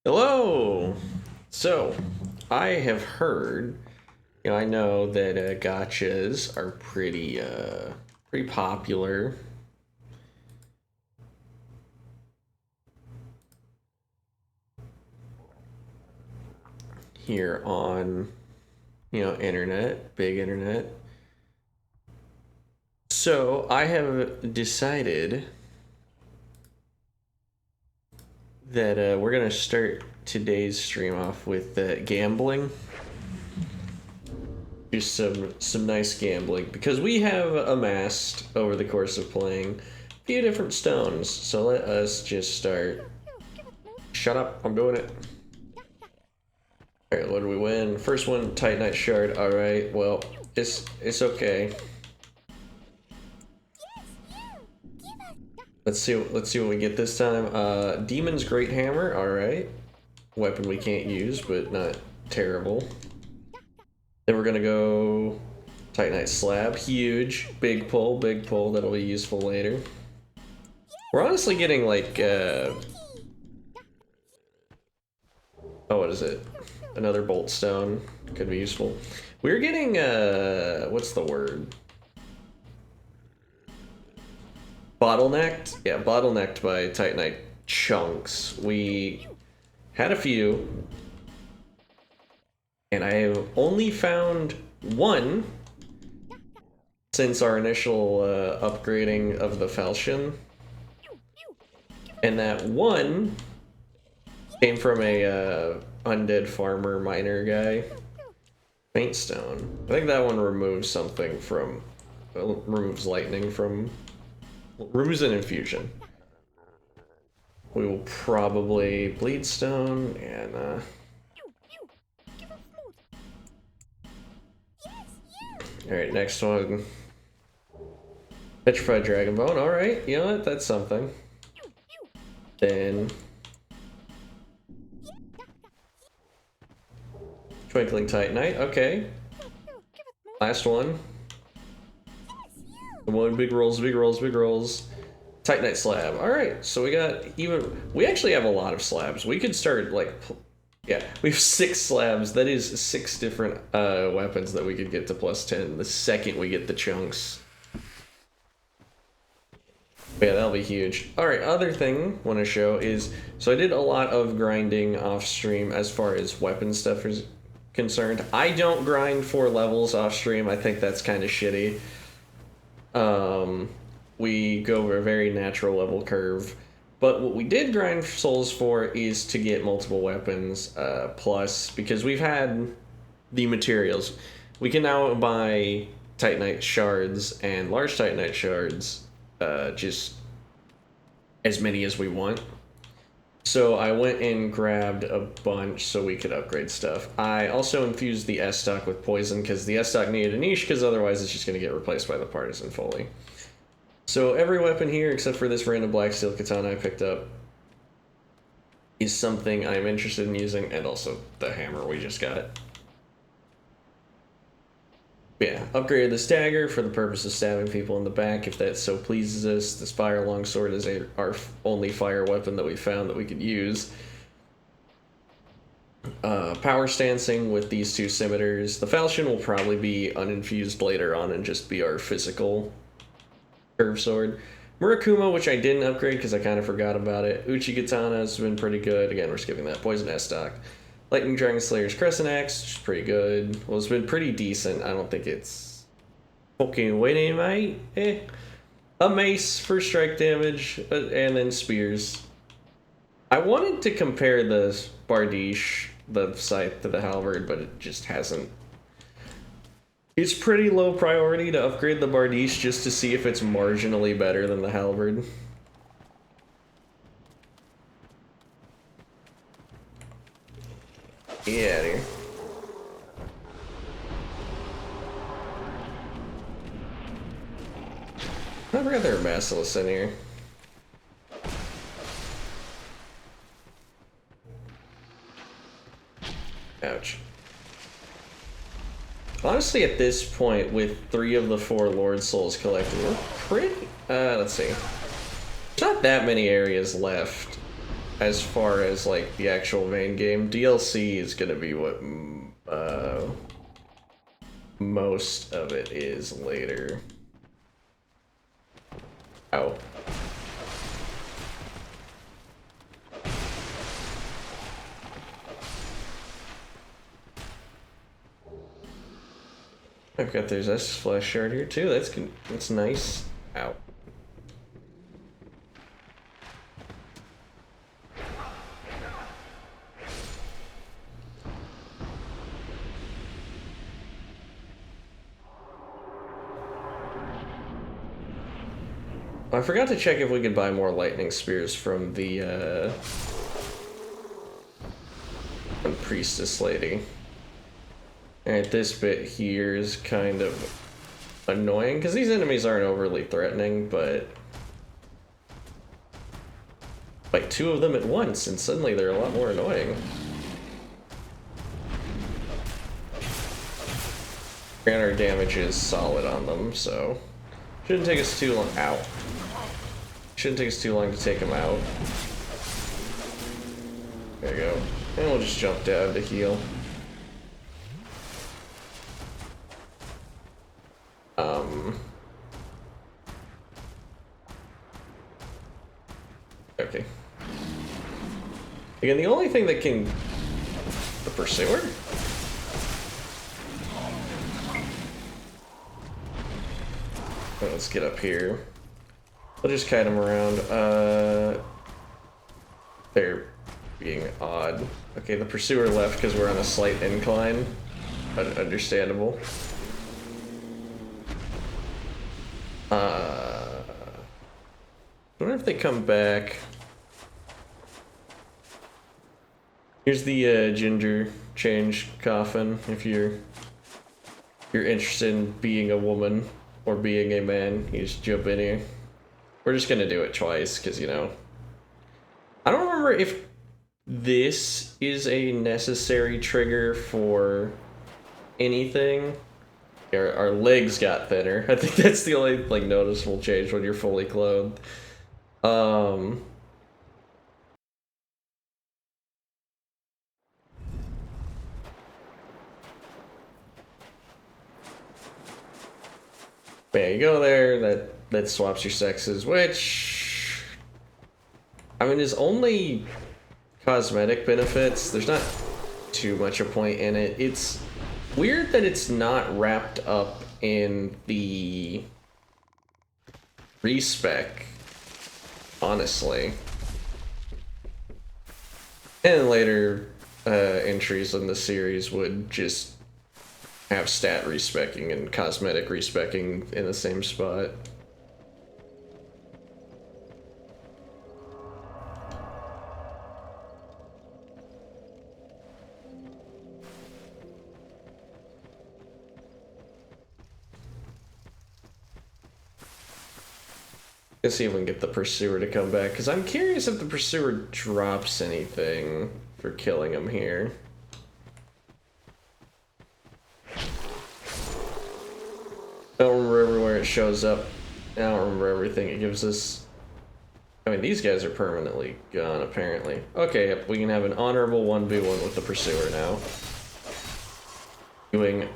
Hello. So, I have heard, I know that gotchas are pretty popular here on, internet, big internet. So, I have decided that we're gonna start today's stream off with gambling. Do some nice gambling because we have amassed over the course of playing a few different stones. So let us just start. Shut up! I'm doing it. All right, what do we win? First one, Titanite shard. All right, well, it's okay. Let's see what we get this time. Demon's Great Hammer. All right, weapon we can't use, but not terrible. Then we're gonna go Titanite Slab. Huge, big pull. That'll be useful later. We're honestly getting like oh, what is it? Another Bolt Stone could be useful. We're getting what's the word? Bottlenecked? Yeah, bottlenecked by Titanite chunks. We had a few, and I have only found one since our initial upgrading of the falchion. And that one came from a undead farmer miner guy. Faint stone. I think that one removes something from, removes lightning from, removes an infusion. We will probably bleed stone and alright, next one. Petrified Dragon Bone. Alright, you know what? That's something. Then Twinkling Titanite. Okay. Last one. One big rolls. Titanite slab. Alright, so we actually have a lot of slabs. We could start like, yeah, we have 6 slabs. That is 6 different weapons that we could get to +10 the second we get the chunks. Yeah, that'll be huge. Alright, other thing I want to show is, so I did a lot of grinding off stream as far as weapon stuff is concerned. I don't grind for levels off stream. I think that's kind of shitty. We go over a very natural level curve. But what we did grind souls for is to get multiple weapons, plus, because we've had the materials. We can now buy Titanite shards and large Titanite shards, just as many as we want. So I went and grabbed a bunch so we could upgrade stuff. I also infused the S-Stock with poison because the S-Stock needed a niche, because otherwise it's just going to get replaced by the partisan fully. So every weapon here, except for this random black steel katana I picked up, is something I'm interested in using, and also the hammer we just got. Yeah, upgraded the stagger for the purpose of stabbing people in the back if that so pleases us. The Spire Longsword is our only fire weapon that we found that we could use. Power stancing with these 2 scimitars. The falchion will probably be uninfused later on and just be our physical curve sword. Murakuma, which I didn't upgrade because I kind of forgot about it. Uchi Katana has been pretty good. Again, we're skipping that. Poison S-Stock. Lightning Dragon Slayer's Crescent Axe, which is pretty good. Well, it's been pretty decent. I don't think it's fucking winning, mate. A mace for strike damage, and then spears. I wanted to compare the Bardiche, the scythe, to the halberd, but it just hasn't. It's pretty low priority to upgrade the Bardiche just to see if it's marginally better than the halberd. Get out of here. I forgot there were basilisks in here. Ouch. Honestly, at this point, with 3 of the 4 Lord Souls collected, we're pretty... let's see. There's not that many areas left as far as like the actual main game. DLC is gonna be what most of it is later. Ow. I've got there's this flash shard here too. That's nice. Ow. I forgot to check if we could buy more lightning spears from the priestess lady. Alright, this bit here is kind of annoying, because these enemies aren't overly threatening, but like 2 of them at once, and suddenly they're a lot more annoying. And our damage is solid on them, so shouldn't take us too long. Ow. Shouldn't take us too long to take them out. There you go. And we'll just jump down to heal. Okay. Again, the only thing that can... The pursuer? Oh, let's get up here. We'll just kite them around. They're being odd. Okay, the pursuer left because we're on a slight incline. Understandable. I wonder if they come back. Here's the ginger change coffin. If you're interested in being a woman or being a man, you just jump in here. We're just gonna do it twice because, you know, I don't remember if this is a necessary trigger for anything. Our legs got thinner. I think that's the only like noticeable change when you're fully clothed. Yeah, you go there, that swaps your sexes, which I mean is only cosmetic benefits. There's not too much a point in it. It's weird that it's not wrapped up in the respec, honestly. And later entries in the series would just have stat respecking and cosmetic respecking in the same spot. Let's see if we can get the pursuer to come back, because I'm curious if the pursuer drops anything for killing him here. I don't remember everywhere it shows up. I don't remember everything it gives us. I mean, these guys are permanently gone, apparently. Okay, yep, we can have an honorable 1v1 with the pursuer now. Doing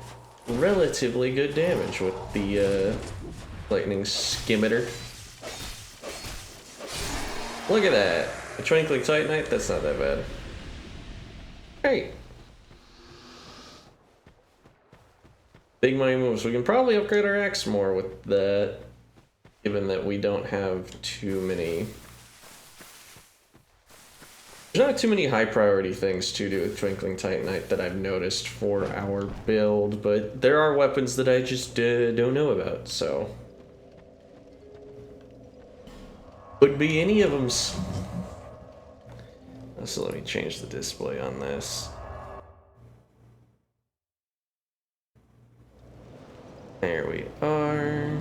relatively good damage with the lightning skimmeter. Look at that. A twinkling titanite? That's not that bad. Hey. Big money moves. We can probably upgrade our axe more with that, given that we don't have too many... There's not too many high priority things to do with Twinkling Titanite that I've noticed for our build, but there are weapons that I just don't know about, so... Could be any of them. So let me change the display on this. There we are.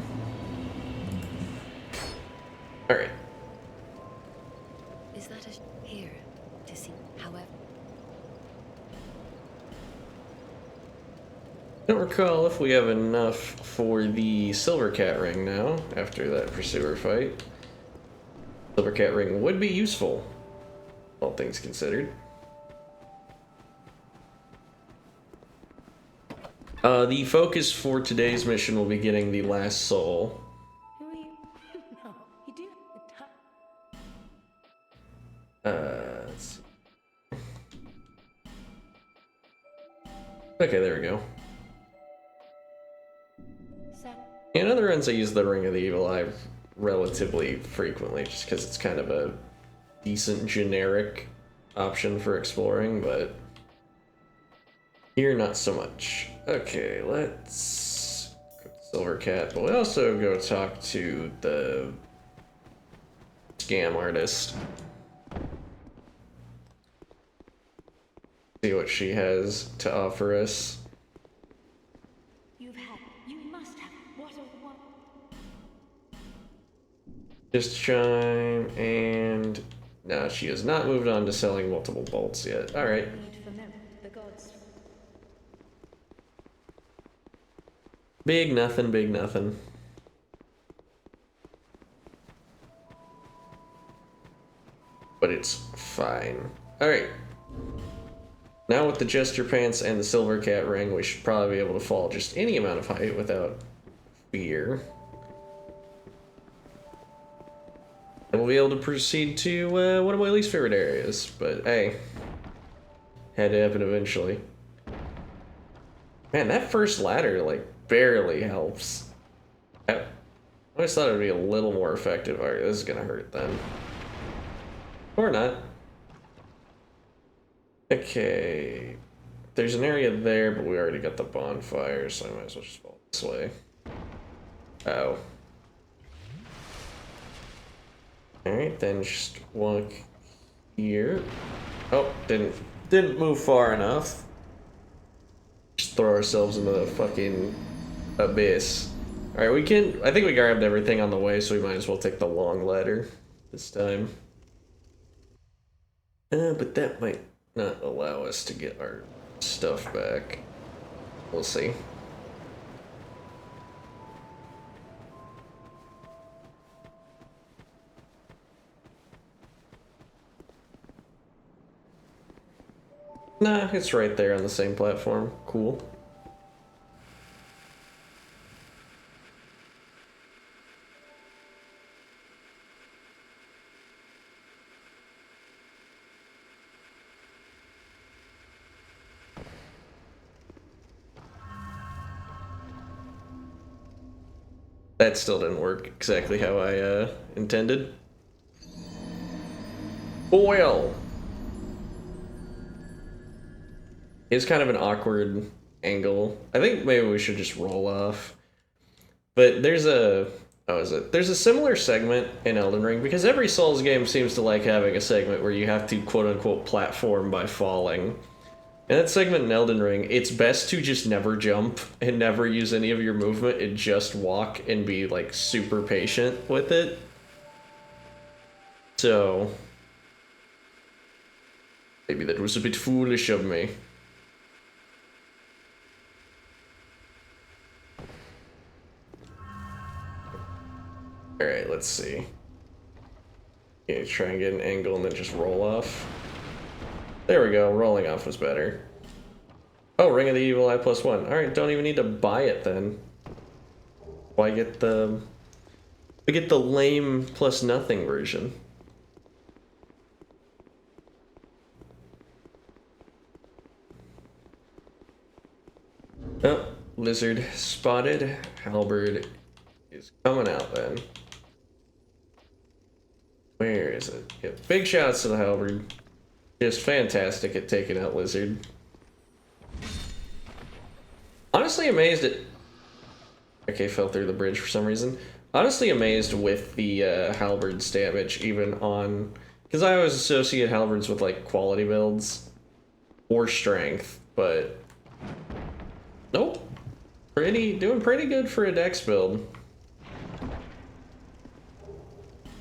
All right. Is that a here to see? However, Don't recall if we have enough for the silver cat ring now after that pursuer fight. Silver cat ring would be useful. all things considered. The focus for today's mission will be getting the last soul. Who are you? No, you do. Let's see. Okay, there we go. So, In other runs, I use the Ring of the Evil Eye relatively frequently, just because it's kind of a decent generic option for exploring, but here not so much. Okay, let's go to Silver Cat, but we also go talk to the scam artist. See what she has to offer us. you must have. What a what? Just chime, and no, she has not moved on to selling multiple bolts yet. All right. Need for them, the gods. Big nothing, big nothing. But it's fine. All right. Now with the Jester Pants and the Silver Cat Ring, we should probably be able to fall just any amount of height without fear. And we'll be able to proceed to one of my least favorite areas, but hey, had to happen eventually. Man, that first ladder, like, barely helps. I always thought it would be a little more effective. Alright, this is gonna hurt then. Or not. Okay. There's an area there, but we already got the bonfire, so I might as well just fall this way. Oh. Alright, then just walk here. Oh, didn't move far enough. Just throw ourselves into the fucking abyss. Alright, I think we grabbed everything on the way, so we might as well take the long ladder this time. But that might not allow us to get our stuff back. We'll see. Nah, it's right there on the same platform. Cool. That still didn't work exactly how I intended. Well, it's kind of an awkward angle. I think maybe we should just roll off. But there's there's a similar segment in Elden Ring, because every Souls game seems to like having a segment where you have to quote-unquote platform by falling. In that segment in Elden Ring, it's best to just never jump and never use any of your movement and just walk and be, like, super patient with it. So, maybe that was a bit foolish of me. Alright, let's see. Okay, try and get an angle and then just roll off. There we go, rolling off was better. Oh, Ring of the Evil Eye +1. Alright, don't even need to buy it then. Why get the... We get the lame plus nothing version. Oh, lizard spotted. Halberd is coming out then. Where is it? Yeah, big shouts to the halberd. Just fantastic at taking out lizard. Honestly amazed at... Okay, fell through the bridge for some reason. Honestly amazed with the halberd's damage, even on... Because I always associate halberds with, like, quality builds. Or strength, but... Nope. Doing pretty good for a dex build.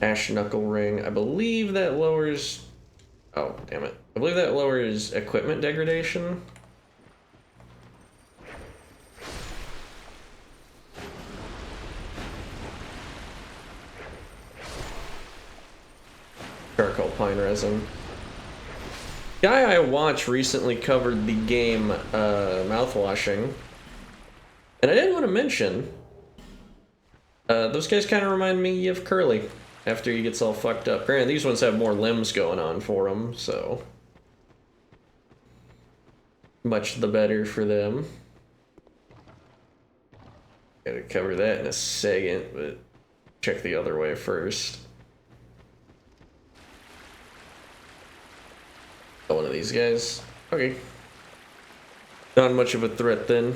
Ash Knuckle Ring. I believe that lowers... Oh, damn it. I believe that lowers equipment degradation. Charcoal pine resin. Guy I watch recently covered the game Mouthwashing, and I didn't want to mention those guys kind of remind me of Curly after he gets all fucked up. Granted, these ones have more limbs going on for them, so much the better for them. Gotta cover that in a second, but check the other way first. Oh, one of these guys. Okay. Not much of a threat then.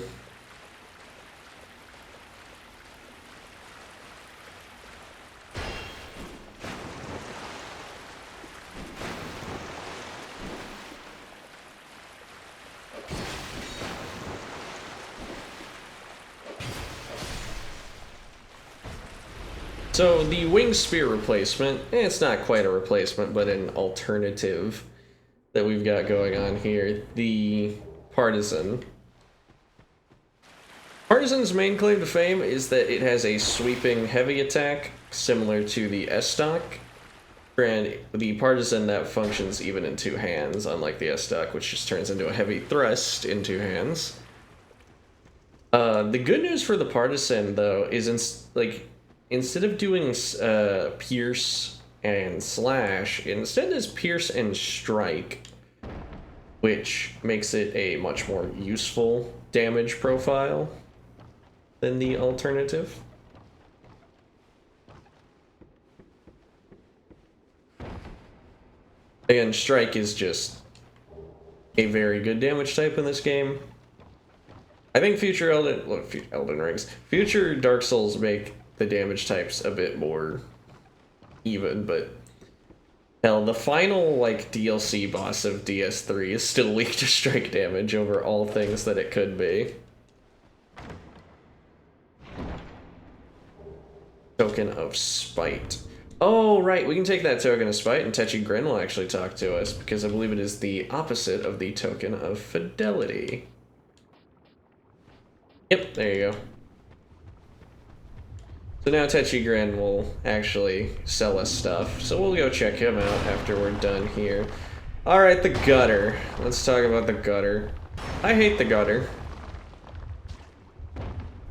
So the wing spear replacement, it's not quite a replacement, but an alternative that we've got going on here. The Partisan. Partisan's main claim to fame is that it has a sweeping heavy attack, similar to the S-Stock. And the Partisan that functions even in two hands, unlike the S-Stock, which just turns into a heavy thrust in two hands. The good news for the Partisan, though, is instead of doing Pierce and Slash, it instead does Pierce and Strike, which makes it a much more useful damage profile than the alternative. Again, Strike is just a very good damage type in this game. I think future Elden Rings, future Dark Souls make the damage types a bit more even, but hell, the final DLC boss of DS3 is still weak to strike damage over all things that it could be. Token of Spite. Oh, right, we can take that Token of Spite and Tetchy Grin will actually talk to us, because I believe it is the opposite of the Token of Fidelity. Yep, there you go. So now Tetchy Grin will actually sell us stuff, so we'll go check him out after we're done here. Alright, the gutter. Let's talk about the gutter. I hate the gutter.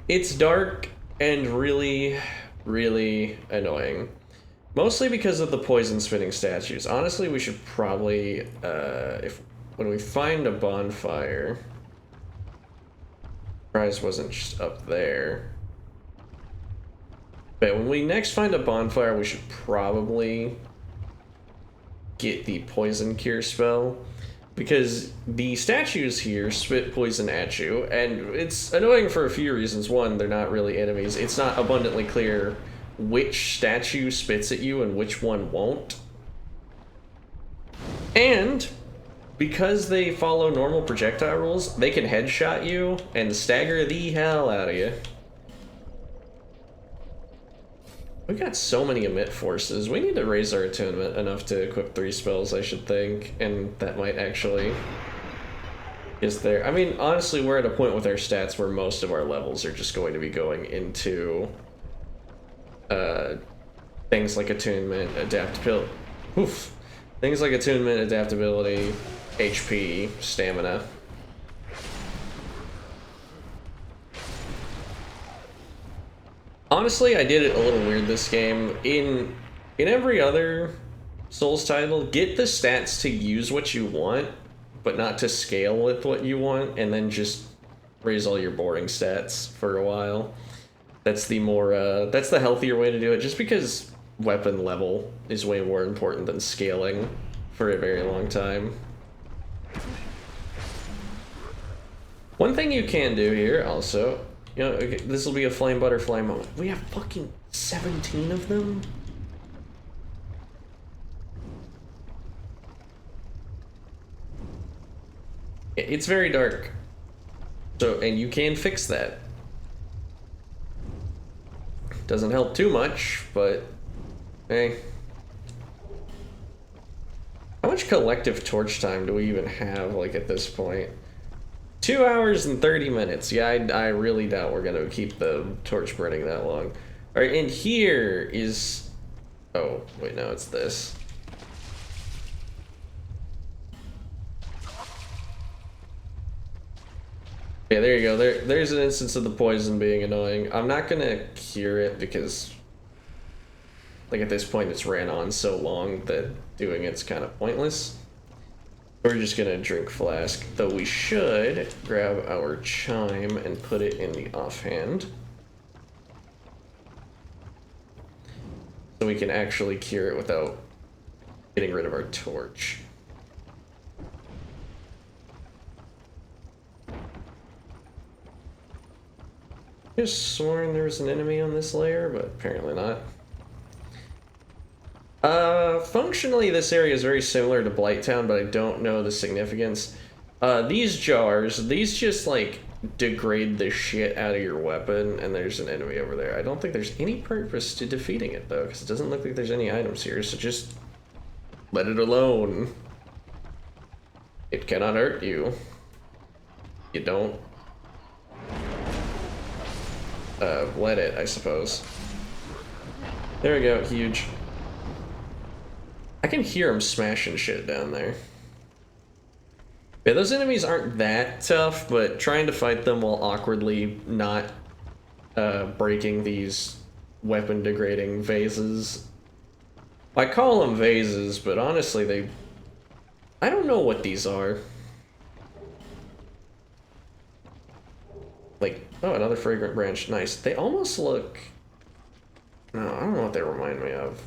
It's dark and really, really annoying. Mostly because of the poison spitting statues. Honestly, we should probably, when we find a bonfire... Prize wasn't just up there. But when we next find a bonfire, we should probably get the poison cure spell, because the statues here spit poison at you, and it's annoying for a few reasons. One, they're not really enemies. It's not abundantly clear which statue spits at you and which one won't. And because they follow normal projectile rules, they can headshot you and stagger the hell out of you. We got so many emit forces. We need to raise our attunement enough to equip 3 spells, I should think, and that might actually is there. I mean, honestly, we're at a point with our stats where most of our levels are just going to be going into things like attunement, adaptability. Oof. Things like attunement, adaptability, HP, stamina. Honestly, I did it a little weird this game. In every other Souls title, get the stats to use what you want, but not to scale with what you want, and then just raise all your boring stats for a while. That's the more, that's the healthier way to do it, just because weapon level is way more important than scaling for a very long time. One thing you can do here also, you know, okay, this will be a flame butterfly moment. We have fucking 17 of them? It's very dark. So, and you can fix that. Doesn't help too much, but hey. How much collective torch time do we even have, like, at this point? 2 hours and 30 minutes. Yeah, I really doubt we're gonna keep the torch burning that long. Alright, and here is... Oh, wait, no, it's this. Yeah, there you go. There's an instance of the poison being annoying. I'm not gonna cure it because, like, at this point it's ran on so long that doing it's kind of pointless. We're just gonna drink flask, though we should grab our chime and put it in the offhand. So we can actually cure it without getting rid of our torch. I just sworn there was an enemy on this layer, but apparently not. Functionally, this area is very similar to Blighttown, but I don't know the significance. These jars, these just, like, degrade the shit out of your weapon, and there's an enemy over there. I don't think there's any purpose to defeating it, though, because it doesn't look like there's any items here, so just let it alone. It cannot hurt you. You don't let it, I suppose. There we go, huge. I can hear him smashing shit down there. Yeah, those enemies aren't that tough, but trying to fight them while awkwardly not breaking these weapon degrading vases. I call them vases, but honestly I don't know what these are. Like, oh, another fragrant branch, nice. They almost look, no, I don't know what they remind me of.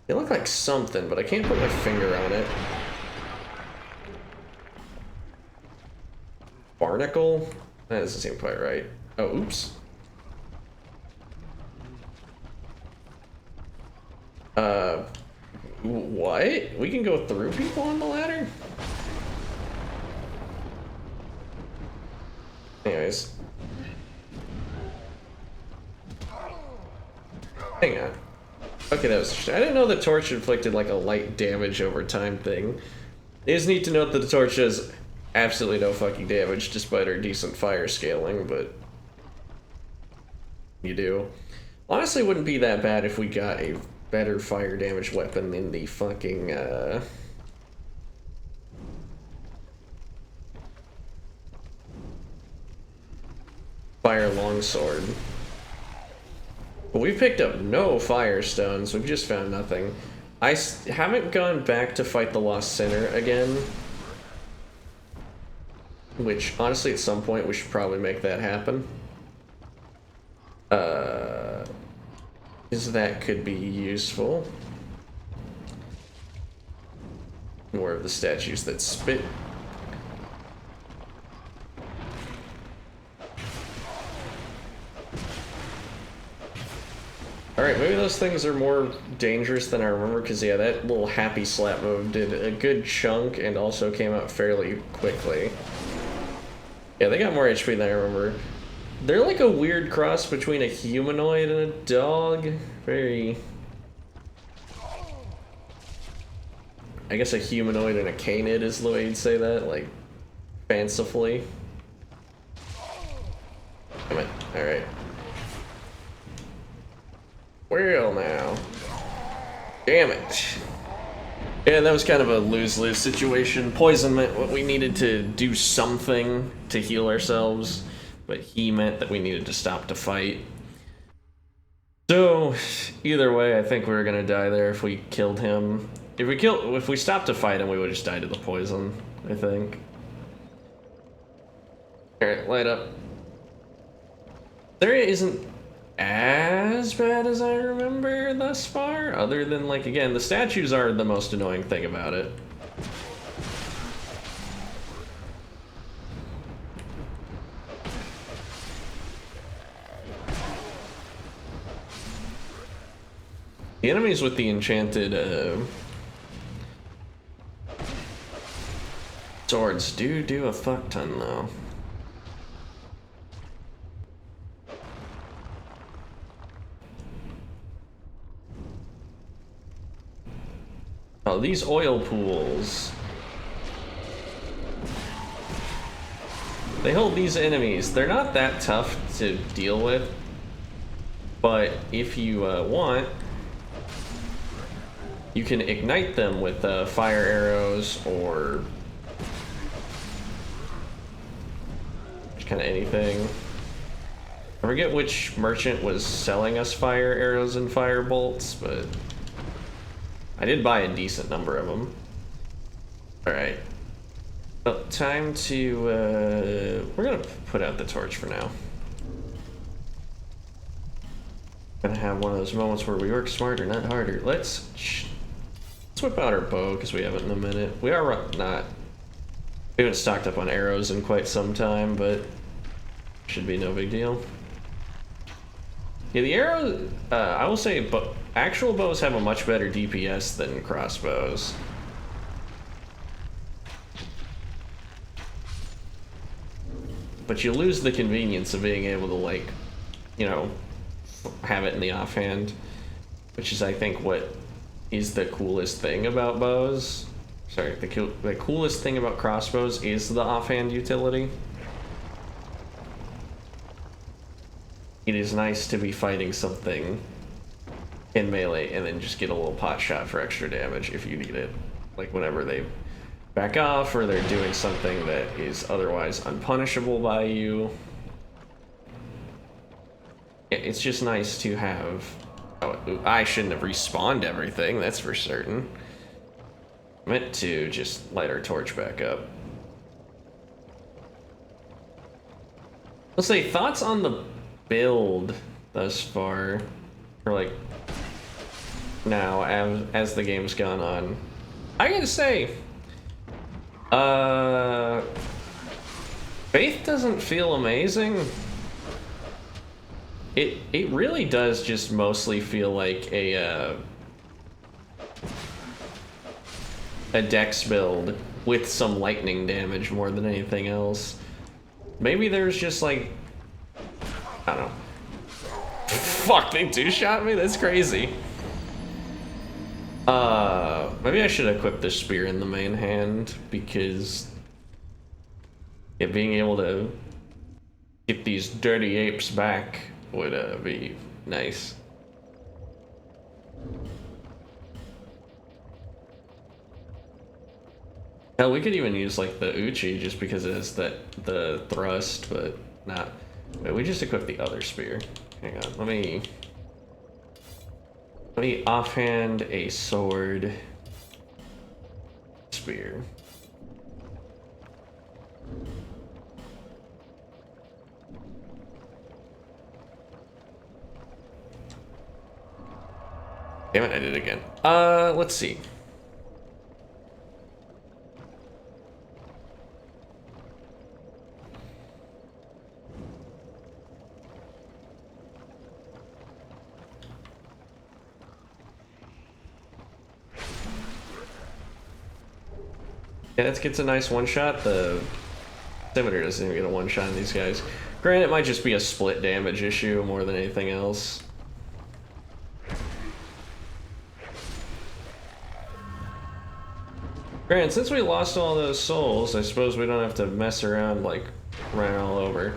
They look like something, but I can't put my finger on it. Barnacle? That doesn't seem quite right. Oh, oops. What? We can go through people on the ladder? Anyways. Hang on. Okay, that was interesting. I didn't know the torch inflicted like a light damage over time thing. It is neat to note that the torch does absolutely no fucking damage despite our decent fire scaling, but you do. Honestly, it wouldn't be that bad if we got a better fire damage weapon than the fucking fire longsword. But we've picked up no firestones, we've just found nothing. I haven't gone back to fight the Lost Sinner again. Which, honestly, at some point we should probably make that happen. Because that could be useful. More of the statues that spit. Alright, maybe those things are more dangerous than I remember, because yeah, that little happy slap move did a good chunk and also came out fairly quickly. Yeah, they got more HP than I remember. They're like a weird cross between a humanoid and a dog. Very... I guess a humanoid and a canid is the way you'd say that, like, fancifully. Come on, alright. Well now. Damn it. Yeah, that was kind of a lose-lose situation. Poison meant we needed to do something to heal ourselves, but he meant that we needed to stop to fight. So, either way, I think we were gonna die there if we killed him. If we stopped to fight him, we would just die to the poison, I think. Alright, light up. There isn't as bad as I remember thus far, other than, like, again, the statues are the most annoying thing about it. The enemies with the enchanted swords do a fuck ton, though. Oh, these oil pools. They hold these enemies. They're not that tough to deal with, but if you want, you can ignite them with fire arrows or kind of anything. I forget which merchant was selling us fire arrows and fire bolts, but I did buy a decent number of them. Alright. Well, time to, we're gonna put out the torch for now. Gonna have one of those moments where we work smarter, not harder. Let's whip out our bow, because we haven't in a minute. We haven't stocked up on arrows in quite some time, but should be no big deal. Yeah, the arrows, I will say, actual bows have a much better DPS than crossbows. But you lose the convenience of being able to, like, you know, have it in the offhand, which is, I think, what is the coolest thing about bows. Sorry, the coolest thing about crossbows is the offhand utility. It is nice to be fighting something in melee and then just get a little pot shot for extra damage if you need it. Like whenever they back off or they're doing something that is otherwise unpunishable by you. It's just nice to have... Oh, I shouldn't have respawned everything, that's for certain. I meant to just light our torch back up. Let's say, thoughts on the build thus far, or like now as the game's gone on. I gotta say, Faith doesn't feel amazing. It really does just mostly feel like a dex build with some lightning damage more than anything else. Maybe there's just like, I don't know. Fuck, they two-shot me? That's crazy. Maybe I should equip the spear in the main hand, because being able to get these dirty apes back would be nice. Hell, we could even use like the Uchi just because it has the thrust, but not. Wait, we just equipped the other spear. Hang on, let me offhand a sword spear. Damn it, I did it again. Let's see. Yeah, that gets a nice one-shot. The scimitar doesn't even get a one-shot on these guys. Granted, it might just be a split damage issue more than anything else. Granted, since we lost all those souls, I suppose we don't have to mess around, like, running all over.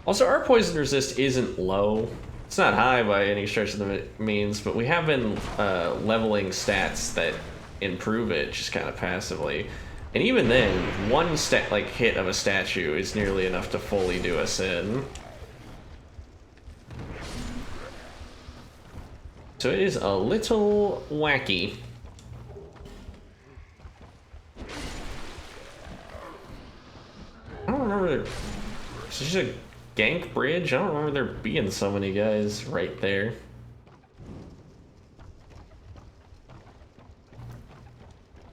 Also, our poison resist isn't low. It's not high by any stretch of the means, but we have been leveling stats that improve it just kind of passively. And even then, one hit of a statue is nearly enough to fully do us in. So it is a little wacky. I don't remember. It's just a gank bridge. I don't remember there being so many guys right there.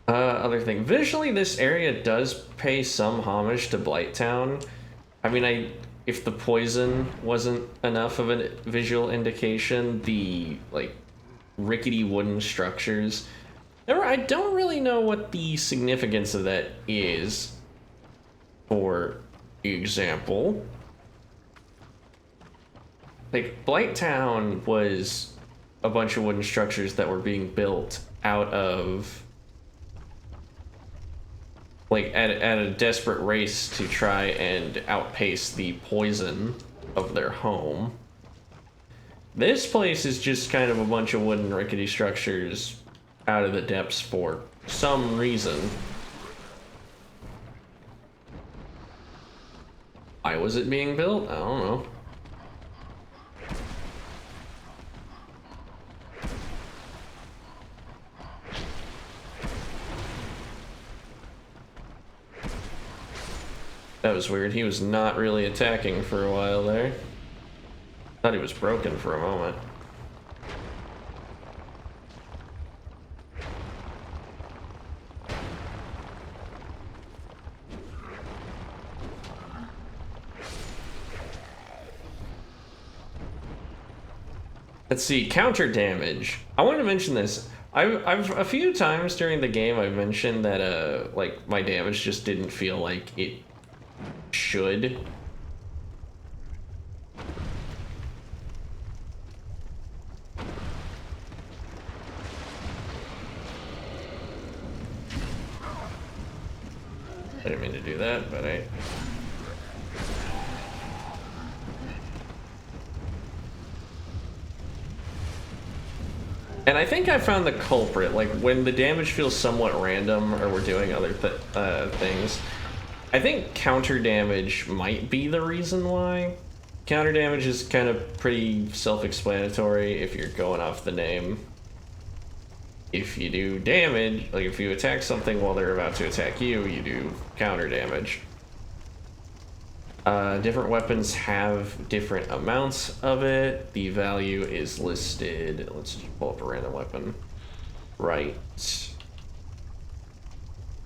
Other thing, visually this area does pay some homage to Blighttown. I mean, if the poison wasn't enough of a visual indication, the like rickety wooden structures. I don't really know what the significance of that is. For example, like Blighttown was a bunch of wooden structures that were being built out of like at a desperate race to try and outpace the poison of their home. This place is just kind of a bunch of wooden rickety structures out of the depths for some reason. Why was it being built? I don't know. That was weird. He was not really attacking for a while there. Thought he was broken for a moment. Let's see, counter damage. I want to mention this. I've a few times during the game I've mentioned that like my damage just didn't feel like it should. I didn't mean to do that, but I... And I think I found the culprit, like when the damage feels somewhat random or we're doing other things. I think counter damage might be the reason why. Counter damage is kind of pretty self-explanatory if you're going off the name. If you do damage, like if you attack something while they're about to attack you, you do counter damage. Different weapons have different amounts of it. The value is listed. Let's just pull up a random weapon. Right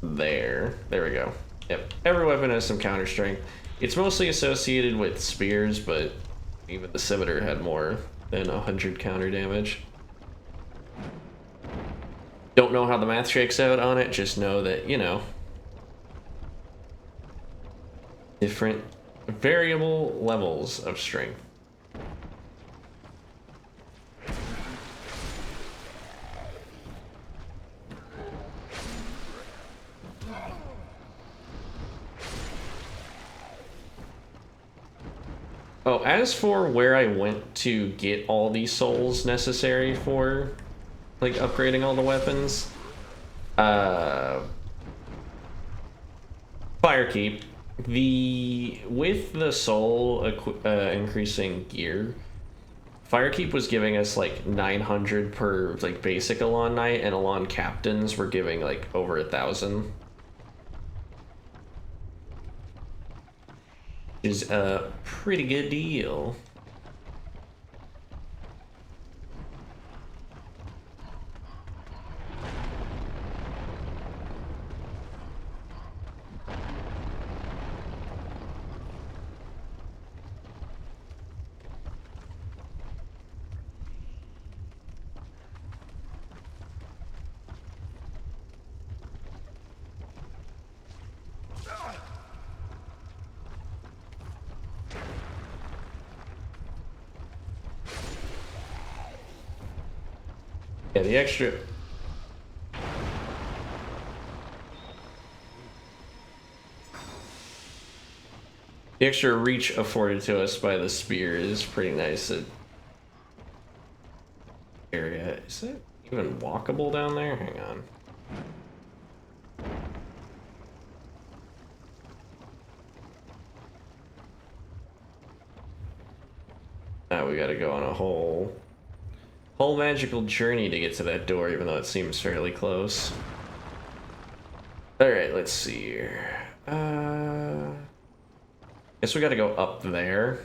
there. There we go. Yep. Every weapon has some counter strength. It's mostly associated with spears, but even the scimitar had more than 100 counter damage. Don't know how the math shakes out on it, just know that, you know, different variable levels of strength. Oh, as for where I went to get all these souls necessary for, like, upgrading all the weapons, Firekeep. With the soul increasing gear, Firekeep was giving us like 900 per like basic Elan Knight, and Elan Captains were giving like over 1,000. Which is a pretty good deal. Yeah, the extra reach afforded to us by the spear is pretty nice. Area, is it even walkable down there? Hang on. Now we gotta go on a whole magical journey to get to that door, even though it seems fairly close. Alright, let's see here. Guess we gotta go up there.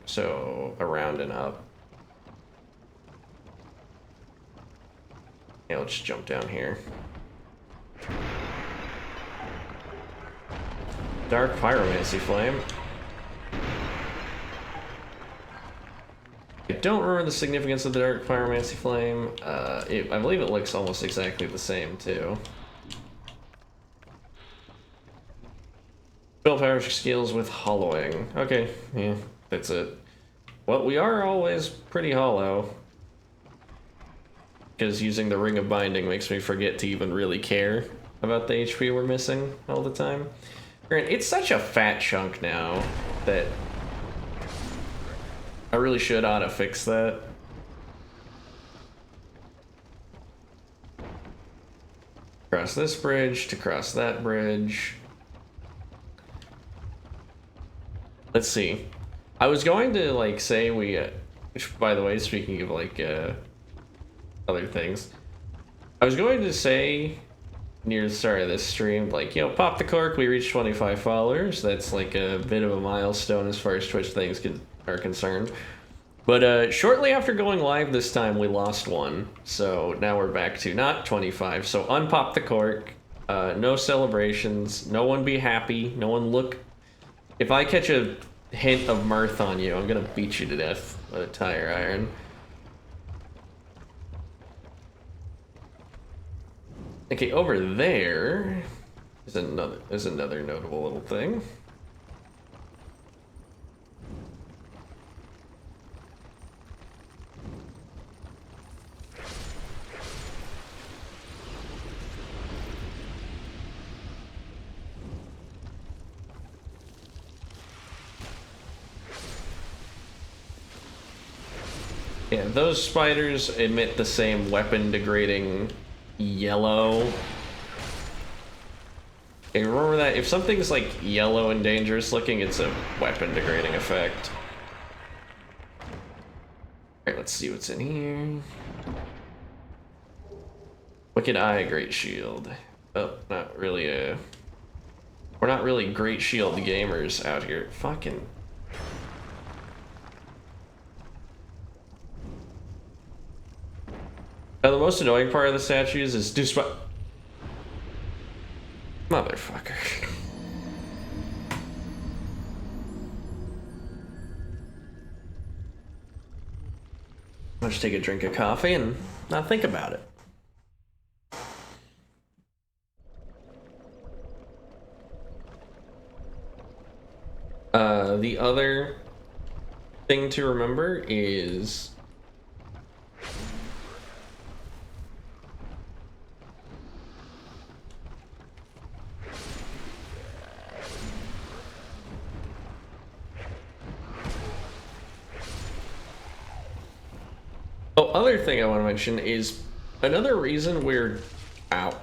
So, around and up. Yeah, let's jump down here. Dark Pyromancy Flame. I don't remember the significance of the Dark Pyromancy Flame. I believe it looks almost exactly the same, too. Spell power skills with hollowing. Okay, yeah, that's it. Well, we are always pretty hollow. Because using the Ring of Binding makes me forget to even really care about the HP we're missing all the time. It's such a fat chunk now that I really should ought to fix that. Cross this bridge to cross that bridge. Let's see. I was going to like say we, which, by the way, speaking of like other things, I was going to say near the start of this stream, like, pop the cork. We reached 25 followers. That's like a bit of a milestone as far as Twitch things are concerned. But shortly after going live this time, we lost one. So now we're back to not 25. So unpop the cork. No celebrations. No one be happy. No one look. If I catch a hint of mirth on you, I'm gonna beat you to death with a tire iron. Okay, over there is another notable little thing. Yeah, those spiders emit the same weapon degrading yellow. Okay, remember that? If something's like yellow and dangerous looking, it's a weapon degrading effect. Alright, let's see what's in here. Wicked Eye, Great Shield. Oh, not really we're not really Great Shield gamers out here. Fucking. Now, the most annoying part of the statues is motherfucker. I'll just take a drink of coffee and not think about it. The other thing to remember is other thing I want to mention is another reason we're out.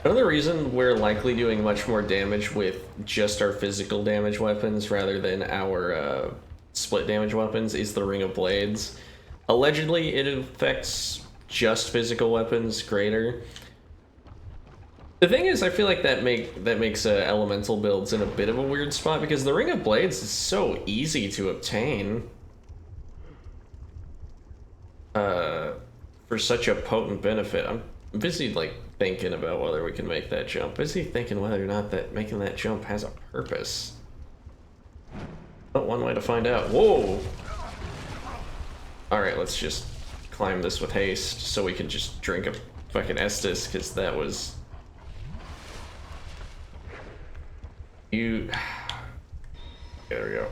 Another reason we're likely doing much more damage with just our physical damage weapons rather than our split damage weapons is the Ring of Blades. Allegedly, it affects just physical weapons greater. The thing is, I feel like that makes elemental builds in a bit of a weird spot because the Ring of Blades is so easy to obtain for such a potent benefit. I'm busy like thinking about whether we can make that jump. Busy thinking whether or not that making that jump has a purpose. But one way to find out. Whoa! All right, let's just climb this with haste so we can just drink a fucking Estus because that was. There we go.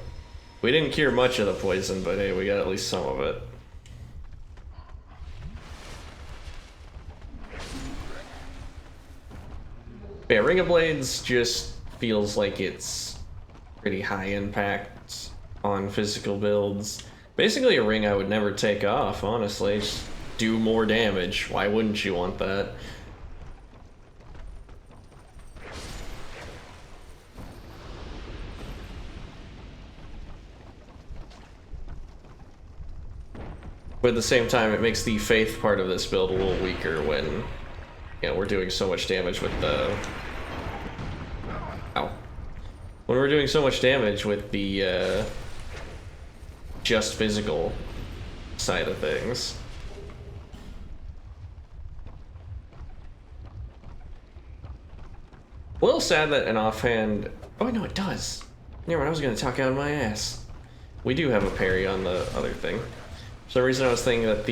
We didn't cure much of the poison, but hey, we got at least some of it. Yeah, Ring of Blades just feels like it's pretty high impact on physical builds. Basically a ring I would never take off, honestly. Just do more damage. Why wouldn't you want that? But at the same time, it makes the faith part of this build a little weaker when, we're doing so much damage with the... Ow. When we're doing so much damage with the, just physical side of things. A little sad that an offhand... Oh, no, it does. Never mind, I was going to talk out of my ass. We do have a parry on the other thing. For some reason I was thinking that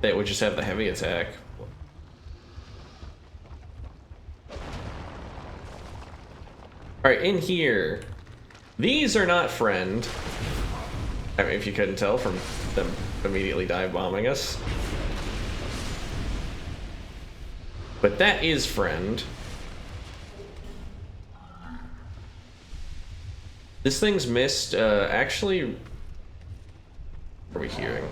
that would just have the heavy attack. Alright, in here, these are not friend. I mean, if you couldn't tell from them immediately dive bombing us. But that is friend. This thing's missed, actually... What are we hearing?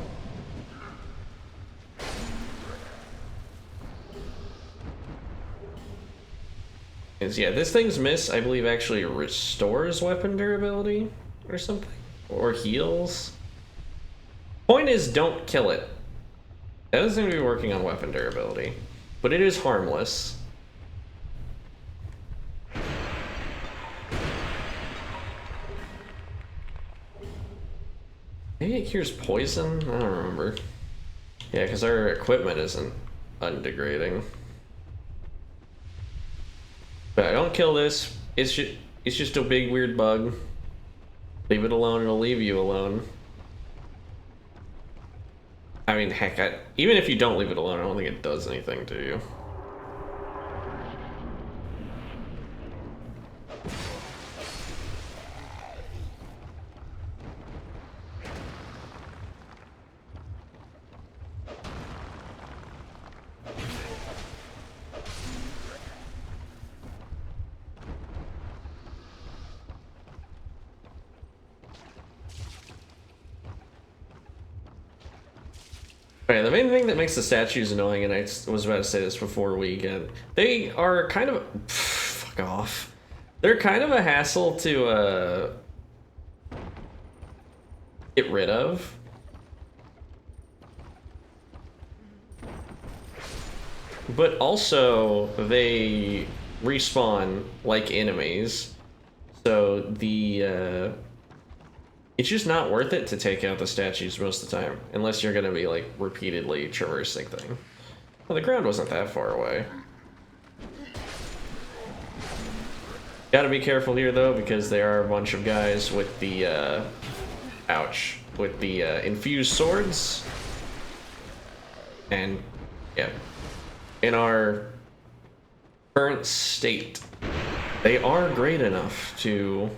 is, yeah, this thing's miss, I believe, actually restores weapon durability or something. Or heals. Point is, don't kill it. That doesn't seem to be working on weapon durability. But it is harmless. Maybe it cures poison? I don't remember. Yeah, because our equipment isn't undegrading. But I don't kill this. It's just a big weird bug. Leave it alone, it'll leave you alone. I mean, heck, even if you don't leave it alone, I don't think it does anything to you. Okay, the main thing that makes the statues annoying, and I was about to say this before we get, they are kind of, fuck off. They're kind of a hassle to get rid of. But also, they respawn like enemies, so it's just not worth it to take out the statues most of the time, unless you're gonna be like repeatedly traversing things. Well, the ground wasn't that far away. Gotta be careful here though, because there are a bunch of guys with the with the infused swords, and yeah, in our current state, they are great enough to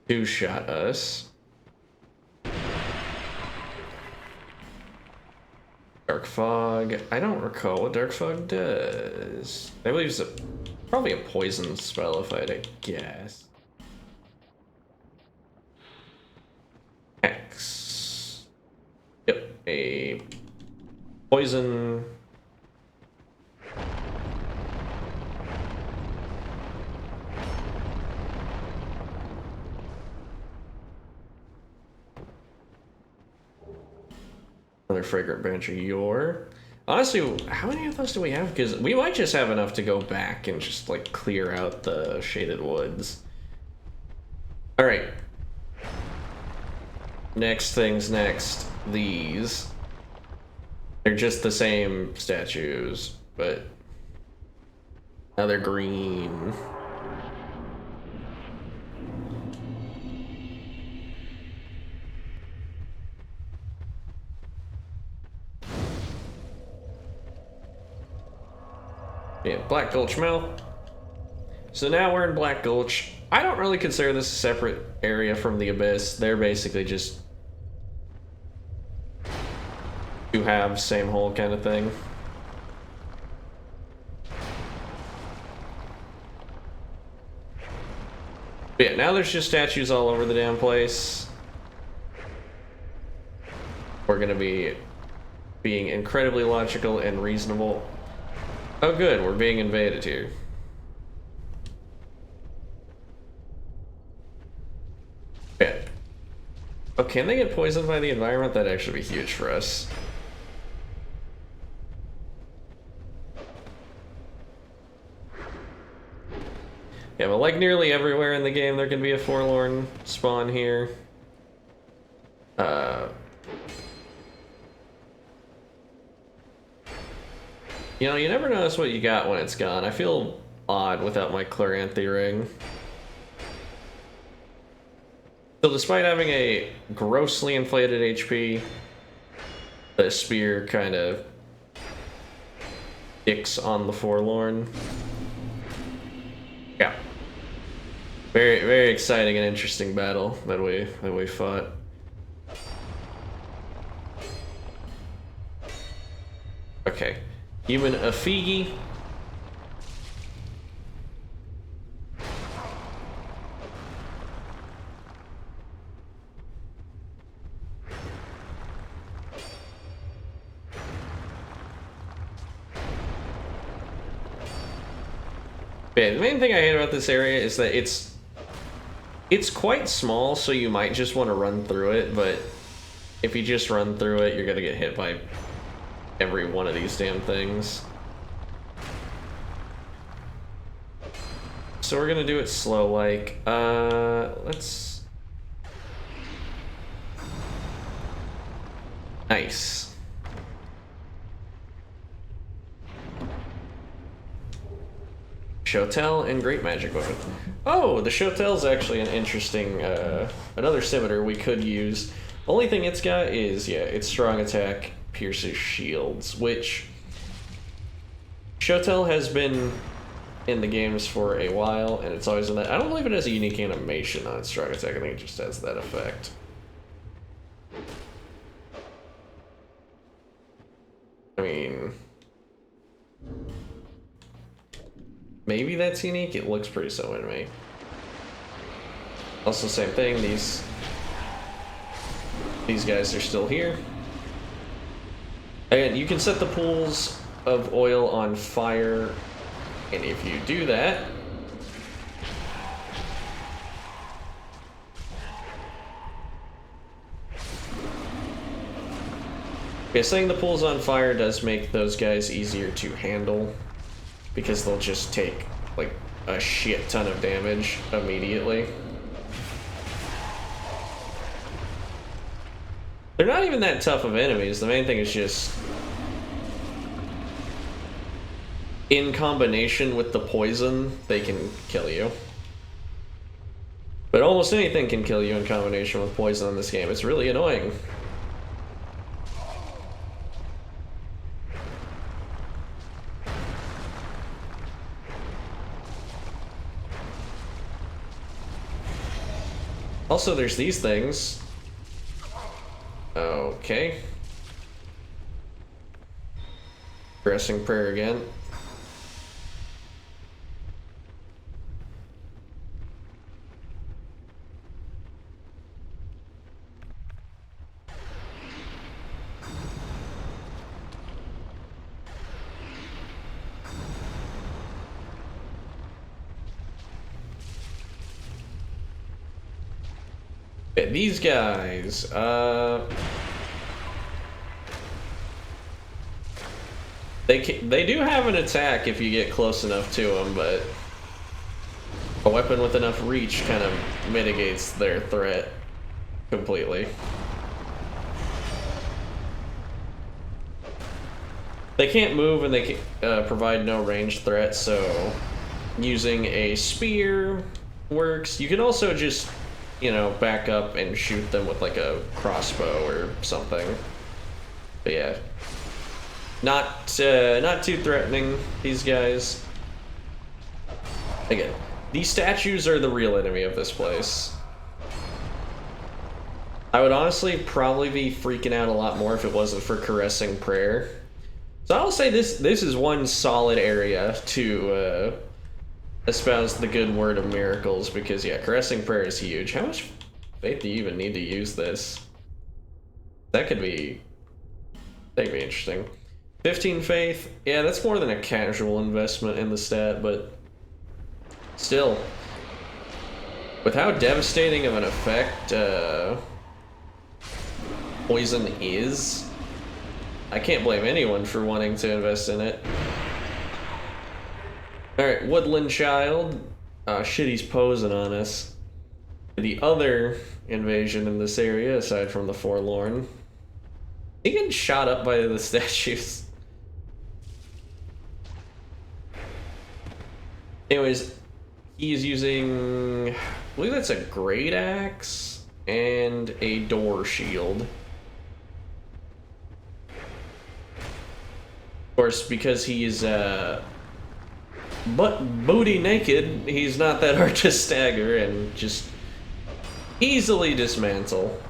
two-shot us. Dark fog. I don't recall what dark fog does. I believe it's probably a poison spell, if I had to guess. X. Yep, a poison. Another fragrant branch of yore. Honestly, how many of those do we have? Because we might just have enough to go back and just like clear out the shaded woods. All right. Next things next. These. They're just the same statues, but now they're green. Yeah, Black Gulch Mouth. So now we're in Black Gulch. I don't really consider this a separate area from the Abyss. They're basically just two halves, same hole kind of thing. But yeah, now there's just statues all over the damn place. We're gonna be being incredibly logical and reasonable. Oh good, we're being invaded here. Yeah. Oh, can they get poisoned by the environment? That'd actually be huge for us. Yeah, but like nearly everywhere in the game, there can be a forlorn spawn here. You know, you never notice what you got when it's gone. I feel odd without my Chloranthy ring. So despite having a grossly inflated HP, the spear kind of dicks on the forlorn. Yeah. Very, very exciting and interesting battle that we fought. Okay. Human Afigi. Yeah, the main thing I hate about this area is that it's quite small, so you might just want to run through it, but if you just run through it, you're gonna get hit by every one of these damn things. So we're gonna do it slow, like, let's... Nice. Shotel and Great Magic Weapon. Oh, the Shotel's actually an interesting, another scimitar we could use. Only thing it's got is, yeah, it's strong attack, pierces shields, which Shotel has been in the games for a while, and it's always in that. I don't believe it has a unique animation on its strong attack. I think it just has that effect. I mean, maybe that's unique. It looks pretty similar to me. Also, same thing. These guys are still here. And you can set the pools of oil on fire, and if you do that, okay, setting the pools on fire does make those guys easier to handle because they'll just take like a shit ton of damage immediately. They're not even that tough of enemies. The main thing is just in combination with the poison, they can kill you. But almost anything can kill you in combination with poison in this game. It's really annoying. Also, there's these things. Okay. Pressing prayer again. Okay, these guys, they do have an attack if you get close enough to them, but a weapon with enough reach kind of mitigates their threat completely. They can't move and they provide no ranged threat, so using a spear works. You can also just, you know, back up and shoot them with like a crossbow or something. But yeah, not too threatening, these guys. Again, these statues are the real enemy of this place. I would honestly probably be freaking out a lot more if it wasn't for Caressing Prayer. So I'll say this is one solid area to espouse the good word of miracles, because yeah, Caressing Prayer is huge. How much faith do you even need to use this? That'd be interesting. 15 faith, yeah, that's more than a casual investment in the stat, but still, with how devastating of an effect poison is, I can't blame anyone for wanting to invest in it. Alright, Woodland Child. Shit, he's posing on us. The other invasion in this area, aside from the Forlorn. He getting shot up by the statues. Anyways, he's using, I believe that's a great axe and a door shield. Of course, because he's booty naked, he's not that hard to stagger and just easily dismantle.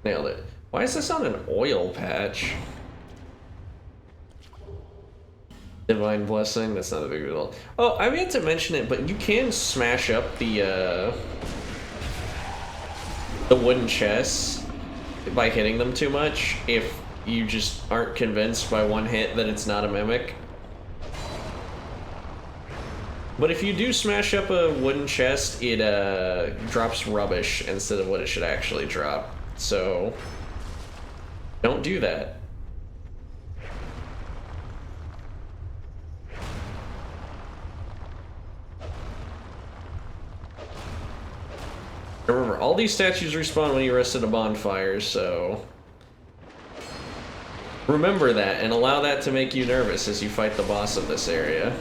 Nailed it. Why is this on an oil patch? Divine Blessing, that's not a big deal. Oh, I meant to mention it, but you can smash up the wooden chests by hitting them too much if you just aren't convinced by one hit that it's not a mimic. But if you do smash up a wooden chest, it drops rubbish instead of what it should actually drop. So don't do that. Remember, all these statues respawn when you rest at a bonfire, so remember that and allow that to make you nervous as you fight the boss of this area.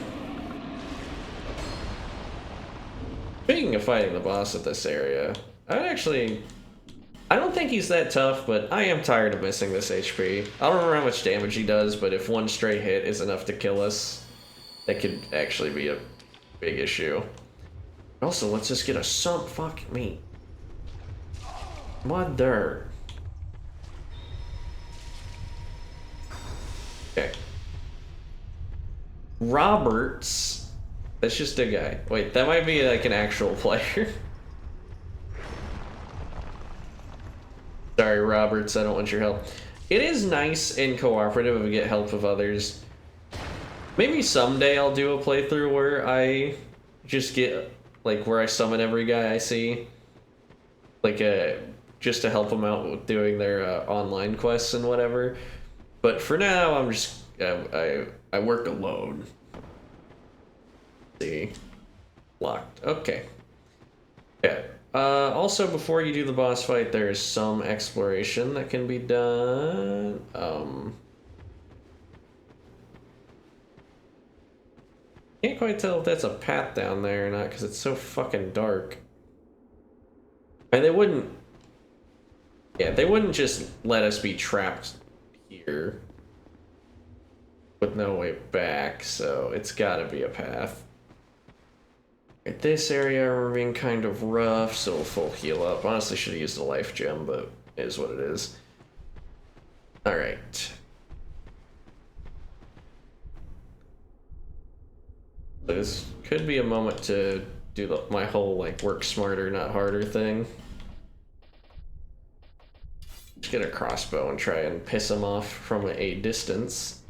Speaking of fighting the boss of this area, I don't think he's that tough, but I am tired of missing this HP. I don't remember how much damage he does, but if one straight hit is enough to kill us, that could actually be a big issue. Also, let's just get a fuck me. Mother. Okay. Roberts. That's just a guy. Wait, that might be like an actual player. Sorry, Roberts, I don't want your help. It is nice and cooperative if we get help of others. Maybe someday I'll do a playthrough where I just get, like, where I summon every guy I see. Like, just to help them out with doing their online quests and whatever. But for now, I'm just, I work alone. Let's see. Locked. Okay. Yeah. Also, before you do the boss fight, there's some exploration that can be done. Can't quite tell if that's a path down there or not because it's so fucking dark. And they wouldn't... Yeah, they wouldn't just let us be trapped here with no way back, so it's gotta be a path. At this area, we're being kind of rough, so we'll full heal up. Honestly, should have used a life gem, but it is what it is. Alright. This could be a moment to do my whole, like, work smarter, not harder thing. Just get a crossbow and try and piss him off from a distance.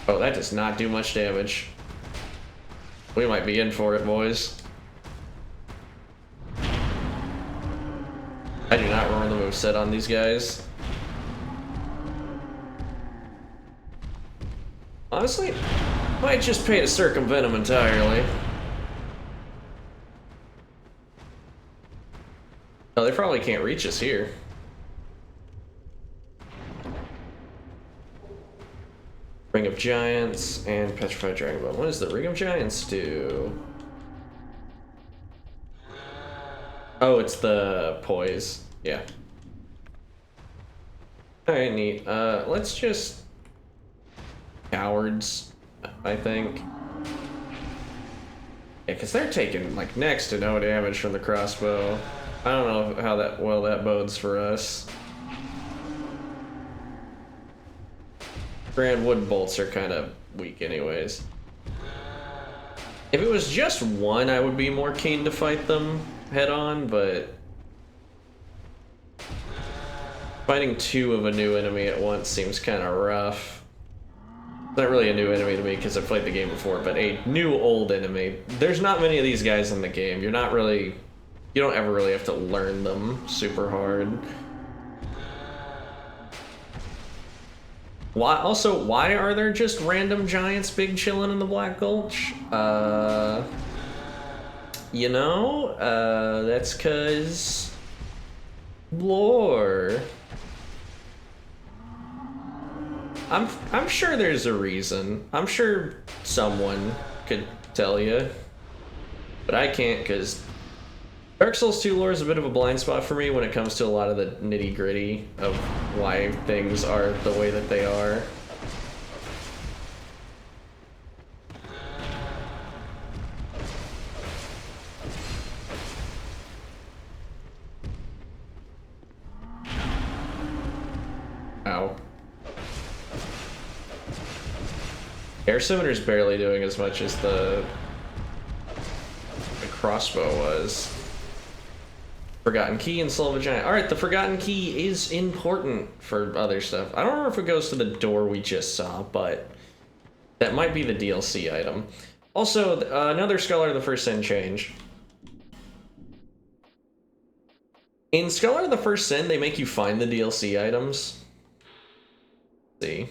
Oh, that does not do much damage. We might be in for it, boys. I do not remember the moveset on these guys. Honestly, might just pay to circumvent them entirely. Oh, they probably can't reach us here. Ring of Giants and Petrified Dragon Bone. What does the Ring of Giants do? Oh, it's the poise. Yeah. Alright, neat. Let's just... Cowards, I think. Yeah, because they're taking, like, next to no damage from the crossbow. I don't know how that bodes for us. Grand wood bolts are kind of weak anyways. If it was just one, I would be more keen to fight them head on, but fighting two of a new enemy at once seems kind of rough. It's not really a new enemy to me because I've played the game before, but a new old enemy. There's not many of these guys in the game. You don't ever really have to learn them super hard. Why are there just random giants big chilling in the Black Gulch? That's 'cause lore. I'm sure there's a reason. I'm sure someone could tell you, but I can't because Dark Souls 2 lore is a bit of a blind spot for me when it comes to a lot of the nitty-gritty of why things are the way that they are. Ow. Air Scimitar's barely doing as much as the crossbow was. Forgotten Key and Soul of a Giant. Alright, the Forgotten Key is important for other stuff. I don't remember if it goes to the door we just saw, but that might be the DLC item. Also, another Scholar of the First Sin change. In Scholar of the First Sin, they make you find the DLC items. Let's see.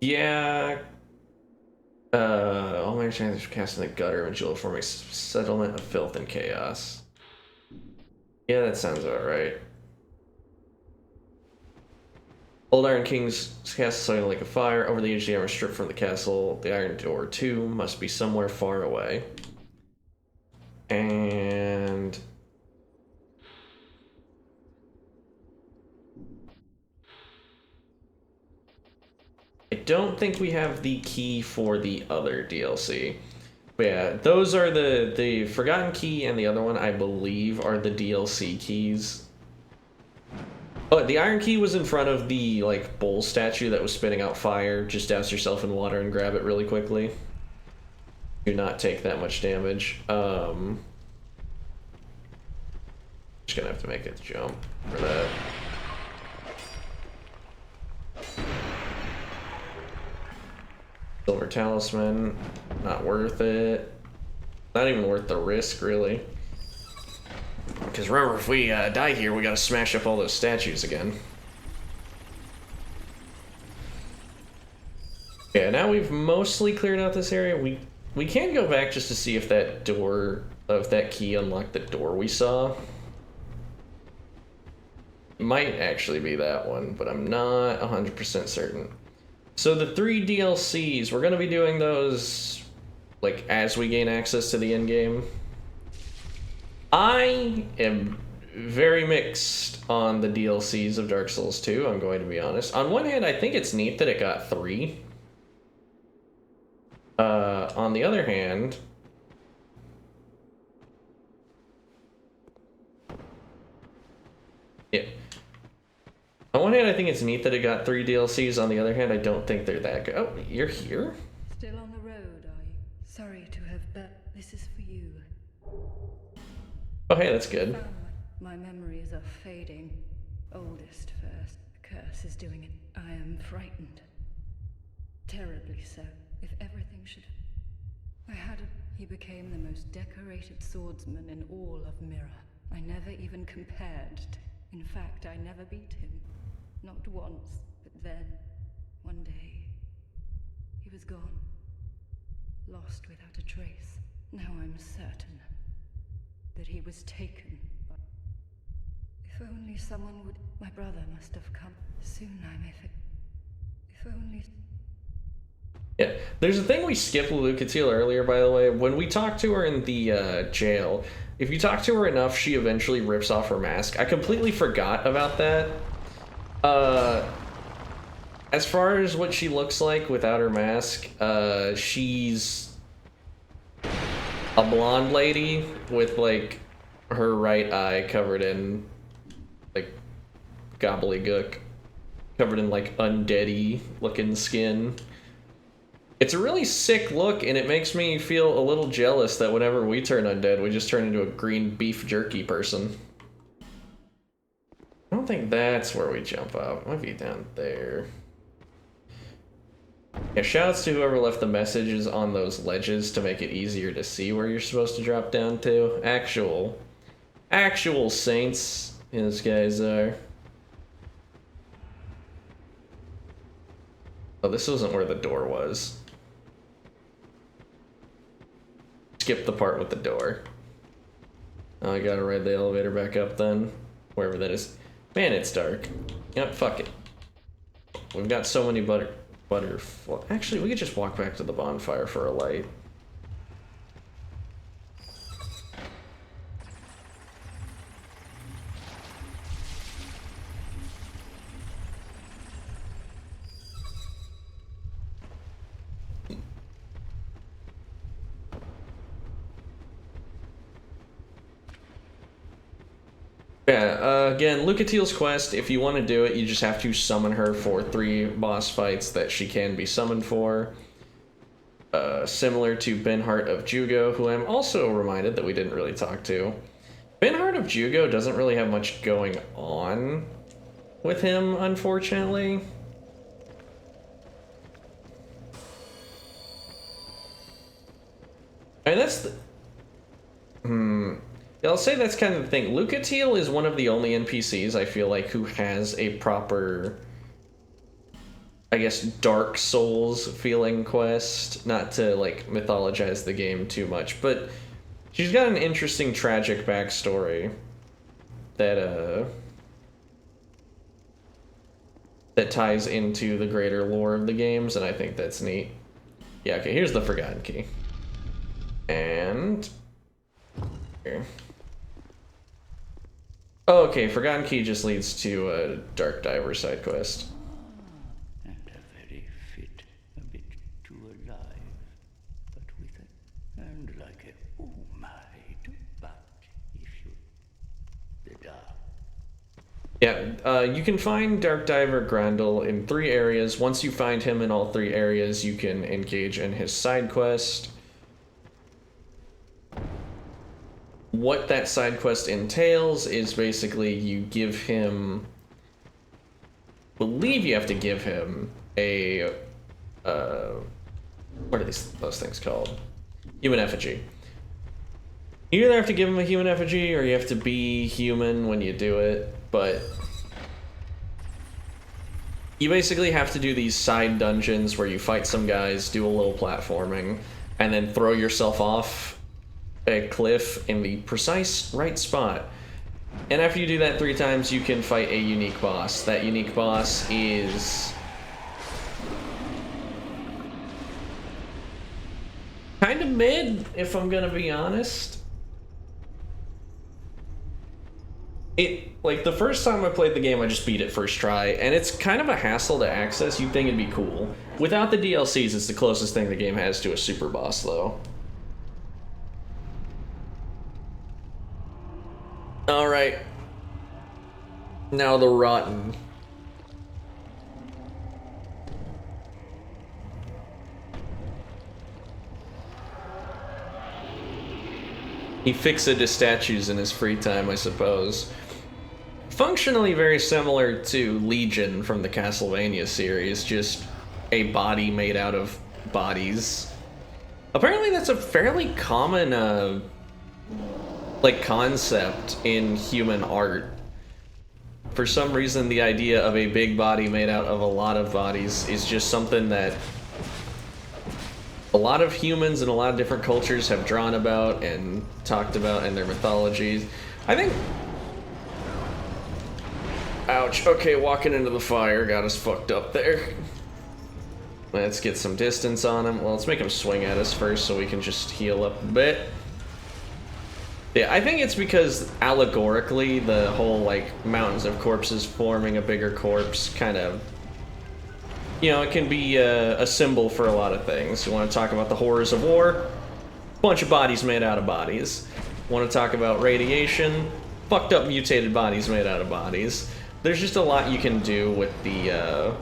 Yeah. All my chances for casting the gutter eventually form a settlement of filth and chaos. Yeah, that sounds about right. Old Iron King's castle soaring like a fire. Over the edge of the armor stripped from the castle. The iron door, too, must be somewhere far away. And... I don't think we have the key for the other DLC. But yeah, those are the Forgotten Key and the other one, I believe, are the DLC keys. Oh, the Iron Key was in front of the, like, bull statue that was spitting out fire. Just douse yourself in water and grab it really quickly. Do not take that much damage. Just gonna have to make a jump for that. Silver Talisman, not worth it. Not even worth the risk, really. Because remember, if we die here, we gotta smash up all those statues again. Yeah, now we've mostly cleared out this area. We can go back just to see if that door, if that key unlocked the door we saw. It might actually be that one, but I'm not 100% certain. So the 3 DLCs, we're gonna be doing those, like, as we gain access to the end game. I am very mixed on the DLCs of Dark Souls 2, I'm going to be honest. On one hand, I think it's neat that it got 3. On the other hand... Yeah. On one hand, I think it's neat that it got 3 DLCs. On the other hand, I don't think they're that good. Oh, you're here? Still on the road, are you? Sorry to have, but this is for you. Oh, hey, that's good. My memories are fading. Oldest first. The curse is doing it. I am frightened. Terribly so. If everything should... I had a... He became the most decorated swordsman in all of Mirror. I never even compared to... In fact, I never beat him. Not once, but then, one day, he was gone. Lost without a trace. Now I'm certain that he was taken. But if only someone would... My brother must have come. Soon I may... If only... Yeah, there's a thing we skipped with Lucatiel earlier, by the way. When we talked to her in the jail, if you talk to her enough, she eventually rips off her mask. I completely forgot about that. As far as what she looks like without her mask, she's a blonde lady with, like, her right eye covered in, like, gobbledygook. Covered in, like, undeady looking skin. It's a really sick look, and it makes me feel a little jealous that whenever we turn undead, we just turn into a green beef jerky person. I don't think that's where we jump up. It might be down there. Yeah, shoutouts to whoever left the messages on those ledges to make it easier to see where you're supposed to drop down to. Actual saints, these guys are. Oh, this wasn't where the door was. Skip the part with the door. Oh, I gotta ride the elevator back up then. Wherever that is. Man, it's dark. Yep, fuck it. We've got so many Actually, we could just walk back to the bonfire for a light. Yeah, again, Lucatiel's quest, if you want to do it, you just have to summon her for 3 boss fights that she can be summoned for. Similar to Benhart of Jugo, who I'm also reminded that we didn't really talk to. Benhart of Jugo doesn't really have much going on with him, unfortunately. And that's the... I'll say that's kind of the thing. Lucatiel is one of the only NPCs I feel like who has a proper, I guess, Dark Souls feeling quest. Not to, like, mythologize the game too much, but she's got an interesting tragic backstory that, that ties into the greater lore of the games, and I think that's neat. Yeah, okay, here's the Forgotten Key. And... here. Oh, okay, Forgotten Key just leads to a Dark Diver side quest. And a very fit, a bit too alive, but with a, and like a, oh my, but if you, the dark. Yeah, you can find Dark Diver Grendel in 3 areas. Once you find him in all 3 areas, you can engage in his side quest. What that side quest entails is basically you give him... I believe you have to give him a... what are those things called? Human effigy. You either have to give him a human effigy or you have to be human when you do it, but... you basically have to do these side dungeons where you fight some guys, do a little platforming, and then throw yourself off a cliff in the precise right spot. And after you do that 3 times, you can fight a unique boss. That unique boss is... kind of mid, if I'm gonna be honest. Like, the first time I played the game, I just beat it first try, and it's kind of a hassle to access. You'd think it'd be cool. Without the DLCs, it's the closest thing the game has to a super boss, though. Alright. Now the Rotten. He fixed the statues in his free time, I suppose. Functionally very similar to Legion from the Castlevania series, just a body made out of bodies. Apparently that's a fairly common, like, concept in human art. For some reason, the idea of a big body made out of a lot of bodies is just something that a lot of humans in a lot of different cultures have drawn about and talked about in their mythologies. I think... ouch, okay, walking into the fire got us fucked up there. Let's get some distance on him. Well, let's make him swing at us first so we can just heal up a bit. Yeah, I think it's because allegorically the whole, like, mountains of corpses forming a bigger corpse kind of, you know, it can be a symbol for a lot of things. You want to talk about the horrors of war? Bunch of bodies made out of bodies. Want to talk about radiation? Fucked up mutated bodies made out of bodies. There's just a lot you can do with the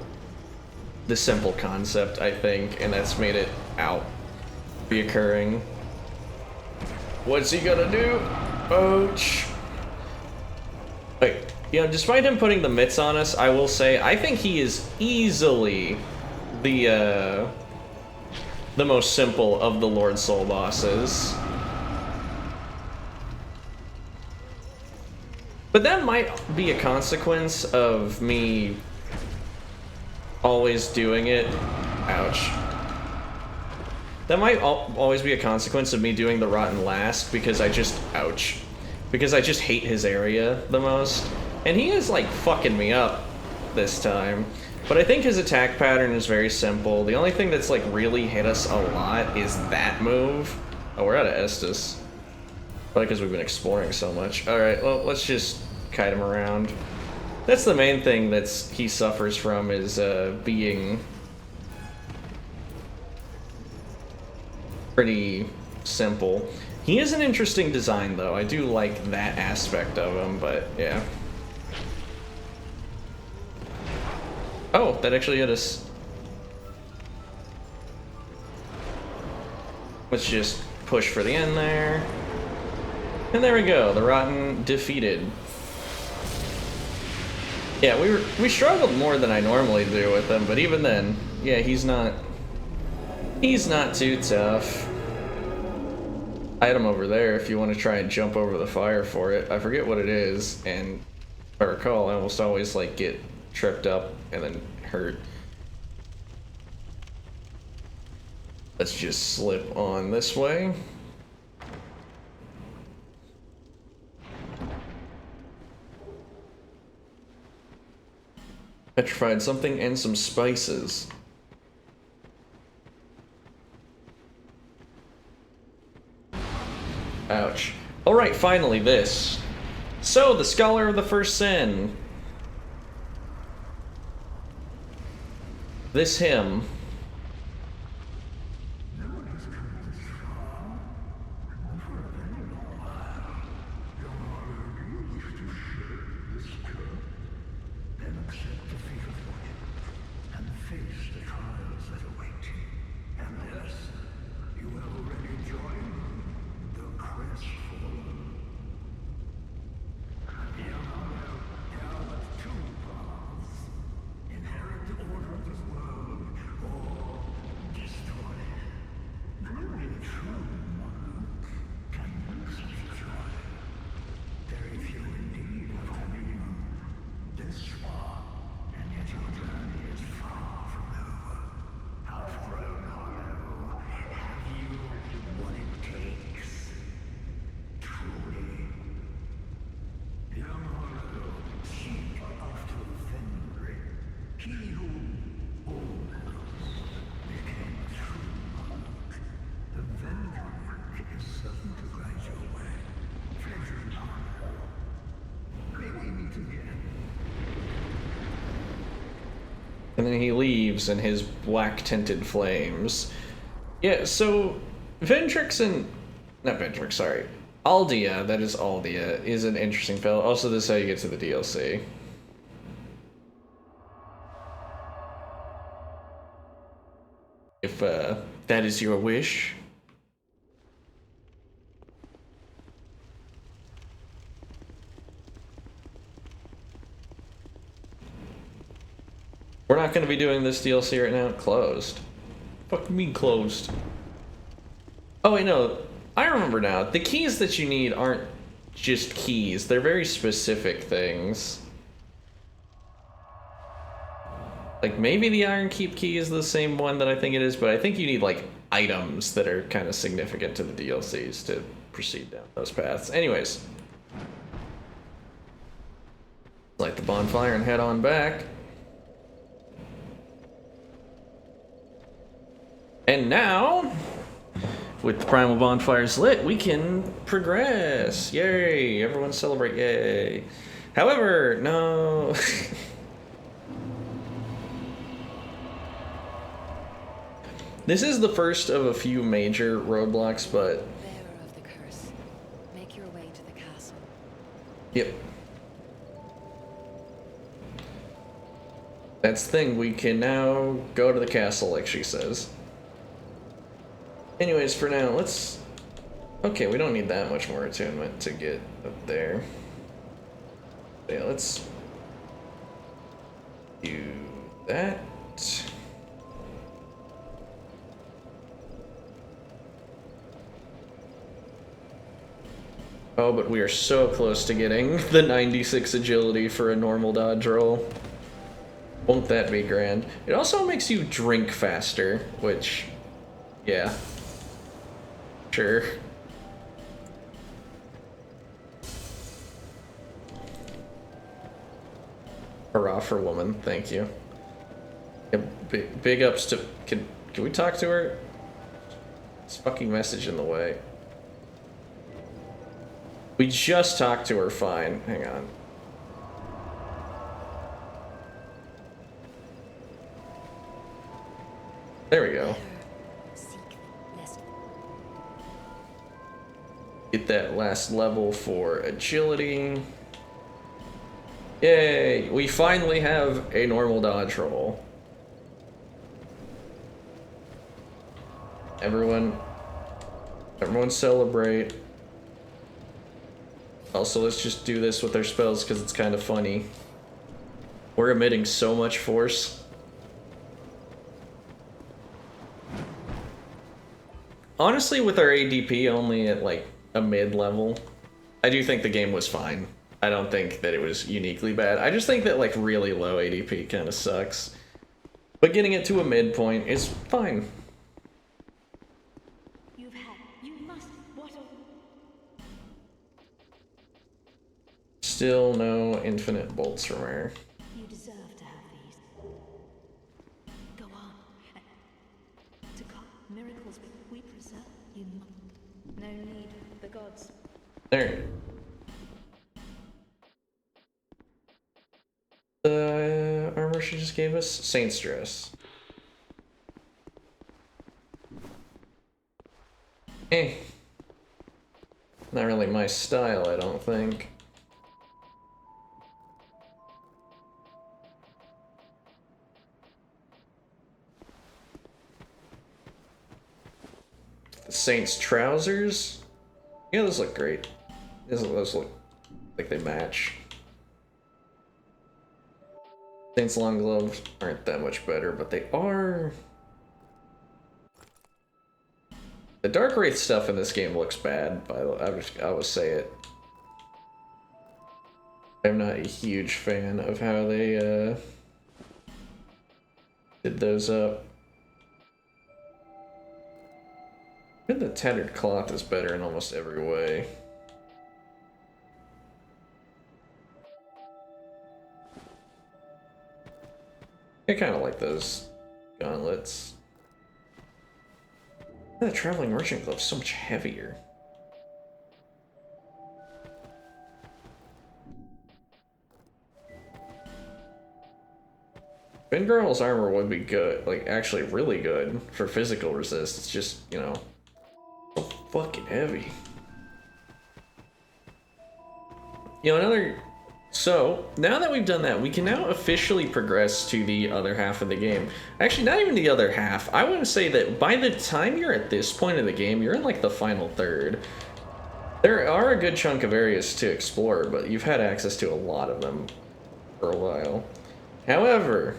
simple concept, I think, and that's made it reoccurring. What's he gonna do? Ouch. Wait, you know, despite him putting the mitts on us, I will say, I think he is easily the most simple of the Lord Soul bosses. But that might be a consequence of me always doing it. Ouch. That might always be a consequence of me doing the Rotten last, because I just... ouch. Because I just hate his area the most. And he is, like, fucking me up this time. But I think his attack pattern is very simple. The only thing that's, like, really hit us a lot is that move. Oh, we're out of Estus. Probably because we've been exploring so much. Alright, well, let's just kite him around. That's the main thing he suffers from, is being pretty simple. He is an interesting design, though. I do like that aspect of him, but yeah. Oh, that actually hit us. Let's just push for the end there. And there we go, the Rotten defeated. Yeah, we struggled more than I normally do with him, but even then, yeah, he's not too tough. Item over there if you want to try and jump over the fire for it. I forget what it is, and if I recall, I almost always like get tripped up and then hurt. Let's just slip on this way. Petrified something and some spices. Ouch. Alright, finally this. So, the Scholar of the First Sin. This hymn. And then he leaves in his black-tinted flames. Yeah, so Vendrix and... Not Vendrix, sorry. Aldia, that is Aldia, is an interesting fellow. Also, this is how you get to the DLC. If that is your wish. We're not going to be doing this DLC right now. Closed. Fuck me closed. Oh wait, no. I remember now. The keys that you need aren't just keys. They're very specific things. Like, maybe the Iron Keep key is the same one that I think it is, but I think you need, like, items that are kind of significant to the DLCs to proceed down those paths. Anyways. Light the bonfire and head on back. And now, with the primal bonfires lit, we can progress. Yay! Everyone celebrate, yay. However, no. This is the first of a few major roadblocks, but... Bearer of the curse, make your way to the castle. Yep. That's the thing, we can now go to the castle, like she says. Anyways, for now, let's... Okay, we don't need that much more attunement to get up there. Yeah, let's... do that. Oh, but we are so close to getting the 96 agility for a normal dodge roll. Won't that be grand? It also makes you drink faster, which... yeah. Sure. Hurrah for woman, thank you. Yeah, big ups to... Can we talk to her? This fucking message in the way. We just talked to her fine. Hang on. There we go. Get that last level for agility. Yay! We finally have a normal dodge roll. Everyone celebrate. Also, let's just do this with our spells because it's kind of funny. We're emitting so much force. Honestly, with our ADP only at like a mid-level, I do think the game was fine. I don't think that it was uniquely bad. I just think that like really low ADP kind of sucks. But getting it to a midpoint is fine. You must. What Still no infinite bolts from her. you deserve to have these. Go on. To God, miracles we preserve. You must. No need. The gods. There. The armor she just gave us? Saint's dress. Not really my style, I don't think. The Saint's trousers? Yeah, those look great. Those look like they match. Saint's long gloves aren't that much better, but they are... The Dark Wraith stuff in this game looks bad, but I will say it. I'm not a huge fan of how they did those up. I think the tattered cloth is better in almost every way. I kind of like those gauntlets. The traveling merchant glove's so much heavier. Fingirl's armor would be good, like actually really good for physical resist. It's just, you know, so fucking heavy. You know, another... So, now that we've done that, we can now officially progress to the other half of the game. Actually, not even the other half. I want to say that by the time you're at this point of the game, you're in like the final third. There are a good chunk of areas to explore, but you've had access to a lot of them for a while. However,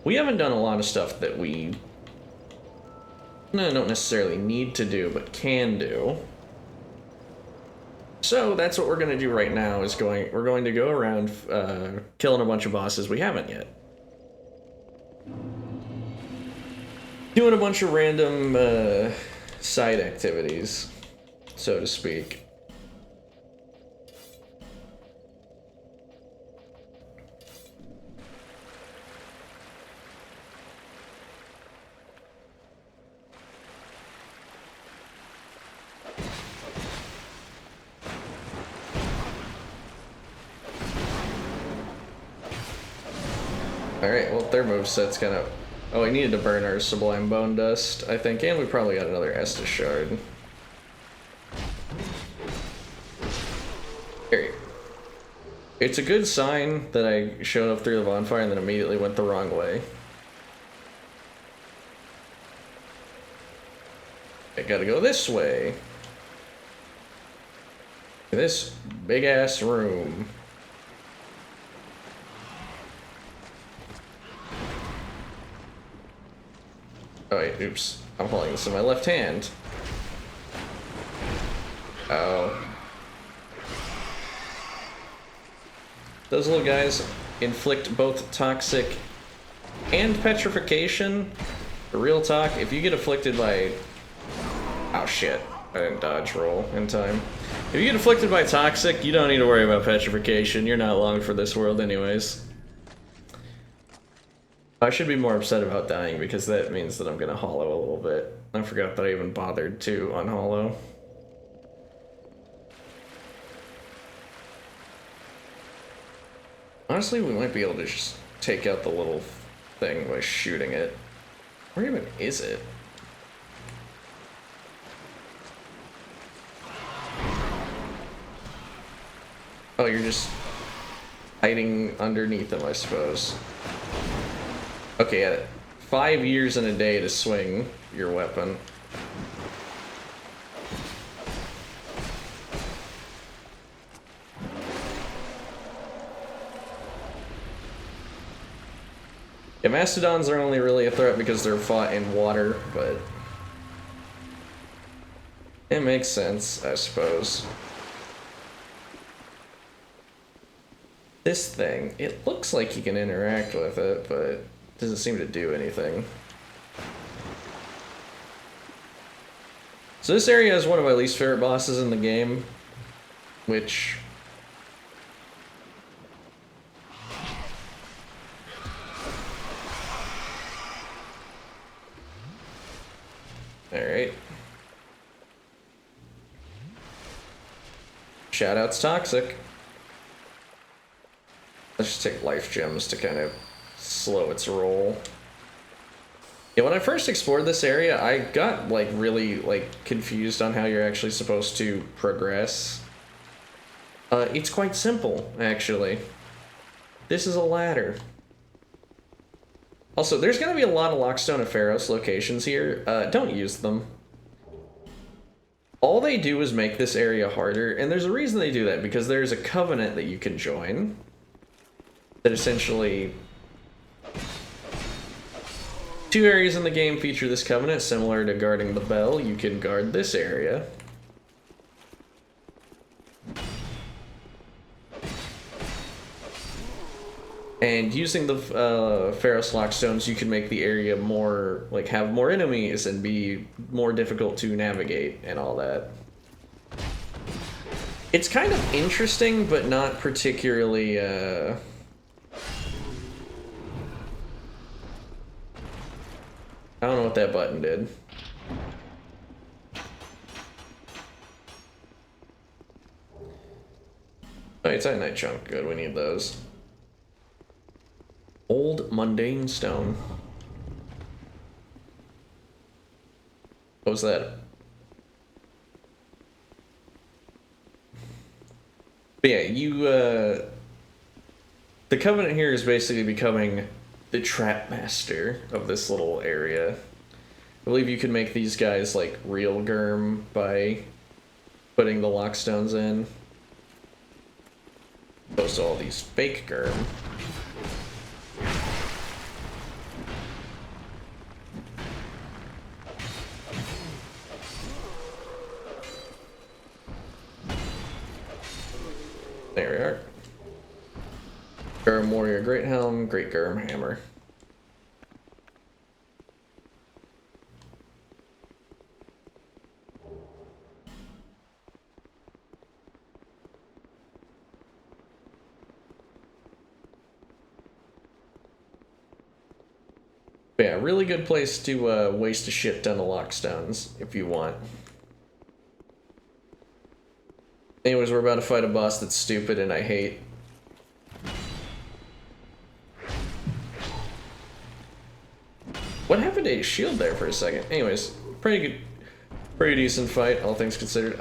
we haven't done a lot of stuff that we don't necessarily need to do, but can do. So that's what we're going to do right now, is we're going to go around killing a bunch of bosses we haven't yet. Doing a bunch of random side activities, so to speak. Alright, well, their moveset's kind of... Oh, we needed to burn our Sublime Bone Dust, I think, and we probably got another Estus Shard. Here. It's a good sign that I showed up through the bonfire and then immediately went the wrong way. I gotta go this way. This big-ass room. Oh wait, oops. I'm holding this in my left hand. Oh. Those little guys inflict both toxic and petrification. For real talk, if you get afflicted by... Oh shit, I didn't dodge roll in time. If you get afflicted by toxic, you don't need to worry about petrification. You're not long for this world anyways. I should be more upset about dying because that means that I'm gonna hollow a little bit. I forgot that I even bothered to unhollow. Honestly, we might be able to just take out the little thing by shooting it. Where even is it? Oh, you're just hiding underneath them, I suppose. Okay, yeah. 5 years and a day to swing your weapon. Yeah, Mastodons are only really a threat because they're fought in water, but it makes sense, I suppose. This thing, it looks like you can interact with it, but it doesn't seem to do anything. So this area is one of my least favorite bosses in the game, which... Alright. Shoutouts Toxic. Let's just take life gems to kind of slow its roll. Yeah, when I first explored this area, I got like really confused on how you're actually supposed to progress. It's quite simple, actually. This is a ladder. Also, there's gonna be a lot of Lockstone of Pharos locations here. Don't use them. All they do is make this area harder, and there's a reason they do that, because there's a covenant that you can join that essentially... 2 areas in the game feature this covenant, similar to guarding the bell. You can guard this area. And using the Pharos Lockstones, you can make the area more, have more enemies and be more difficult to navigate and all that. It's kind of interesting, but not particularly, I don't know what that button did. Oh, it's Titanite chunk. Good, we need those. Old mundane stone. What was that? But yeah, the Covenant here is basically becoming the trap master of this little area. I believe you can make these guys like real Germ by putting the lockstones in. Opposed to all these fake Germ. There we are. Germ Warrior Great Helm, Great Germ Hammer. But yeah, really good place to waste a shit ton of lockstones if you want. Anyways, we're about to fight a boss that's stupid and I hate. What happened to his shield there for a second? Anyways, pretty good, pretty decent fight, all things considered.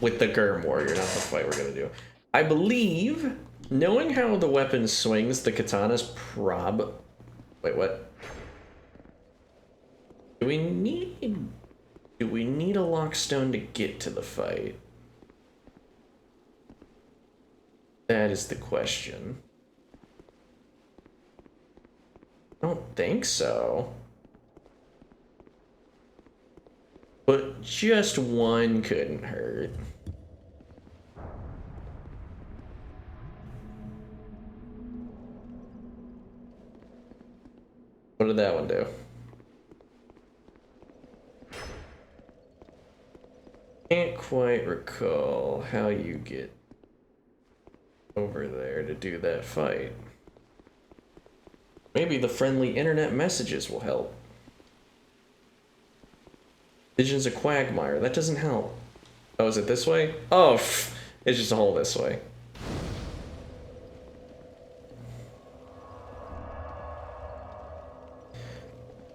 With the Germ Warrior, not the fight we're gonna do. I believe, knowing how the weapon swings, the katana's Wait, what? Do we need a lockstone to get to the fight? That is the question. I don't think so. But just one couldn't hurt. What did that one do? Can't quite recall how you get over there to do that fight. Maybe the friendly internet messages will help. Visions of Quagmire, that doesn't help. Oh, is it this way? Oh, it's just a hole this way.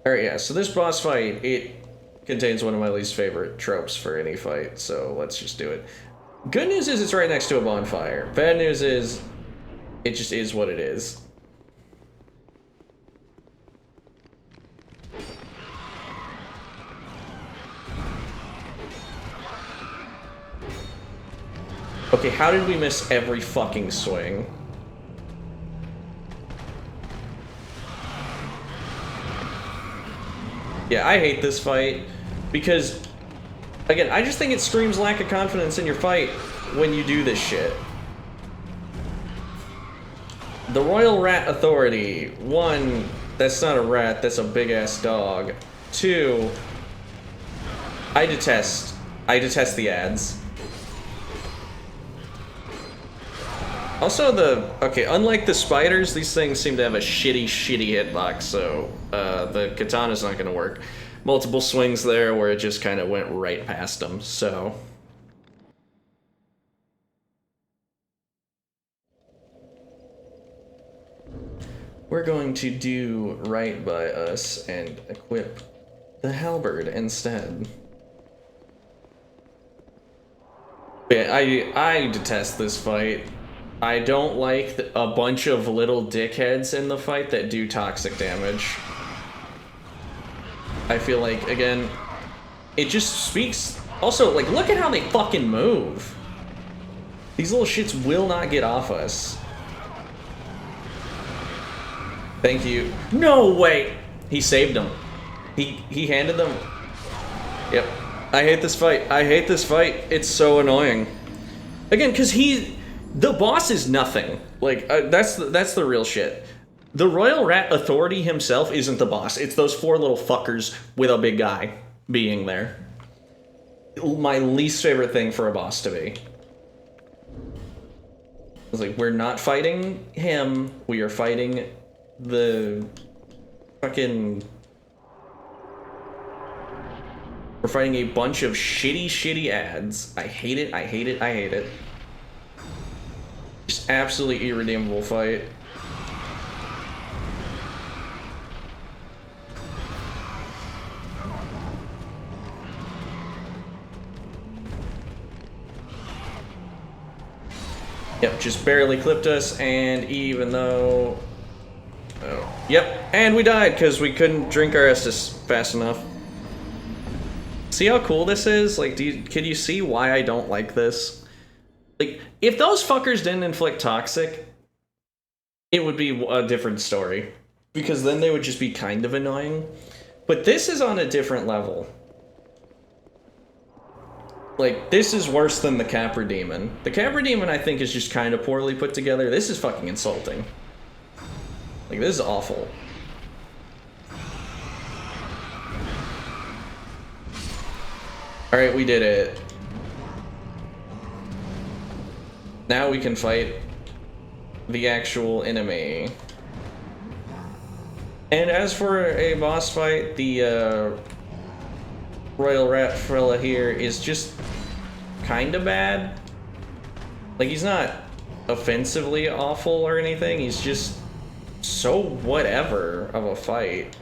Alright, yeah, so this boss fight, it contains one of my least favorite tropes for any fight, so let's just do it. Good news is it's right next to a bonfire. Bad news is it just is what it is. Okay, how did we miss every fucking swing? Yeah, I hate this fight because, again, I just think it screams lack of confidence in your fight when you do this shit. The Royal Rat Authority. 1, that's not a rat, that's a big-ass dog. 2, I detest the ads. Also okay, unlike the spiders, these things seem to have a shitty hitbox, so the katana's not gonna work. Multiple swings there where it just kind of went right past them, so. We're going to do right by us and equip the halberd instead. Yeah, I detest this fight. I don't like a bunch of little dickheads in the fight that do toxic damage. I feel like, again, it just speaks... Also, like, look at how they fucking move. These little shits will not get off us. Thank you. No way! He saved them. He handed them... Yep. I hate this fight. I hate this fight. It's so annoying. Again, because the boss is nothing. Like, that's the real shit. The Royal Rat Authority himself isn't the boss. It's those 4 little fuckers with a big guy being there. My least favorite thing for a boss to be. It's like, we're not fighting him. We are fighting the fucking... We're fighting a bunch of shitty ads. I hate it, I hate it, I hate it. Just absolutely irredeemable fight. Yep, just barely clipped us, and even though... Oh, yep, and we died because we couldn't drink our Estus fast enough. See how cool this is? Like, can you see why I don't like this? Like, if those fuckers didn't inflict toxic, it would be a different story. Because then they would just be kind of annoying. But this is on a different level. Like, this is worse than the Capra Demon. The Capra Demon, I think, is just kind of poorly put together. This is fucking insulting. Like, this is awful. Alright, we did it. Now we can fight the actual enemy. And as for a boss fight, the Royal Rat fella here is just kinda bad. Like, he's not offensively awful or anything, he's just so whatever of a fight.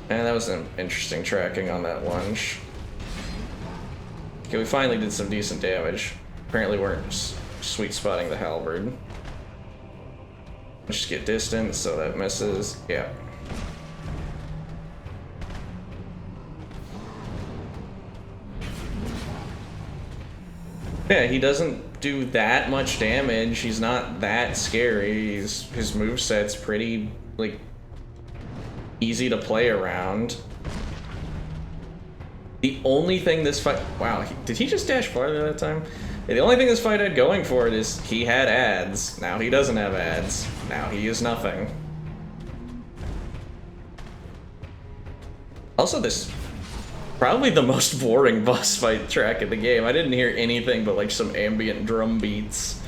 And that was an interesting tracking on that lunge. Okay, we finally did some decent damage. Apparently weren't sweet spotting the halberd. Let's just get distance so that misses. Yeah. Yeah, he doesn't do that much damage. He's not that scary. His moveset's pretty, like, easy to play around. The only thing this fight... Wow, did he just dash farther that time? Yeah, the only thing this fight had going for it is he had ads. Now he doesn't have ads. Now he is nothing. Also, this... Probably the most boring boss fight track in the game. I didn't hear anything but, like, some ambient drum beats.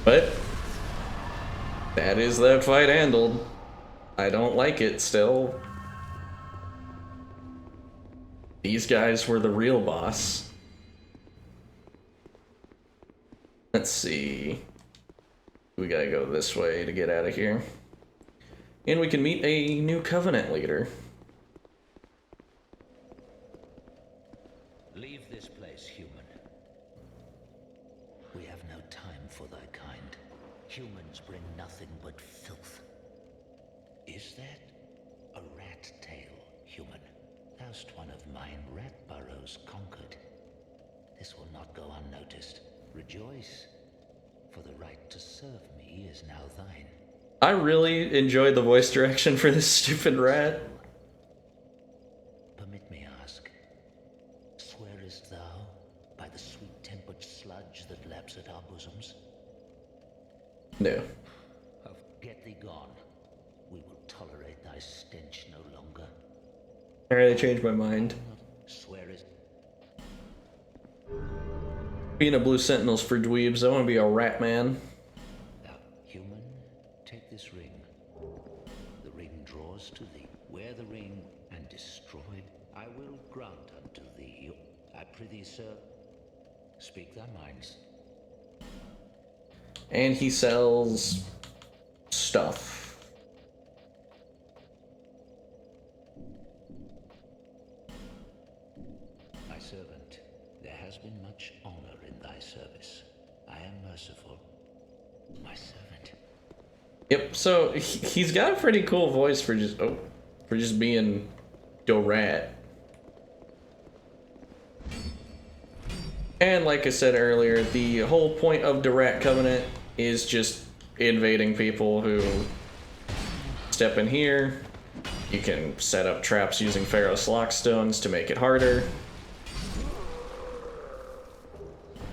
But... that is that fight handled. I don't like it still. These guys were the real boss. Let's see. We gotta go this way to get out of here. And we can meet a new Covenant leader. Leave this place, human. We have no time for thy kind. Humans bring nothing but filth. Is that a rat tail, human? Thou'st one of mine rat burrows conquered. This will not go unnoticed. Rejoice, for the right to serve me is now thine. I really enjoyed the voice direction for this stupid rat. Permit me ask, swearest thou by the sweet-tempered sludge that laps at our bosoms? No. Get thee gone. We will tolerate thy stench no longer. Alright, I changed my mind. Swearest. Being a blue sentinel's for dweebs, I want to be a rat man. Now, human, take this ring. The ring draws to thee. Wear the ring and destroy. I will grant unto thee. I prithee, sir, speak thy minds. And he sells stuff. My servant, there has been much honor in thy service. I am merciful. My servant. Yep, so he's got a pretty cool voice for just being a rat. And like I said earlier, the whole point of the Rat Covenant is just invading people who step in here. You can set up traps using Pharaoh's Lockstones to make it harder.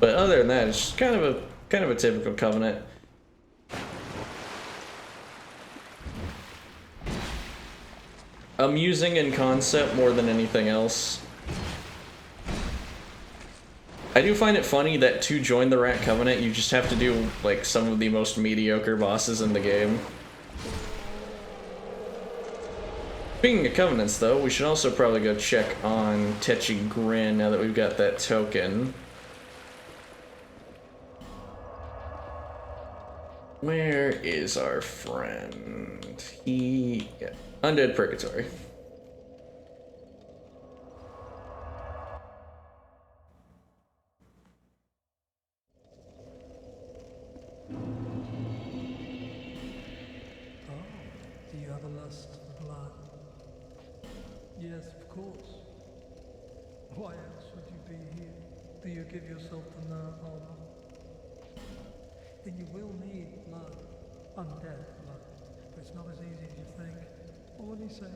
But other than that, it's just kind of a typical Covenant. Amusing in concept more than anything else. I do find it funny that to join the Rat Covenant, you just have to do, like, some of the most mediocre bosses in the game. Speaking of Covenants, though, we should also probably go check on Techi Grin now that we've got that token. Where is our friend? Yeah. Undead Purgatory. Do you have a lust for blood? Yes, of course. Why else would you be here? Do you give yourself the nerve armor? Then you will need blood. Undead blood. But it's not as easy as you think. What would he say?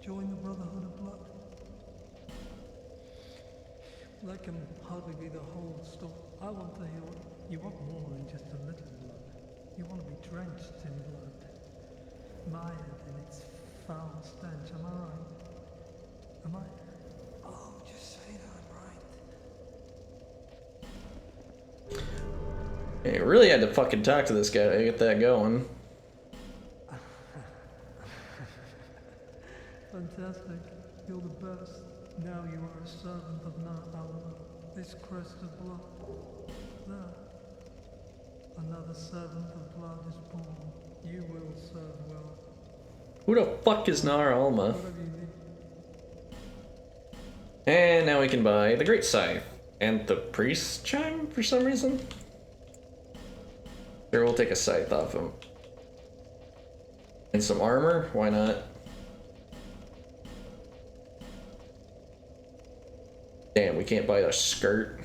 Join the Brotherhood of Blood? That can hardly be the whole story. I want to hear what you want more than just a little blood. You want to be drenched in blood, mired in its foul stench. Am I right? Am I? Oh, just say that I'm right. Yeah, you really had to fucking talk to this guy to get that going. Fantastic. You're the best. Now you are a servant of Na'Alma. This crest of blood. There. Another servant of blood is born. You will serve well. Who the fuck is Nar Alma? Whatever you need. And now we can buy the Great Scythe. And the Priest Chime for some reason? Sure, we'll take a scythe off him. And some armor? Why not? Damn, we can't buy a skirt.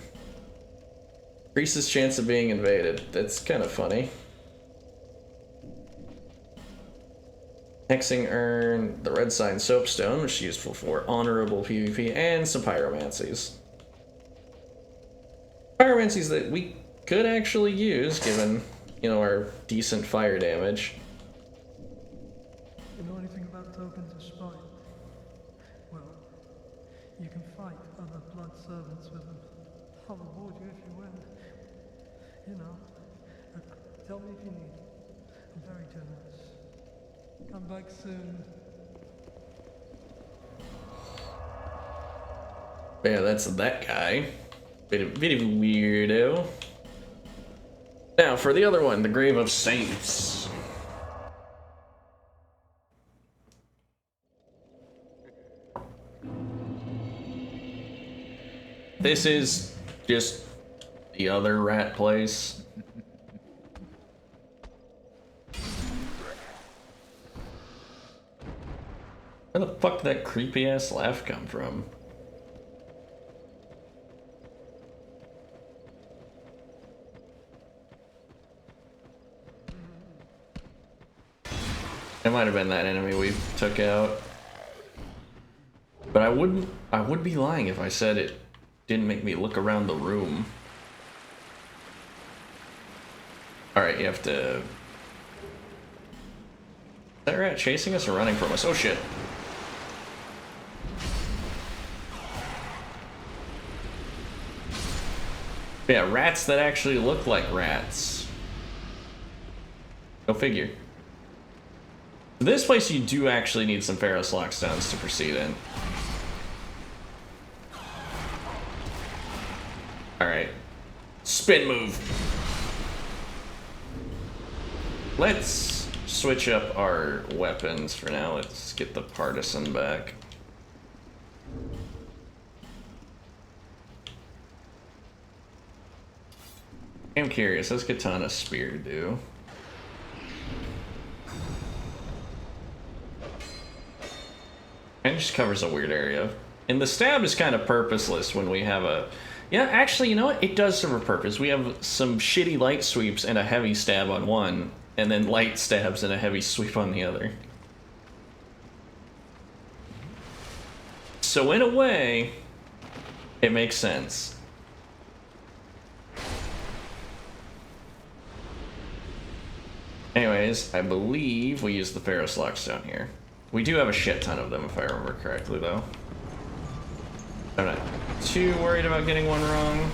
Increases chance of being invaded. That's kind of funny. Hexing Urn, the Red Sign Soapstone, which is useful for honorable PvP, and some pyromancies. Pyromancies that we could actually use, given, you know, our decent fire damage. You know anything about tokens of spite? Well, you can fight other blood servants with them. I'll reward you if you win. You know, tell me if you need. I'm very generous. Come back soon. Yeah, that's that guy. Bit of a weirdo. Now, for the other one, the Grave of Saints. This is just the other rat place. Where the fuck did that creepy ass laugh come from? It might have been that enemy we took out. But I would be lying if I said it didn't make me look around the room. Alright, you have to... Is that rat chasing us or running from us? Oh shit. Yeah, rats that actually look like rats. Go figure. This place you do actually need some Ferrous Lock stones to proceed in. Alright. Spin move. Let's switch up our weapons for now. Let's get the partisan back. I'm curious, what's Katana Spear do? It just covers a weird area. And the stab is kind of purposeless when we have a... Yeah, actually, you know what? It does serve a purpose. We have some shitty light sweeps and a heavy stab on one, and then light stabs and a heavy sweep on the other. So in a way, it makes sense. Anyways, I believe we use the Ferrous Lock stone here. We do have a shit ton of them, if I remember correctly, though. I'm not too worried about getting one wrong.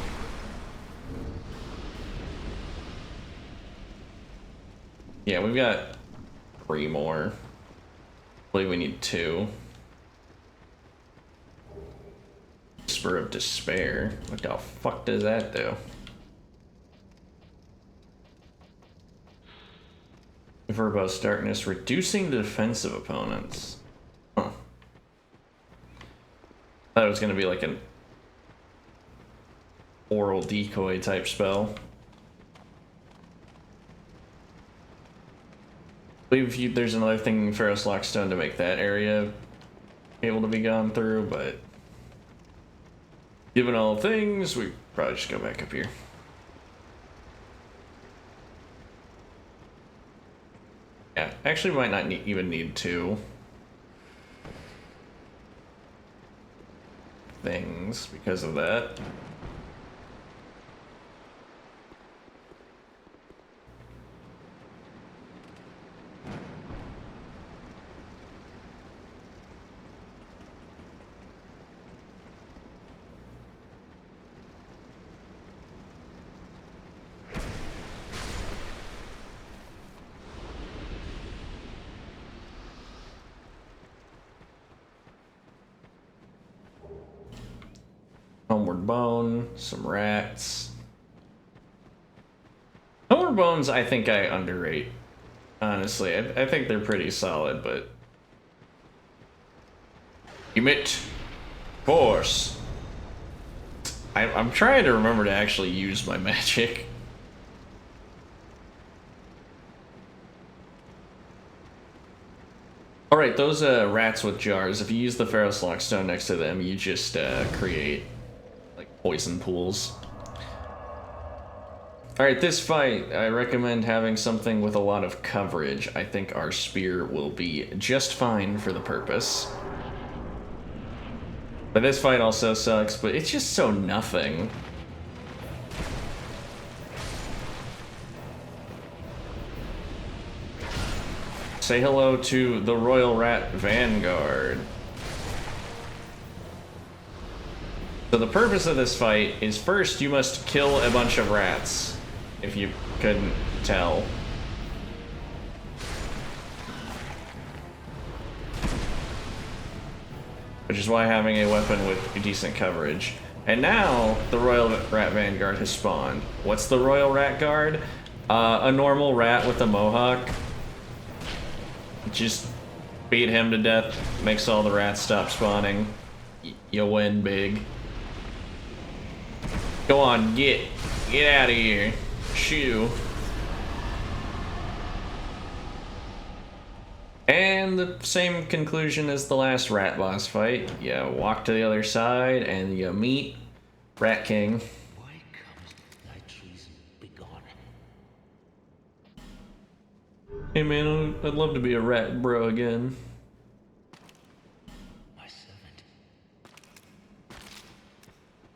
Yeah, we've got 3 more. I believe we need 2. Whisper of Despair. What the fuck does that do? Verbose Darkness, reducing the defense of opponents. Huh. Thought it was gonna be like an oral decoy type spell. I believe there's another thing in Ferrous Lockstone to make that area able to be gone through, but given all things, we probably just go back up here. Yeah, actually might not even need 2 things because of that. Homeward Bone, some rats. Homeward Bones, I think I underrate. Honestly, I think they're pretty solid, but... Emit Force. I'm trying to remember to actually use my magic. Alright, those rats with jars, if you use the Ferrous Lockstone next to them, you just create poison pools. Alright, this fight, I recommend having something with a lot of coverage. I think our spear will be just fine for the purpose. But this fight also sucks, but it's just so nothing. Say hello to the Royal Rat Vanguard. So the purpose of this fight is first you must kill a bunch of rats, if you couldn't tell. Which is why having a weapon with decent coverage. And now the Royal Rat Vanguard has spawned. What's the Royal Rat Guard? A normal rat with a mohawk. Just beat him to death, makes all the rats stop spawning. You win big. Go on, get out of here. Shoo. And the same conclusion as the last rat boss fight. You walk to the other side and you meet Rat King. Why comes thy treason begone? Hey man, I'd love to be a rat bro again. My servant.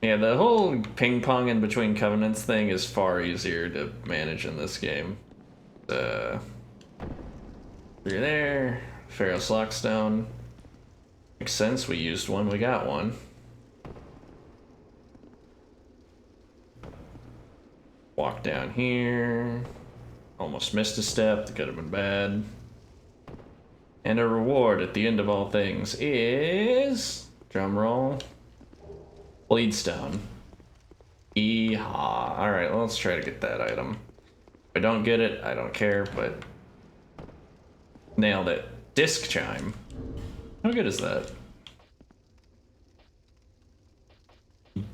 Yeah, the whole ping-pong in between covenants thing is far easier to manage in this game. Through there, Pharaoh's Lockstone. Makes sense, we used one, we got one. Walk down here. Almost missed a step, that could have been bad. And a reward at the end of all things is... drum roll. Bleedstone. Yeehaw. Alright, well, let's try to get that item. If I don't get it, I don't care, but... nailed it. Disc Chime. How good is that?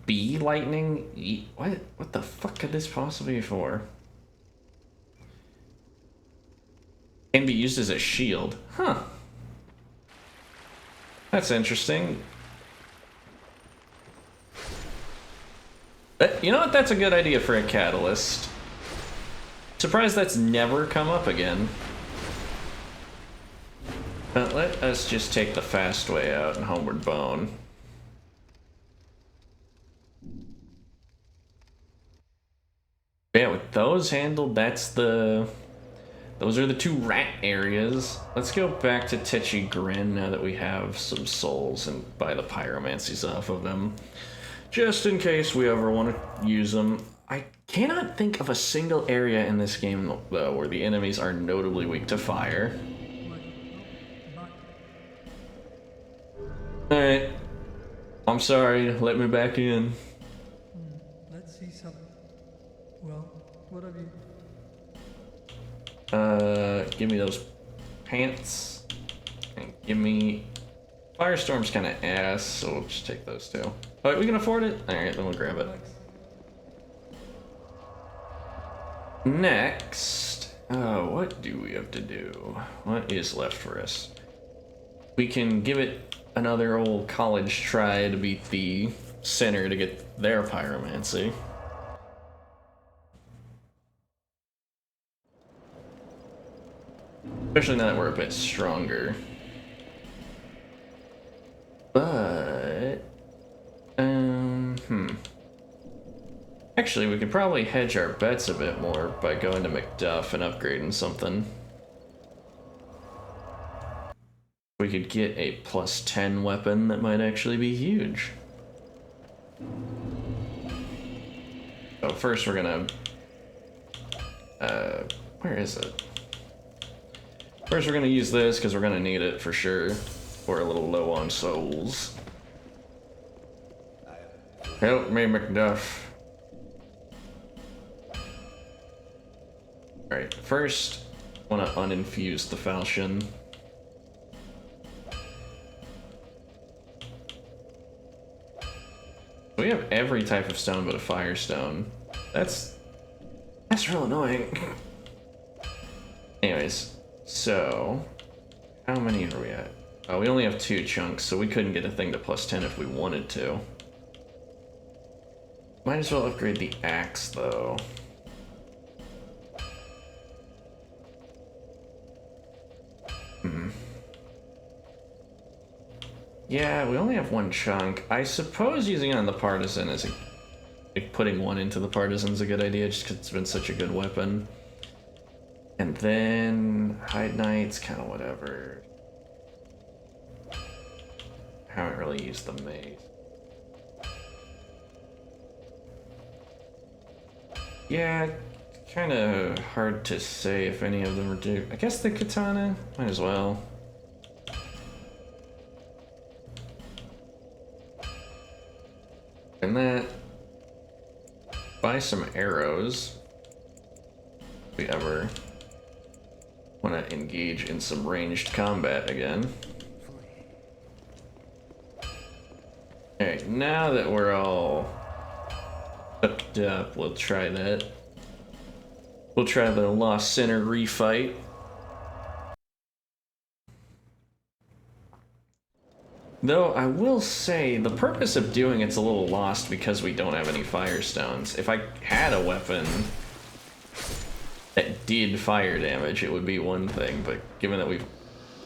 Bee lightning? What the fuck could this possibly be for? Can be used as a shield. Huh. That's interesting. You know what? That's a good idea for a catalyst. Surprised that's never come up again. But let us just take the fast way out and Homeward Bone. Yeah, with those handled, those are the two rat areas. Let's go back to Tetchy Grin now that we have some souls and buy the pyromancies off of them. Just in case we ever want to use them. I cannot think of a single area in this game, though, where the enemies are notably weak to fire. Alright. I'm sorry, let me back in. Let's see something. Well, what have you... Give me those pants. And give me... Firestorm's kind of ass, so we'll just take those two. Alright, we can afford it? Alright, then we'll grab it. Next, what do we have to do? What is left for us? We can give it another old college try to beat the center to get their pyromancy. Especially now that we're a bit stronger. But... Actually, we could probably hedge our bets a bit more by going to McDuff and upgrading something. We could get a +10 weapon that might actually be huge. So first we're gonna... where is it? First we're gonna use this because we're gonna need it for sure. We're a little low on souls. Help me, McDuff. Alright, first, I want to uninfuse the falchion. We have every type of stone but a firestone. That's real annoying. Anyways, so how many are we at? Oh, we only have 2 chunks, so we couldn't get a thing to +10 if we wanted to. Might as well upgrade the axe, though. Yeah, we only have 1 chunk. I suppose using it on the partisan is putting 1 into the partisan is a good idea, just because it's been such a good weapon. And then Hide Knight's kind of whatever. Haven't really used the mace. Yeah, kind of hard to say if any of them are due. I guess the katana, might as well. And that, buy some arrows if we ever want to engage in some ranged combat again. Alright, now that we're all up. We'll try that. We'll try the Lost Sinner refight. Though I will say, the purpose of doing it's a little lost because we don't have any firestones. If I had a weapon that did fire damage, it would be one thing, but given that we've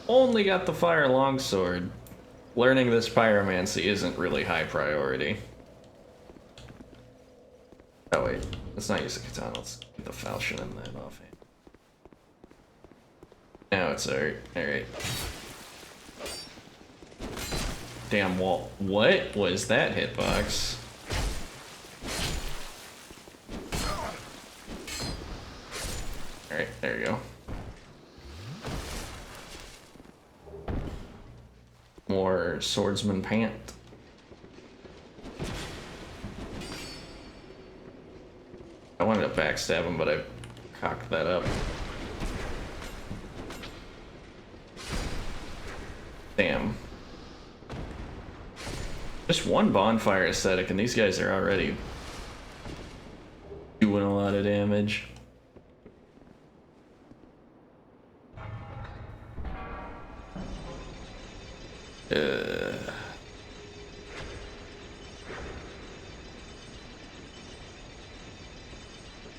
only got the fire longsword, learning this pyromancy isn't really high priority. Oh wait, let's not use the katana, let's get the falchion in that offhand. Now it's alright. Damn wall. What was that hitbox? Alright, there you go. More swordsman pant. I wanted to backstab him, but I cocked that up. Damn. Just one bonfire aesthetic, and these guys are already doing a lot of damage.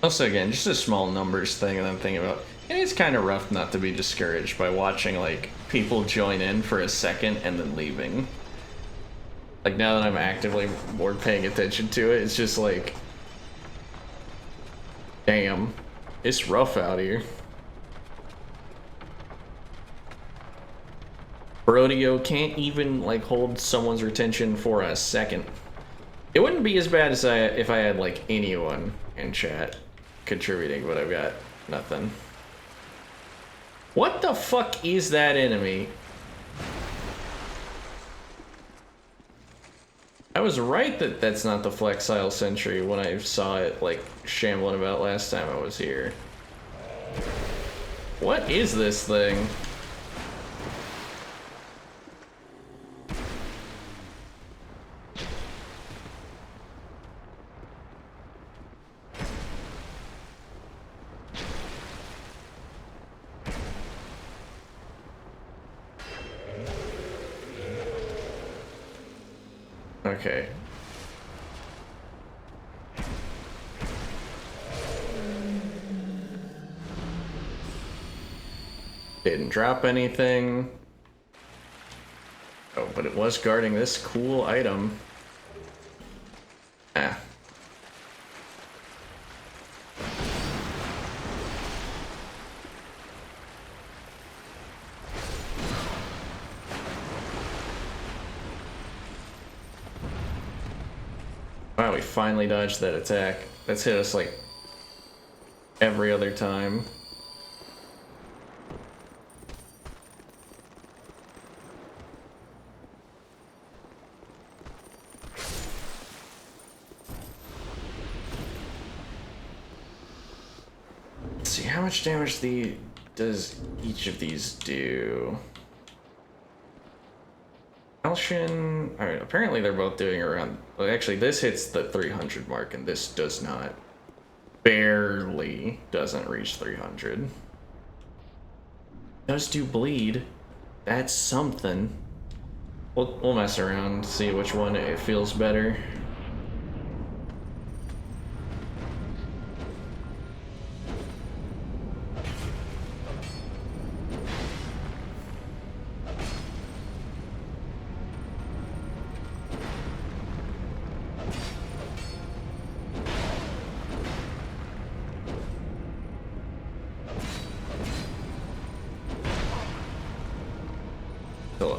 Also, again, just a small numbers thing, and I'm thinking about, and it's kind of rough not to be discouraged by watching, like, people join in for a second and then leaving. Like, now that I'm actively more paying attention to it, it's just like, damn, it's rough out here. Brodio can't even, like, hold someone's retention for a second. It wouldn't be as bad as if I had, like, anyone in chat contributing, but I've got nothing. What the fuck is that enemy? I was right that that's not the Flexile Sentry when I saw it, like, shambling about last time I was here. What is this thing? Okay. Didn't drop anything. Oh, but it was guarding this cool item. Ah. Wow, we finally dodged that attack. That's hit us like every other time. Let's see, how much damage does each of these do? Falchion, alright, apparently they're both doing around, well, actually this hits the 300 mark and this does not. Barely doesn't reach 300. Does do bleed. That's something. We'll mess around, see which one it feels better.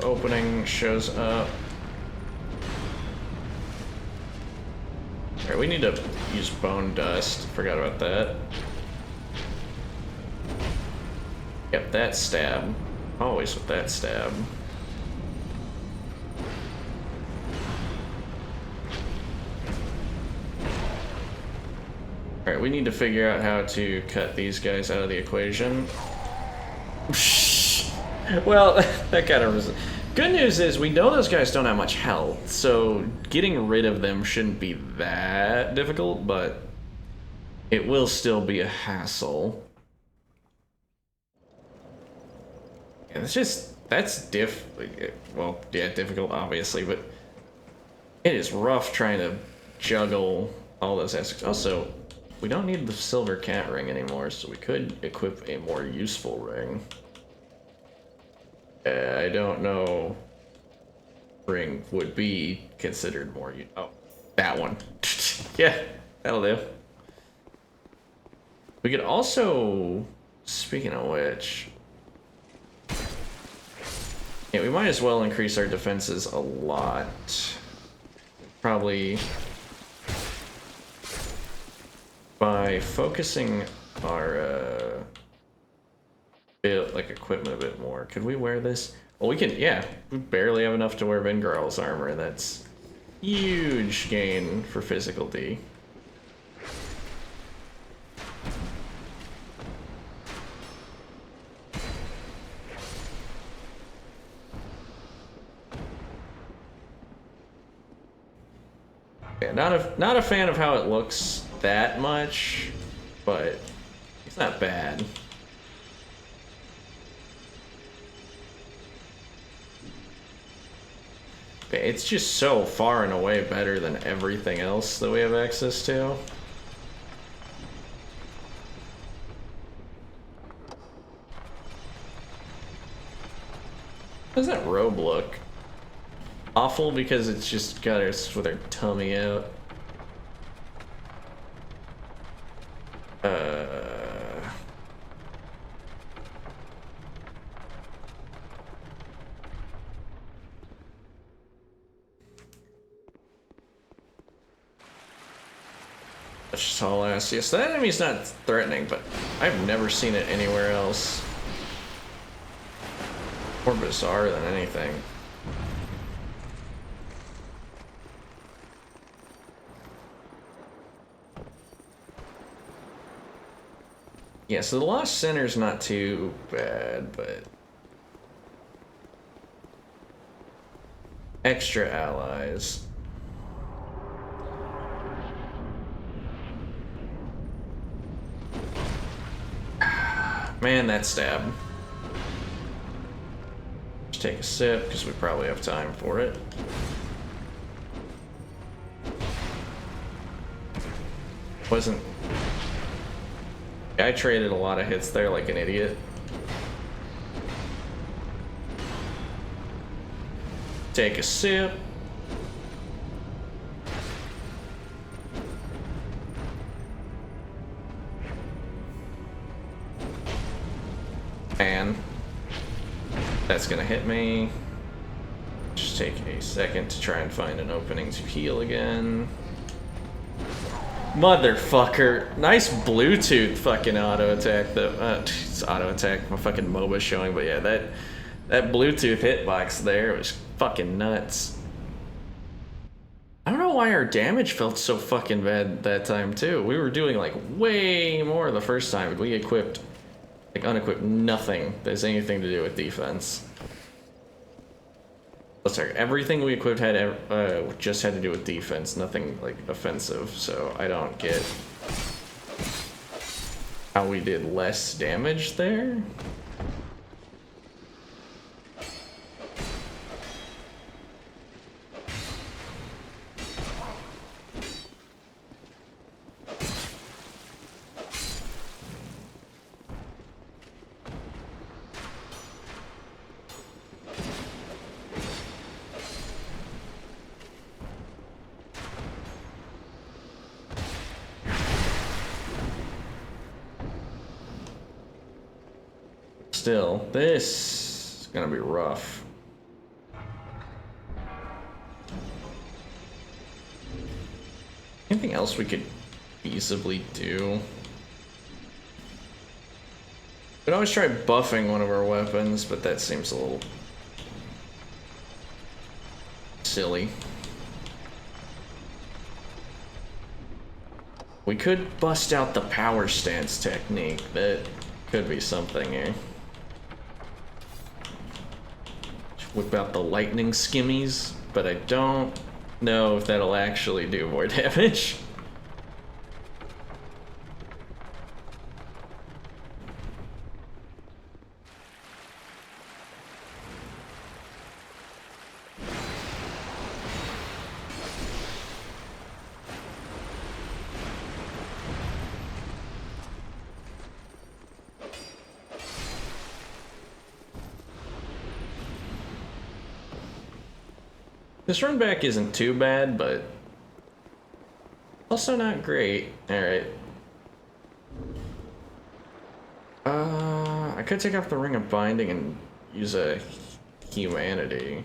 Opening shows up. Alright, we need to use bone dust. Forgot about that. Yep, that stab. Always with that stab. Alright, we need to figure out how to cut these guys out of the equation. Well, that kind of Good news is we know those guys don't have much health, so getting rid of them shouldn't be that difficult, but it will still be a hassle. And it's just, well, yeah, difficult obviously, but it is rough trying to juggle all those aspects. Also, we don't need the silver cat ring anymore, so we could equip a more useful ring. I don't know. Ring would be considered more. Oh, that one. Yeah, that'll do. We could also, speaking of which, yeah, we might as well increase our defenses a lot. Probably by focusing our build, like, equipment a bit more. Could we wear this? Well, we can, yeah. We barely have enough to wear Vingarl's armor. That's huge gain for physical D. Yeah, not a fan of how it looks that much, but it's not bad. It's just so far and away better than everything else that we have access to. How does that robe look? Awful because it's just got us with our tummy out. That's just all ass. Yes, that enemy's not threatening, but I've never seen it anywhere else. More bizarre than anything. Yeah, so the Lost Center's not too bad, but extra allies. Man, that stab. Just take a sip, because we probably have time for it. Wasn't... I traded a lot of hits there like an idiot. Take a sip. And that's gonna hit me. Just take a second to try and find an opening to heal again. Motherfucker. Nice Bluetooth fucking auto attack though. It's auto attack. My fucking MOBA's showing, but yeah, that Bluetooth hitbox there was fucking nuts. I don't know why our damage felt so fucking bad that time too. We were doing like way more the first time, but we equipped, like unequipped nothing that has anything to do with defense. Sorry, everything we equipped had just had to do with defense, nothing like offensive, so I don't get how we did less damage there. Still, this is gonna be rough. Anything else we could feasibly do? We'd always try buffing one of our weapons, but that seems a little silly. We could bust out the power stance technique. That could be something here. whip out the lightning skimmies, but I don't know if that'll actually do more damage. This run back isn't too bad, but also not great. Alright. I could take off the Ring of Binding and use a Humanity.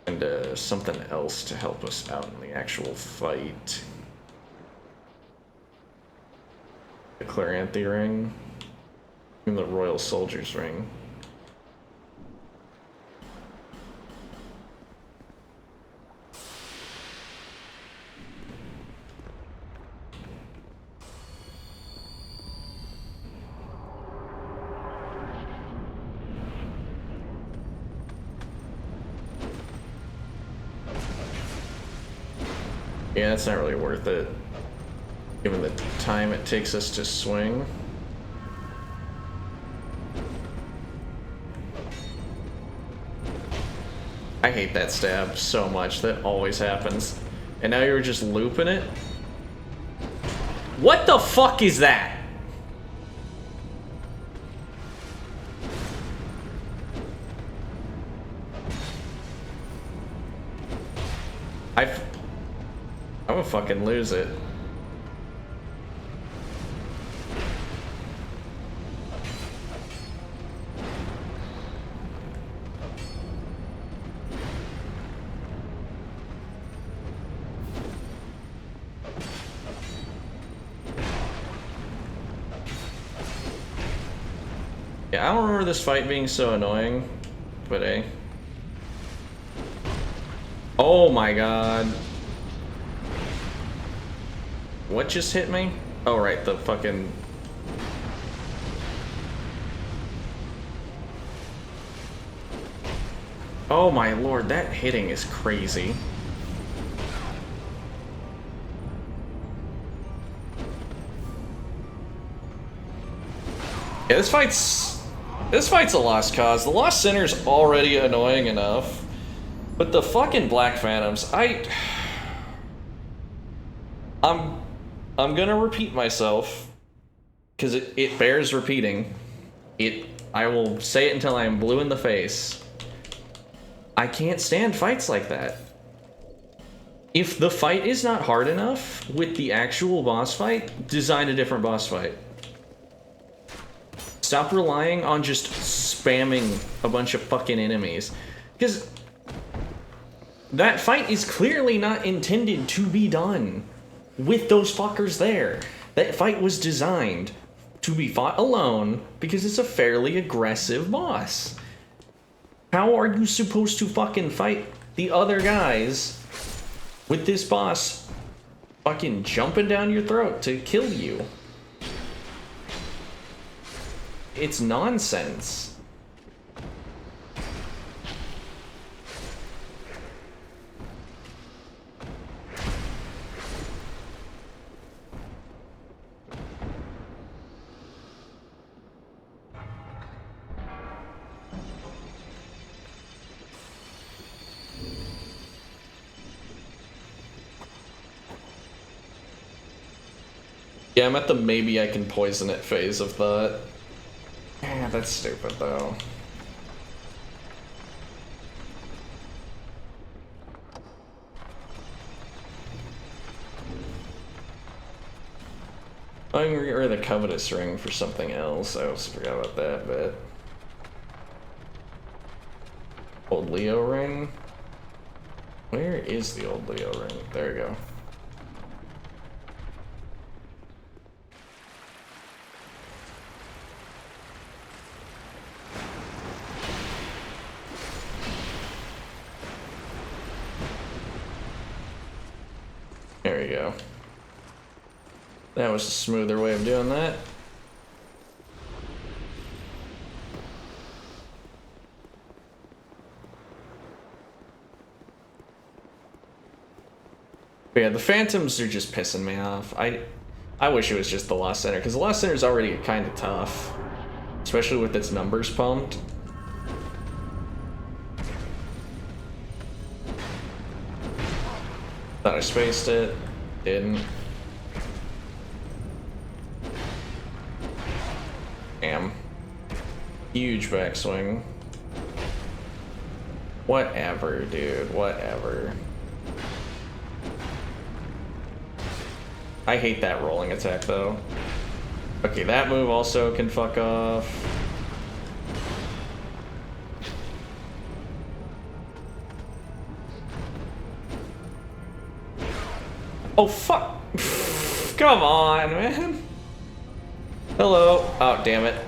And something else to help us out in the actual fight. The Claranthe Ring. And the Royal Soldier's Ring. Yeah, it's not really worth it, given the time it takes us to swing. I hate that stab so much. That always happens. And now you're just looping it? What the fuck is that? I'm gonna fucking lose it. Yeah, I don't remember this fight being so annoying, but hey. Oh my god. What just hit me? Oh, right, the fucking... Oh my lord, that hitting is crazy. Yeah, this fight's a lost cause. The Lost Sinner's already annoying enough. But the fucking Black Phantoms, I'm gonna repeat myself, because it bears repeating. I will say it until I am blue in the face. I can't stand fights like that. If the fight is not hard enough with the actual boss fight, design a different boss fight. Stop relying on just spamming a bunch of fucking enemies. Because that fight is clearly not intended to be done with those fuckers there. That fight was designed to be fought alone because it's a fairly aggressive boss. How are you supposed to fucking fight the other guys with this boss fucking jumping down your throat to kill you? It's nonsense. Yeah, I'm at the maybe I can poison it phase of that. Yeah, that's stupid though. I can get rid of the Covetous Ring for something else. I also forgot about that bit. Old Leo Ring? Where is the old Leo Ring? There we go. There we go. That was a smoother way of doing that. But yeah, the Phantoms are just pissing me off. I wish it was just the Lost Center, because the Lost Center is already kind of tough. Especially with its numbers pumped. Thought I spaced it. Didn't. Damn. Huge backswing. Whatever, dude. Whatever. I hate that rolling attack, though. Okay, that move also can fuck off. Oh, fuck! Come on, man! Hello. Oh, damn it.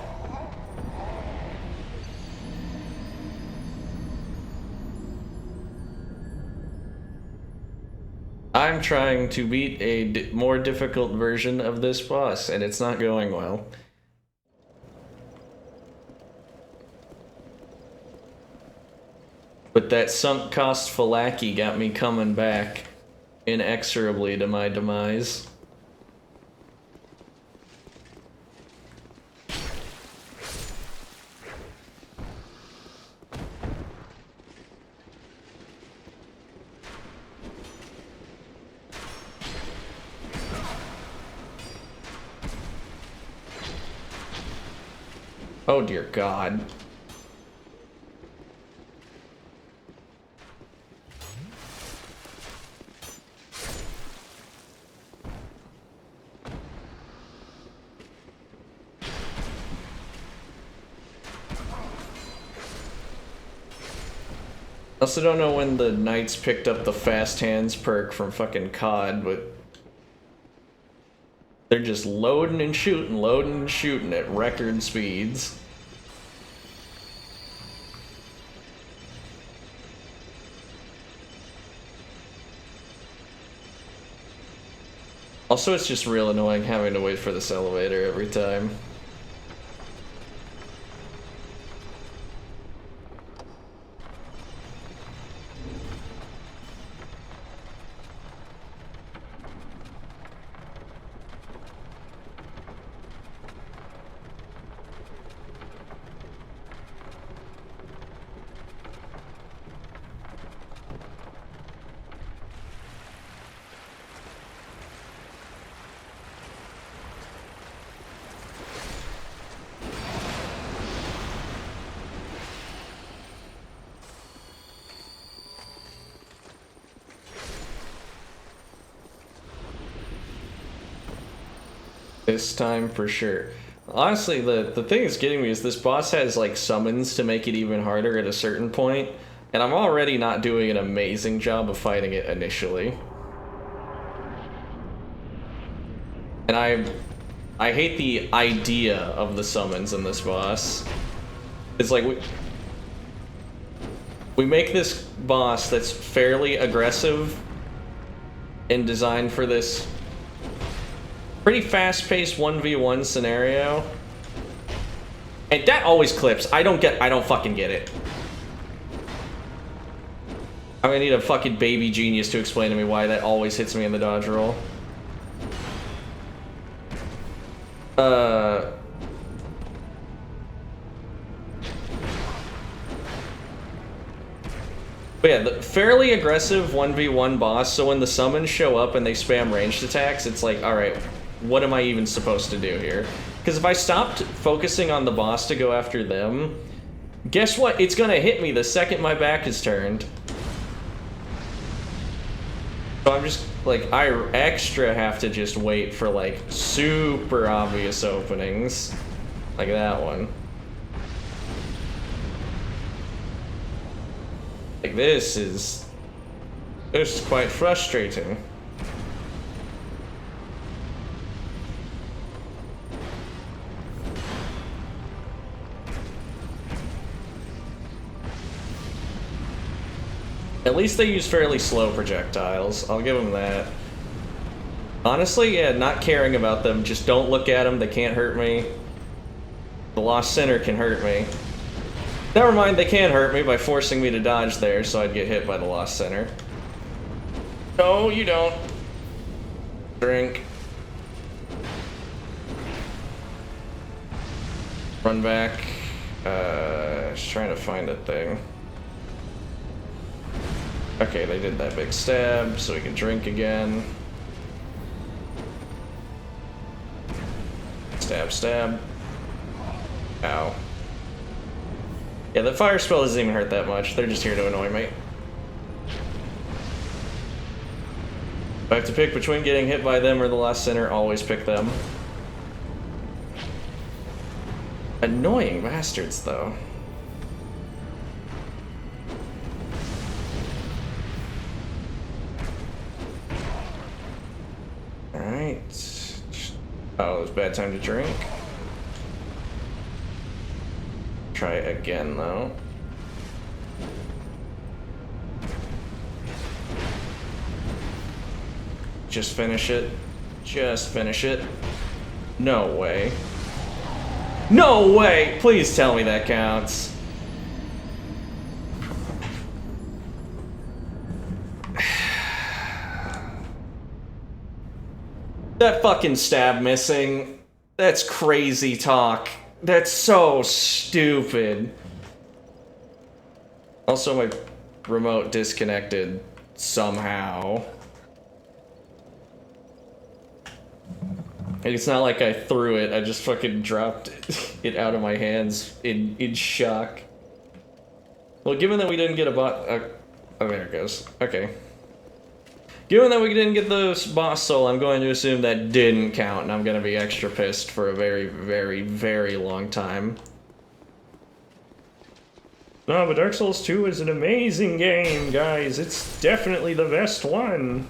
I'm trying to beat a more difficult version of this boss, and it's not going well. But that sunk cost fallacy got me coming back inexorably to my demise. Oh dear God. I also don't know when the knights picked up the fast hands perk from fucking COD, but they're just loading and shooting at record speeds. Also, it's just real annoying having to wait for this elevator every time. This time for sure. Honestly, the thing that's getting me is this boss has like summons to make it even harder at a certain point, and I'm already not doing an amazing job of fighting it initially. And I hate the idea of the summons in this boss. It's like we make this boss that's fairly aggressive and designed for this pretty fast-paced 1v1 scenario. And that always clips. I don't fucking get it. I'm gonna need a fucking baby genius to explain to me why that always hits me in the dodge roll. But yeah, the fairly aggressive 1v1 boss, so when the summons show up and they spam ranged attacks, it's like, alright, what am I even supposed to do here? Because if I stopped focusing on the boss to go after them, guess what? It's gonna hit me the second my back is turned. So I'm just, like, I extra have to just wait for, like, super obvious openings. Like that one. Like, this is quite frustrating. At least they use fairly slow projectiles. I'll give them that. Honestly, yeah, not caring about them. Just don't look at them. They can't hurt me. The Lost Center can hurt me. Never mind, they can hurt me by forcing me to dodge there, so I'd get hit by the Lost Center. No, you don't. Drink. Run back. Just trying to find a thing. Okay, they did that big stab, so we can drink again. Stab, stab. Ow. Yeah, the fire spell doesn't even hurt that much. They're just here to annoy me. If I have to pick between getting hit by them or the last center, always pick them. Annoying bastards, though. Alright. Oh, it was a bad time to drink. Try again, though. Just finish it. Just finish it. No way. No way! Please tell me that counts. That fucking stab missing. That's crazy talk. That's so stupid. Also, my remote disconnected somehow. And it's not like I threw it, I just fucking dropped it out of my hands in shock. Well, given that we didn't get a bot... oh, there it goes. Okay. Given that we didn't get the boss soul, I'm going to assume that didn't count, and I'm going to be extra pissed for a very, very, very long time. No, but Dark Souls 2 is an amazing game, guys. It's definitely the best one.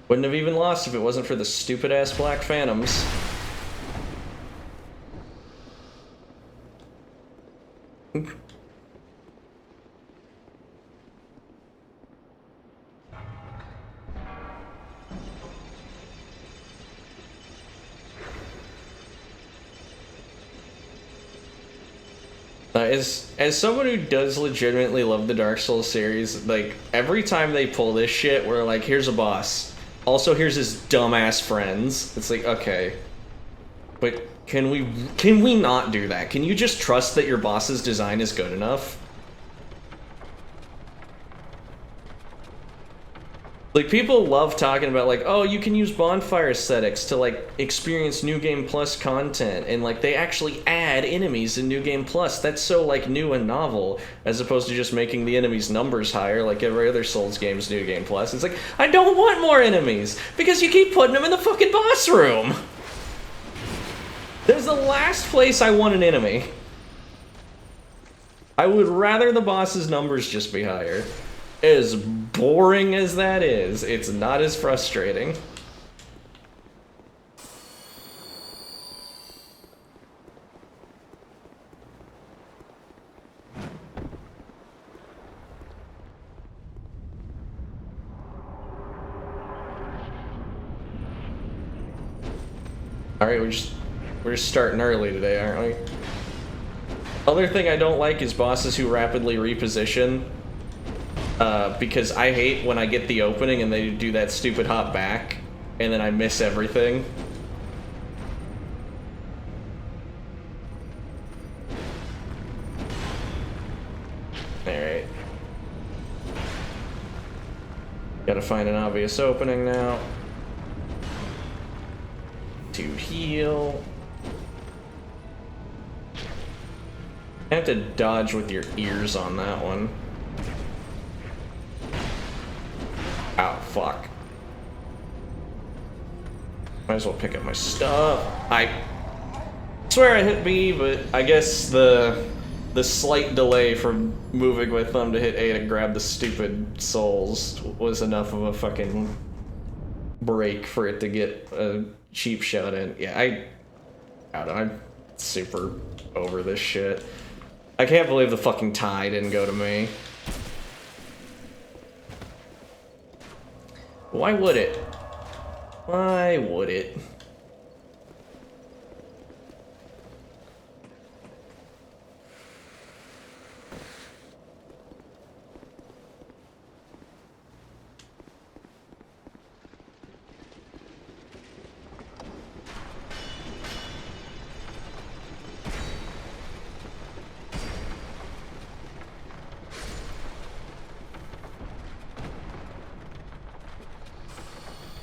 Wouldn't have even lost if it wasn't for the stupid-ass Black Phantoms. As someone who does legitimately love the Dark Souls series, like, every time they pull this shit, we're like, here's a boss. Also, here's his dumbass friends. It's like, okay. But can we not do that? Can you just trust that your boss's design is good enough? Like, people love talking about, like, oh, you can use bonfire aesthetics to, like, experience New Game Plus content, and, like, they actually add enemies in New Game Plus. That's so, like, new and novel, as opposed to just making the enemies' numbers higher, like every other Souls game's New Game Plus. It's like, I don't want more enemies, because you keep putting them in the fucking boss room! There's the last place I want an enemy. I would rather the boss's numbers just be higher. As boring as that is, it's not as frustrating. Alright, we're just starting early today, aren't we? Other thing I don't like is bosses who rapidly reposition. Because I hate when I get the opening and they do that stupid hop back, and then I miss everything. Alright. Gotta find an obvious opening now. To heal. I have to dodge with your ears on that one. Oh, fuck. Might as well pick up my stuff. I swear I hit B, but I guess the slight delay from moving my thumb to hit A to grab the stupid souls was enough of a fucking break for it to get a cheap shot in. Yeah, I don't know, I'm super over this shit. I can't believe the fucking tie didn't go to me. Why would it? Why would it?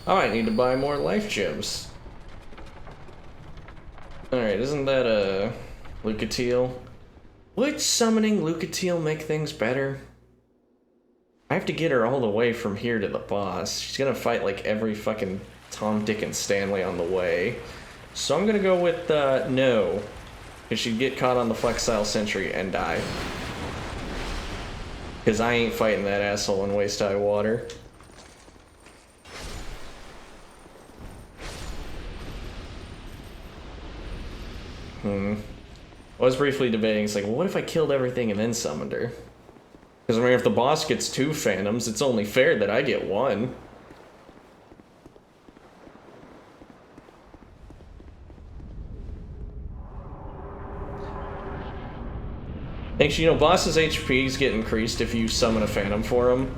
Oh, I need to buy more life gems. Alright, isn't that a Lucatiel? Would summoning Lucatiel make things better? I have to get her all the way from here to the boss. She's gonna fight like every fucking Tom, Dick, and Stanley on the way. So I'm gonna go with no. Because she'd get caught on the Flexile Sentry and die. Because I ain't fighting that asshole in waist-high water. I was briefly debating, it's like, well, what if I killed everything and then summoned her? Because, I mean, if the boss gets 2 Phantoms, it's only fair that I get 1. Actually, you know, boss's HPs get increased if you summon a Phantom for him.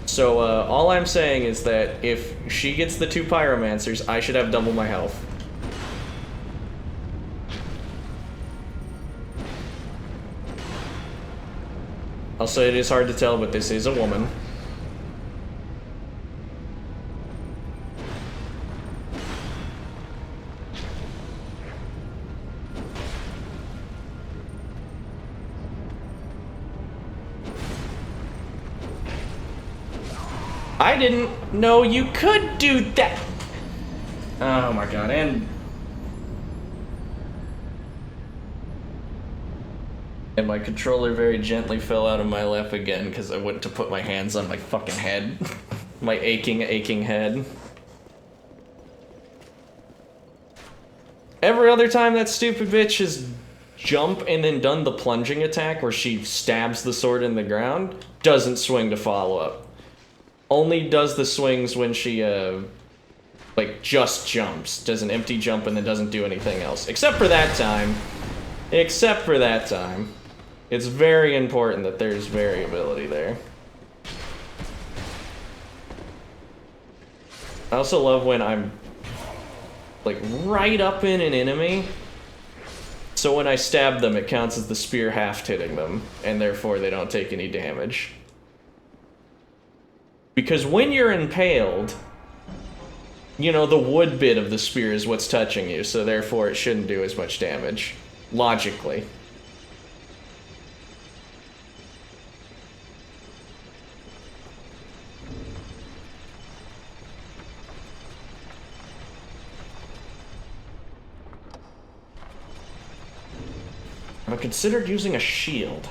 So, all I'm saying is that if she gets the 2 Pyromancers, I should have double my health. Also, it is hard to tell, but this is a woman. I didn't know you could do that! Oh my god, and my controller very gently fell out of my lap again because I went to put my hands on my fucking head. My aching head. Every other time that stupid bitch has jumped and then done the plunging attack where she stabs the sword in the ground, doesn't swing to follow up. Only does the swings when she, like, just jumps. Does an empty jump and then doesn't do anything else. Except for that time. Except for that time. It's very important that there's variability there. I also love when I'm, like, right up in an enemy. So when I stab them, it counts as the spear half hitting them, and therefore they don't take any damage. Because when you're impaled, you know, the wood bit of the spear is what's touching you, so therefore it shouldn't do as much damage. Logically. I've considered using a shield.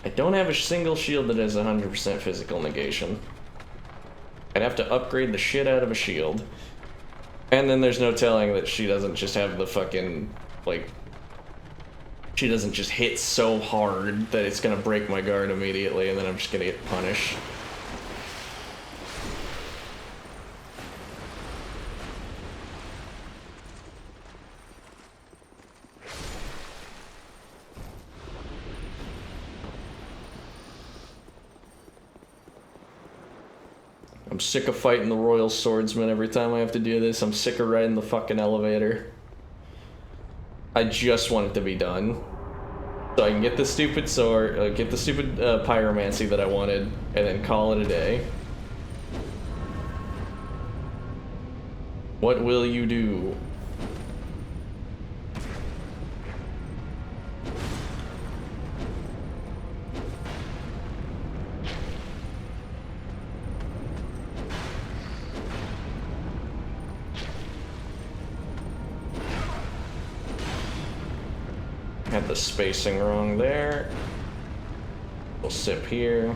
I don't have a single shield that has 100% physical negation. I'd have to upgrade the shit out of a shield. And then there's no telling that she doesn't just have the fucking, like... She doesn't just hit so hard that it's gonna break my guard immediately and then I'm just gonna get punished. I'm sick of fighting the Royal Swordsman every time I have to do this. I'm sick of riding the fucking elevator. I just want it to be done. So I can get the stupid sword, get the stupid pyromancy that I wanted, and then call it a day. What will you do? Had the spacing wrong there. We'll sip here.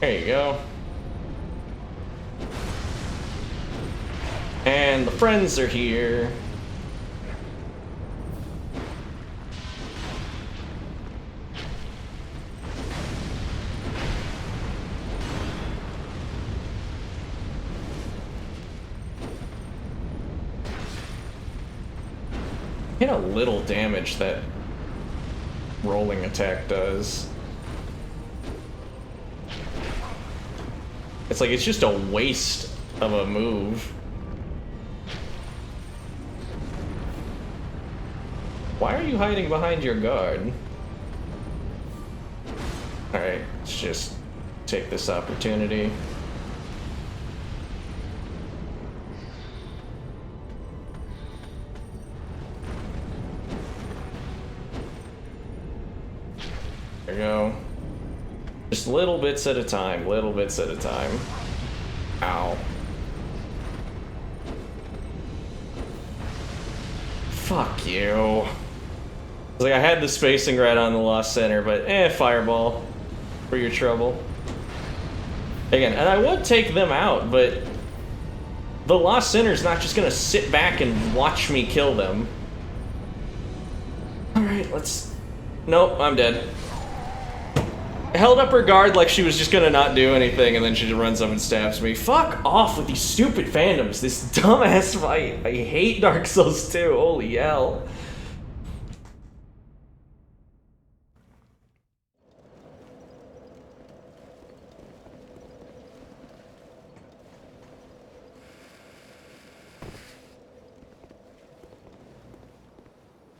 There you go. And the friends are here. hit a little damage that rolling attack does. It's like it's just a waste of a move. Why are you hiding behind your guard? Alright, let's just take this opportunity. There we go. Just little bits at a time, little bits at a time. Ow. Fuck you. It's like I had the spacing right on the Lost Center, but fireball for your trouble. Again, and I would take them out, but the Lost Center's not just gonna sit back and watch me kill them. Alright, let's... Nope, I'm dead. I held up her guard like she was just gonna not do anything, and then she just runs up and stabs me. Fuck off with these stupid fandoms. This dumbass fight. I hate Dark Souls 2. Holy hell.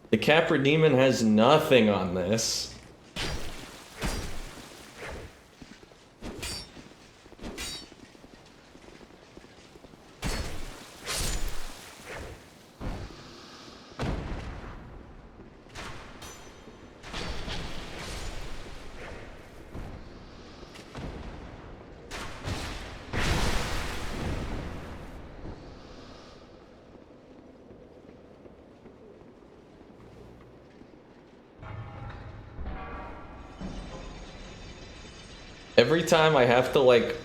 The Capra Demon has nothing on this. Every time I have to, like,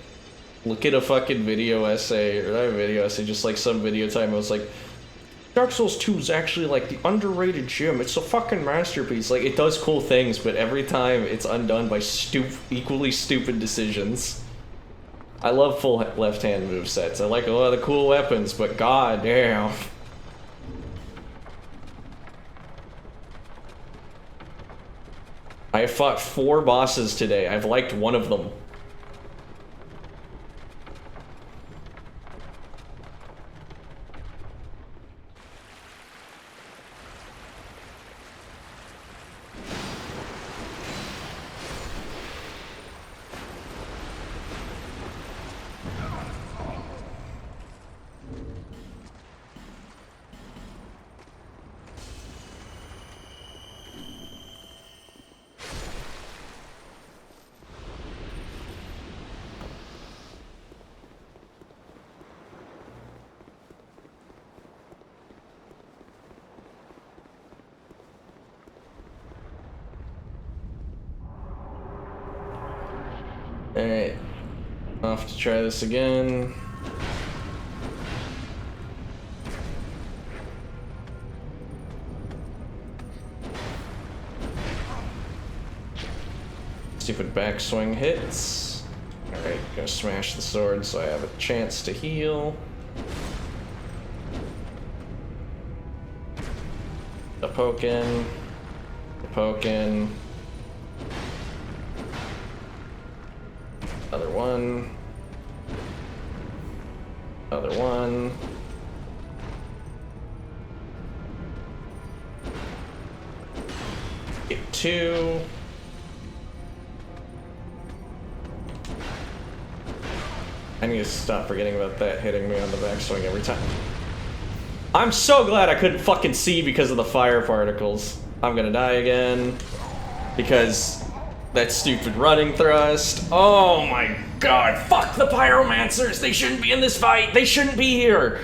look at a fucking video essay, or not a video essay, just, like, some video time, I was like, Dark Souls 2 is actually, like, the underrated gem. It's a fucking masterpiece. Like, it does cool things, but every time it's undone by equally stupid decisions. I love full left-hand movesets. I like a lot of the cool weapons, but god damn. I have fought 4 bosses today. I've liked one of them. Alright, off to try this again. Stupid backswing hits. Alright, gonna smash the sword so I have a chance to heal. The pokin. The pokin. Other one. Other one. Get 2. I need to stop forgetting about that hitting me on the backswing every time. I'm so glad I couldn't fucking see because of the fire particles. I'm gonna die again. Because that stupid running thrust. Oh my god, fuck the pyromancers! They shouldn't be in this fight! They shouldn't be here!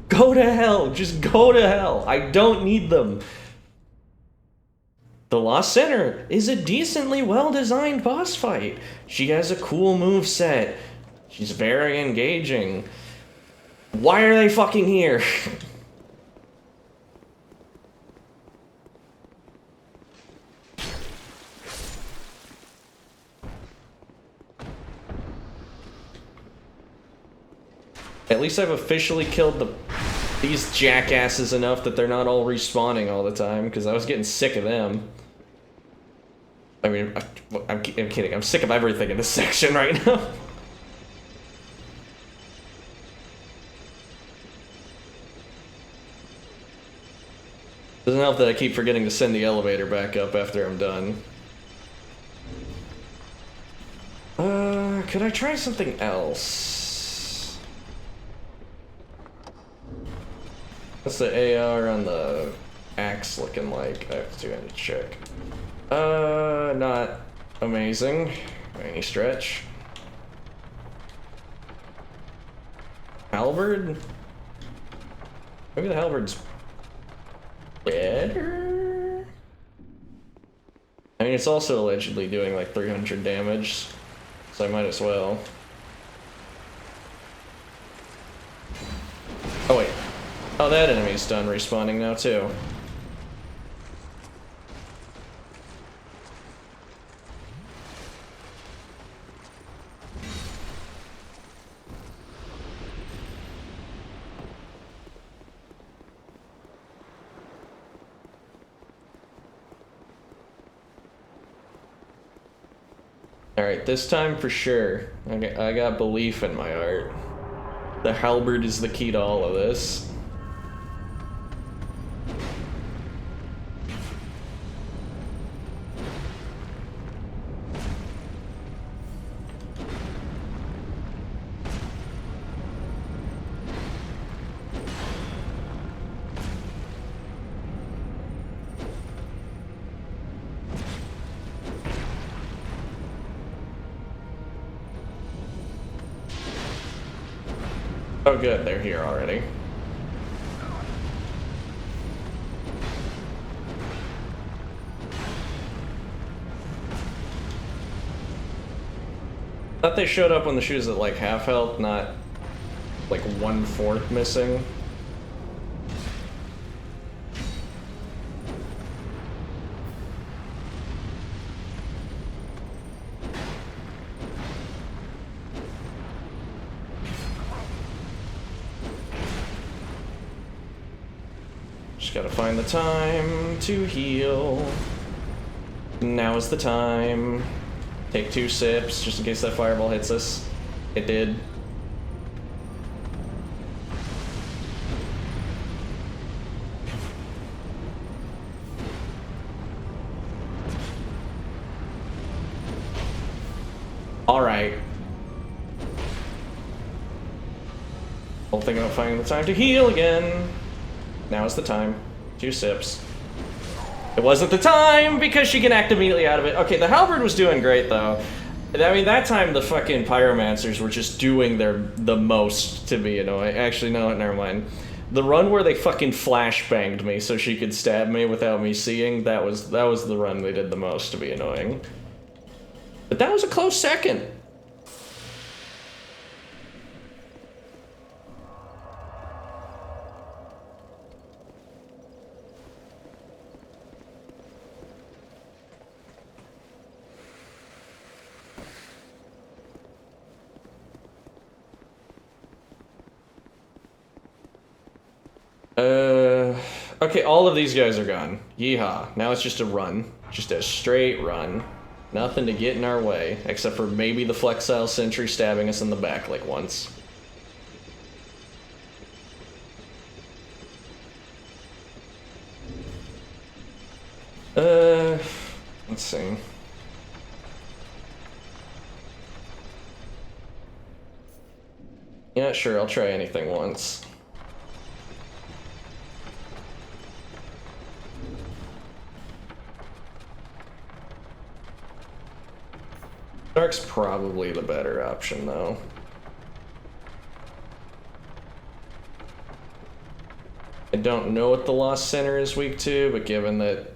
Go to hell, just go to hell. I don't need them. The Lost Center is a decently well-designed boss fight. She has a cool moveset. She's very engaging. Why are they fucking here? At least I've officially killed the these jackasses enough that they're not all respawning all the time, because I was getting sick of them. I mean, I'm kidding. I'm sick of everything in this section right now. Doesn't help that I keep forgetting to send the elevator back up after I'm done. Could I try something else? What's the AR on the axe looking like? I have to check. Not amazing by any stretch. Halberd? Maybe the halberd's better? I mean, it's also allegedly doing like 300 damage, so I might as well. Oh wait. Oh, that enemy's done respawning now too. Alright, this time for sure. I got belief in my art. The halberd is the key to all of this. Oh good, they're here already. Thought they showed up when the shoes at like half health, not like 1/4 missing. Just gotta find the time to heal. Now is the time. Take 2 sips, just in case that fireball hits us. It did. Alright. Whole thing about finding the time to heal again. Now is the time. 2 sips. It wasn't the time because she can act immediately out of it. Okay, the halberd was doing great though. I mean, that time the fucking pyromancers were just doing the most to me, you know. Actually, no, never mind. The run where they fucking flashbanged me so she could stab me without me seeing, that was the run they did the most to be annoying. But that was a close second. Okay, all of these guys are gone. Yeehaw. Now it's just a run. Just a straight run. Nothing to get in our way, except for maybe the flexile sentry stabbing us in the back like once. Let's see. Yeah, sure, I'll try anything once. Dark's probably the better option, though. I don't know what the Lost Center is weak to, but given that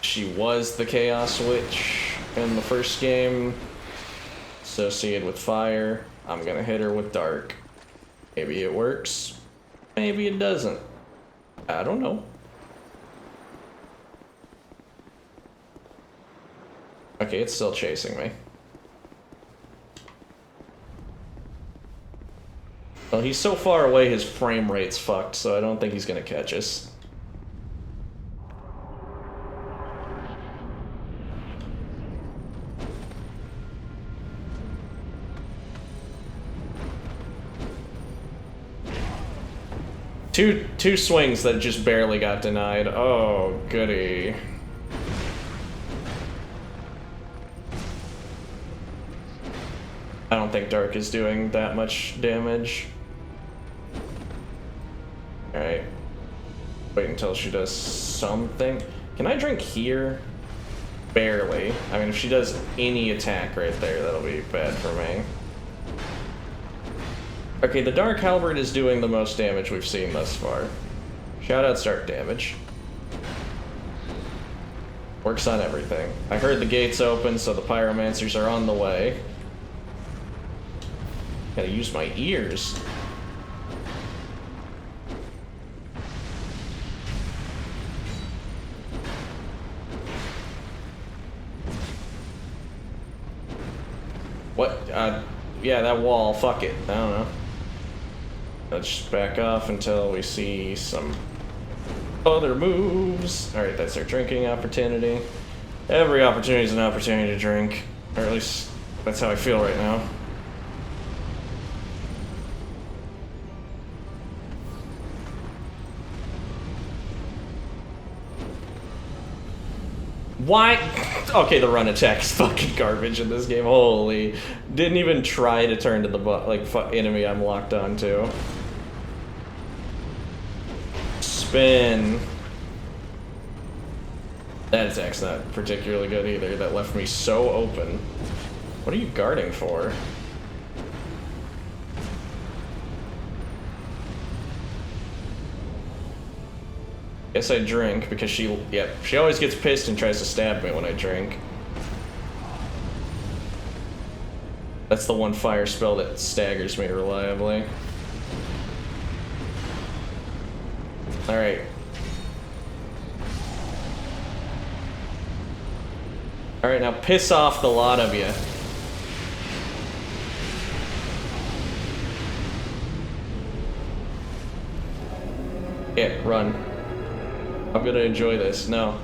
she was the Chaos Witch in the first game, associated with fire, I'm gonna hit her with Dark. Maybe it works, maybe it doesn't. I don't know. Okay, it's still chasing me. Well, he's so far away, his frame rate's fucked, so I don't think he's gonna catch us. Two swings that just barely got denied. Oh, goody. I don't think Dark is doing that much damage. Alright. Wait until she does something. Can I drink here? Barely. I mean, if she does any attack right there, that'll be bad for me. Okay, the Dark Halberd is doing the most damage we've seen thus far. Shout out start damage. Works on everything. I heard the gates open, so the pyromancers are on the way. Gotta use my ears. What? Yeah, that wall. Fuck it. I don't know. Let's just back off until we see some other moves. Alright, that's our drinking opportunity. Every opportunity is an opportunity to drink. Or at least, that's how I feel right now. Why? Okay, the run attack is fucking garbage in this game. Holy. Didn't even try to turn to the enemy I'm locked onto. Spin. That attack's not particularly good either. That left me so open. What are you guarding for? Guess I drink because she always gets pissed and tries to stab me when I drink. That's the one fire spell that staggers me reliably. Alright. Alright, now piss off the lot of you. Yeah, run. I'm gonna enjoy this. No.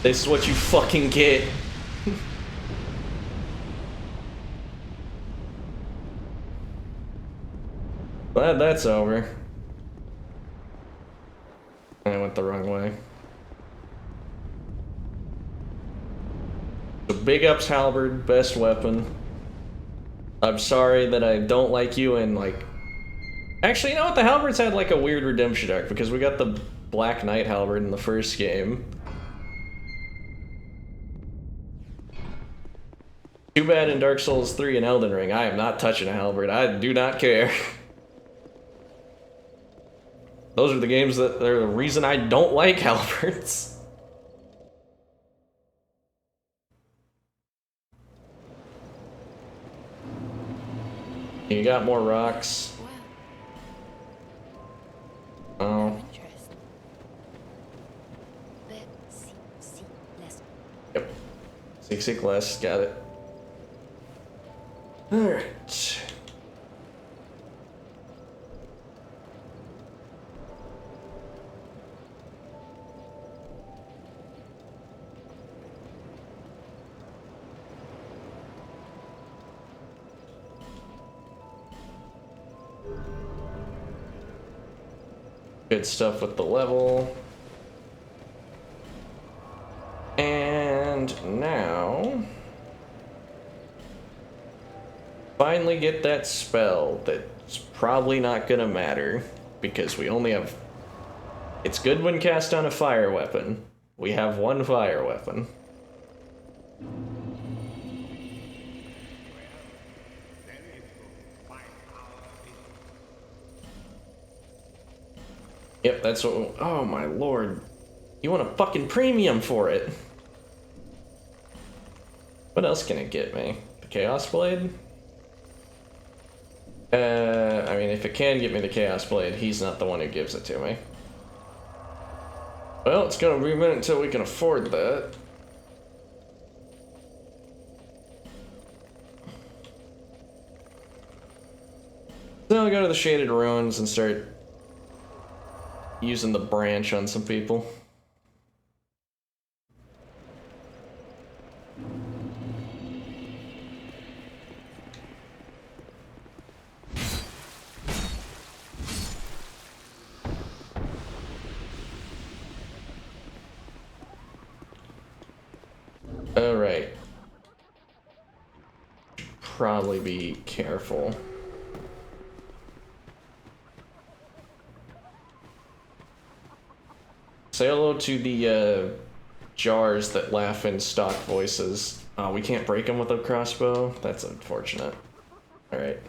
This is what you fucking get. Glad that's over. I went the wrong way. So big ups Halberd, best weapon. I'm sorry that I don't like you and like... Actually, you know what? The Halberds had like a weird redemption arc because we got the Black Knight Halberd in the first game. Too bad in Dark Souls 3 and Elden Ring, I am not touching a Halberd. I do not care. Those are the games that are the reason I don't like halberds. You got more rocks. Oh. Yep. Seek less. Got it. Alright. Good stuff with the level. And now... finally get that spell that's probably not gonna matter because we only have... It's good when cast on a fire weapon. We have one fire weapon. Yep, that's what... Oh my lord. You want a fucking premium for it. What else can it get me? The Chaos Blade? I mean, if it can get me the Chaos Blade, he's not the one who gives it to me. Well, it's gonna be a minute until we can afford that. I'll go to the Shaded Ruins and start using the branch on some people. Alright. Probably be careful. Say hello to the jars that laugh in stock voices. We can't break them with a crossbow? That's unfortunate. Alright.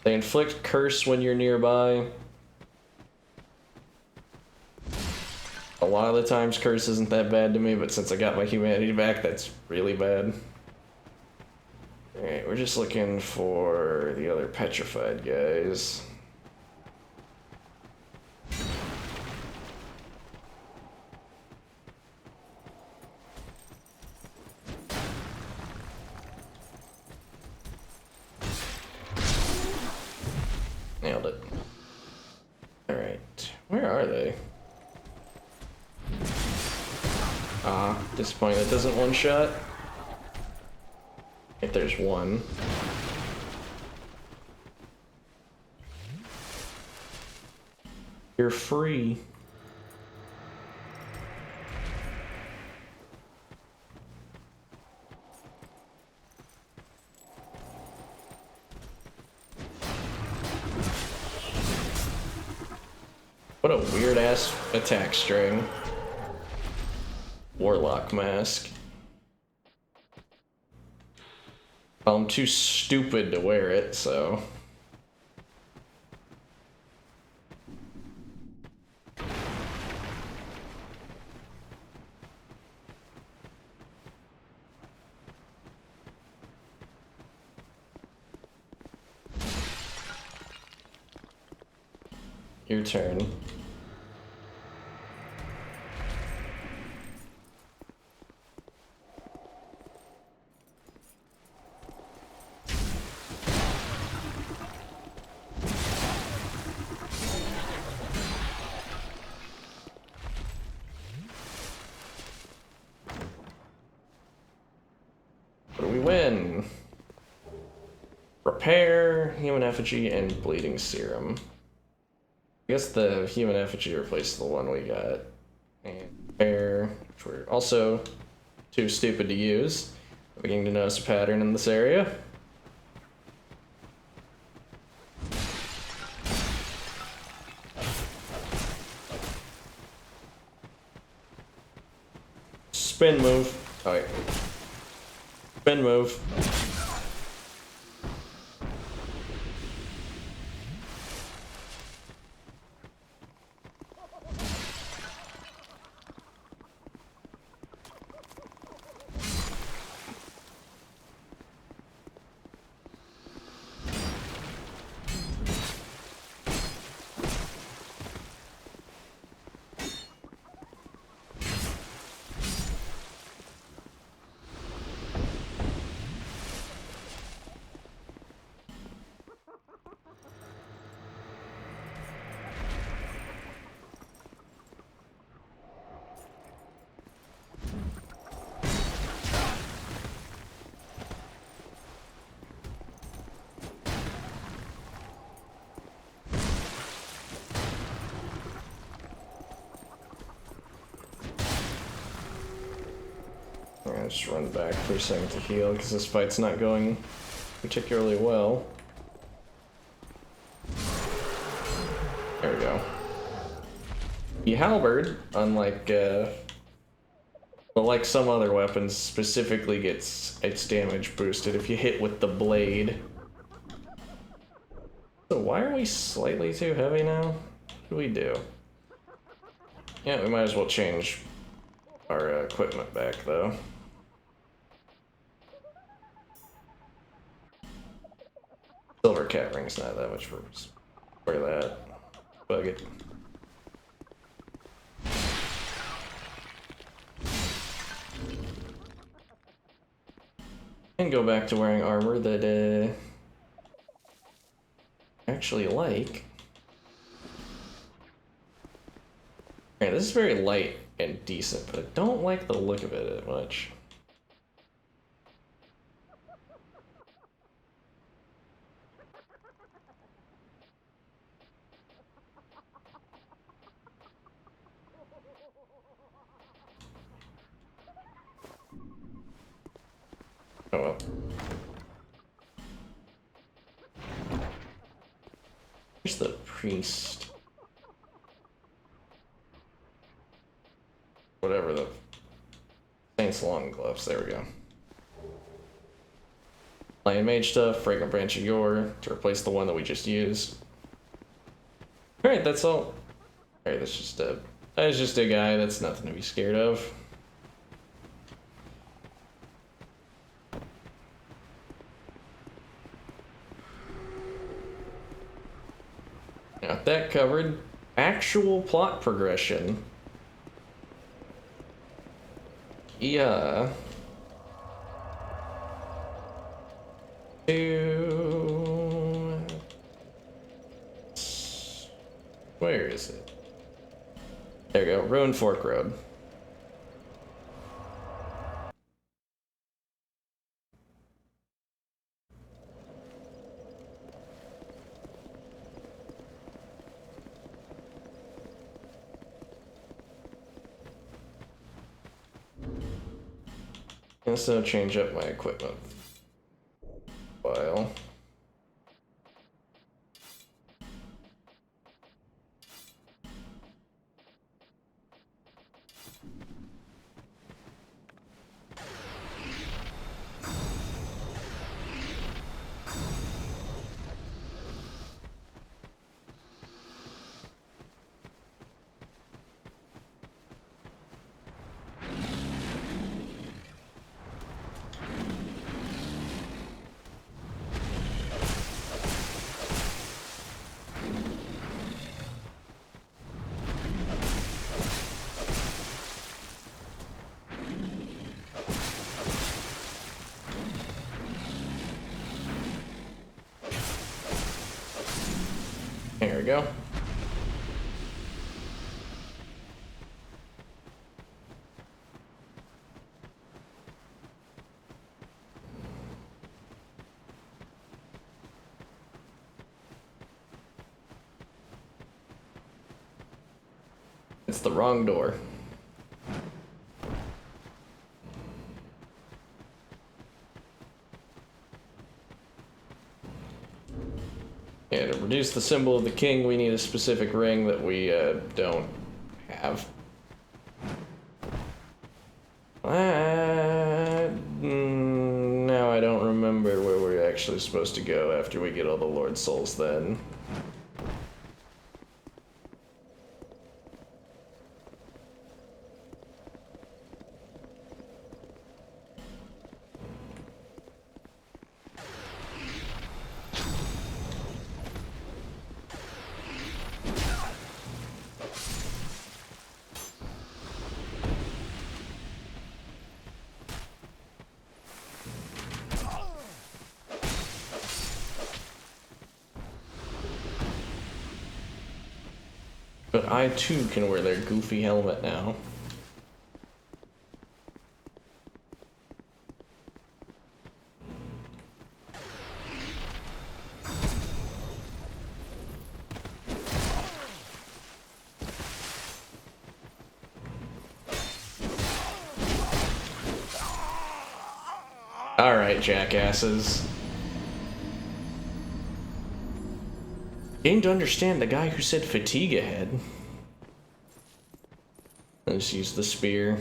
They inflict curse when you're nearby. A lot of the times curse isn't that bad to me, but since I got my humanity back, that's really bad. Alright, we're just looking for the other petrified guys. Nailed it. Alright, where are they? Disappointing that doesn't one-shot. If there's one. You're free. What a weird-ass attack string. Warlock mask. Well, I'm too stupid to wear it, so... Your turn. What do we win? Repair, human effigy, and bleeding serum. I guess the human effigy replaced the one we got. And repair, which we're also too stupid to use. Beginning to notice a pattern in this area. Spin move. Alright. Spin move. I'll just run back for a second to heal, because this fight's not going particularly well. There we go. The halberd, unlike like some other weapons, specifically gets its damage boosted if you hit with the blade. So why are we slightly too heavy now? What do we do? Yeah, we might as well change our equipment back, though. Silver cat ring's not that much worse. Wear that. Bug it. And go back to wearing armor that actually like. Okay, this is very light and decent, but I don't like the look of it that much. Oh well. Here's the priest. Whatever the Saint's long gloves. There we go. Lion mage stuff, fragrant branch of yore to replace the one that we just used. All right, that's all. All right, that's just a guy. That's nothing to be scared of. Got that covered. Actual plot progression. Yeah. Where is it? There we go. Ruined Fork Road. So change up my equipment file. There we go. It's the wrong door. Yeah, to reduce the symbol of the king, we need a specific ring that we don't have. Now I don't remember where we're actually supposed to go after we get all the Lord Souls then. But I too can wear their goofy helmet now. Alright, jackasses. Game to understand the guy who said fatigue ahead. Let's use the spear.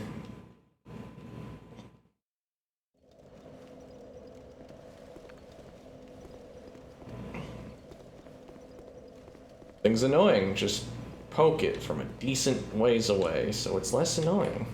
Thing's annoying, just poke it from a decent ways away so it's less annoying.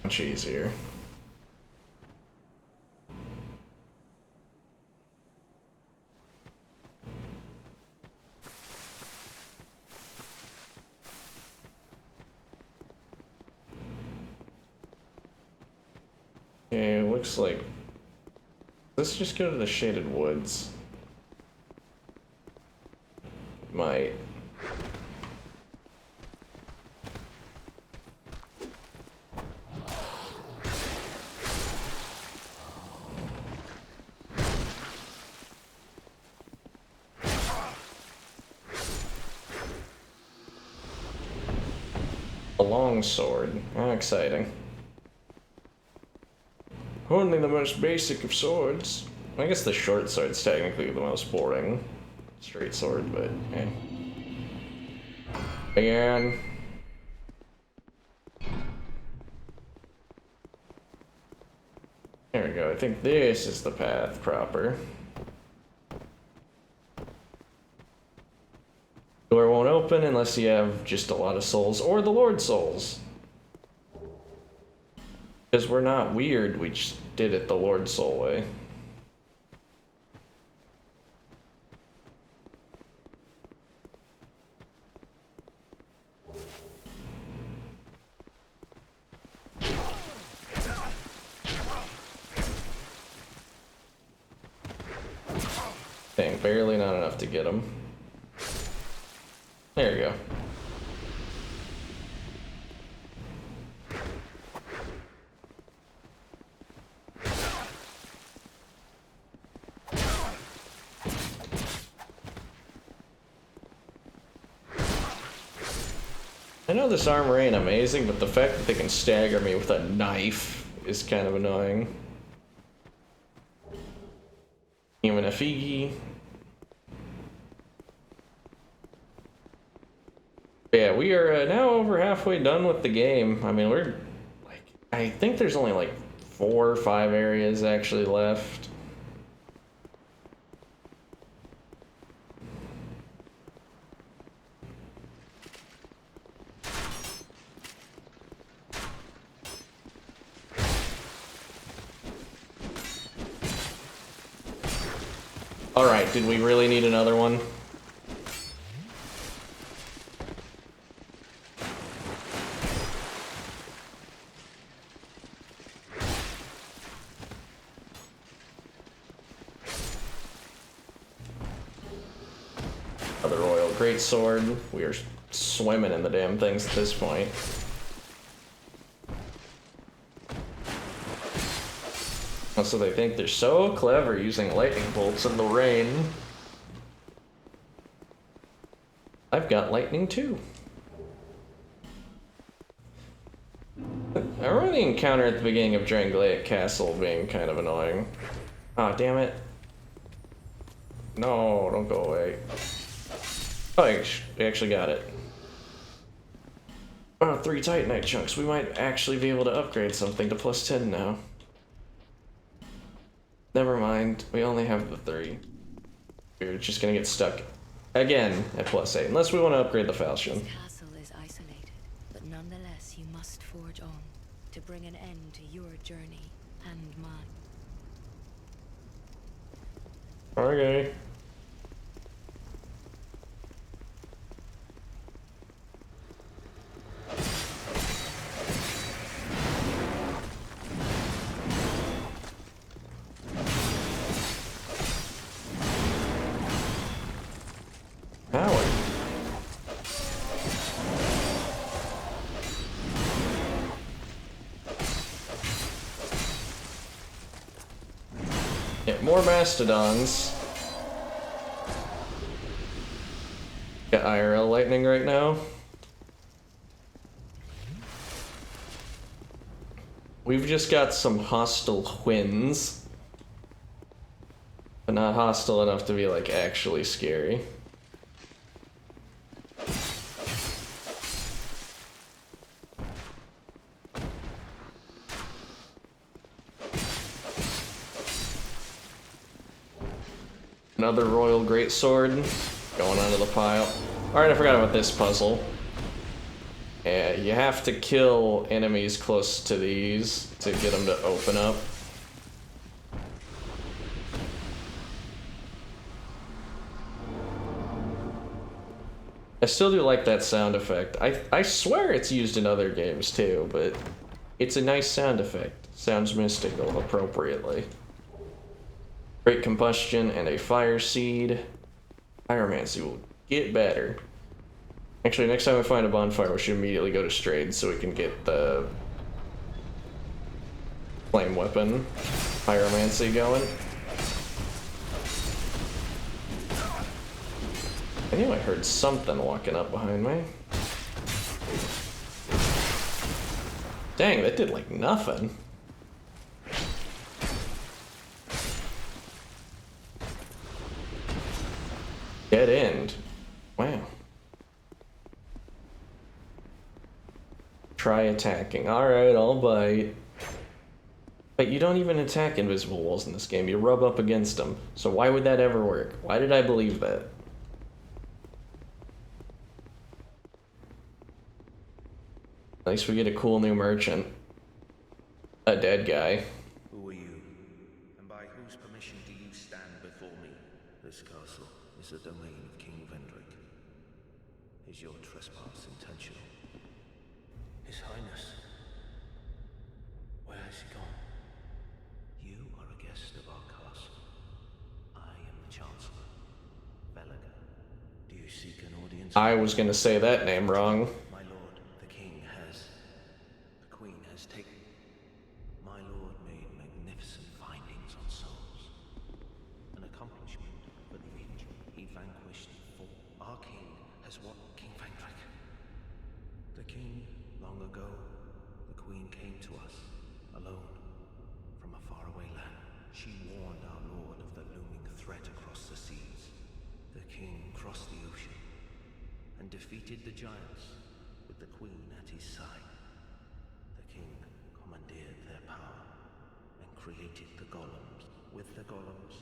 Much easier. Okay, looks like... Let's just go to the Shaded Woods. Might. A long sword. How exciting. Only the most basic of swords. I guess the short sword's technically the most boring. Straight sword, but eh. Again. There we go. I think this is the path proper. Door won't open unless you have just a lot of souls, or the Lord souls. Because we're not weird, we just did it the Lord soul way. Dang, barely not enough to get him. There you go. I know this armor ain't amazing, but the fact that they can stagger me with a knife is kind of annoying. Even if he... Yeah, we are now over halfway done with the game. I mean, we're like, I think there's only like 4 or 5 areas actually left. Alright, did we really need another one? Another royal greatsword. We are swimming in the damn things at this point. Also, they think they're so clever using lightning bolts in the rain. I've got lightning too. I remember the encounter at the beginning of Drangleic Castle being kind of annoying. Ah, oh, damn it. No, don't go away. Oh, I actually got it. Oh, 3 Titanite chunks. We might actually be able to upgrade something to +10 now. Never mind, we only have the 3. We're just gonna get stuck again at +8, unless we want to upgrade the falchion. This castle is isolated, but nonetheless you must forge on to bring an end to your journey and mine. Okay. Power. Get more mastodons. Got IRL lightning right now. We've just got some hostile winds, but not hostile enough to be like actually scary. Another royal greatsword going onto the pile. Alright, I forgot about this puzzle. Yeah, you have to kill enemies close to these to get them to open up. I still do like that sound effect. I swear it's used in other games too, but it's a nice sound effect. Sounds mystical appropriately. Great combustion and a fire seed. Pyromancy will get better. Actually, next time we find a bonfire, we should immediately go to Strayed so we can get the flame weapon pyromancy going. I knew I heard something walking up behind me. Dang, that did like nothing. Dead end. Wow. Try attacking. Alright, I'll bite. But you don't even attack invisible walls in this game. You rub up against them. So why would that ever work? Why did I believe that? At least we get a cool new merchant. A dead guy. Who are you? And by whose permission do you stand before me? This castle is the domain of King Vendrick. Is your trespass intentional? His Highness. Where has he gone? You are a guest of our castle. I am the Chancellor, Velaga. Do you seek an audience? I was gonna say that name wrong. My lord, the king has... The queen has taken... My lord made magnificent findings on souls. An accomplishment for the age. He vanquished four. Our king has what? King Vendrick. The king, long ago, the queen came to us, alone, from a faraway land. She warned our lord of the looming threat across the seas. The king crossed the ocean and defeated the giants with the queen at his side. The king commandeered their power and created the golems. With the golems,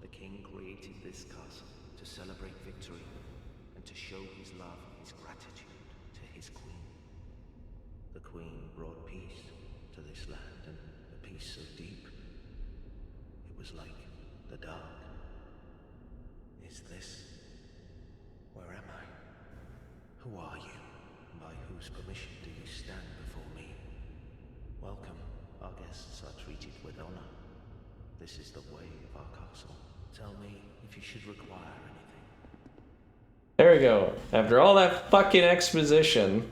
the king created this castle to celebrate victory and to show his love and his gratitude to his queen. The queen brought peace to this land, and a peace so deep, it was like the dark. Is this... Where am I? Who are you? By whose permission do you stand before me? Welcome. Our guests are treated with honor. This is the way of our castle. Tell me if you should require anything. There we go. After all that fucking exposition.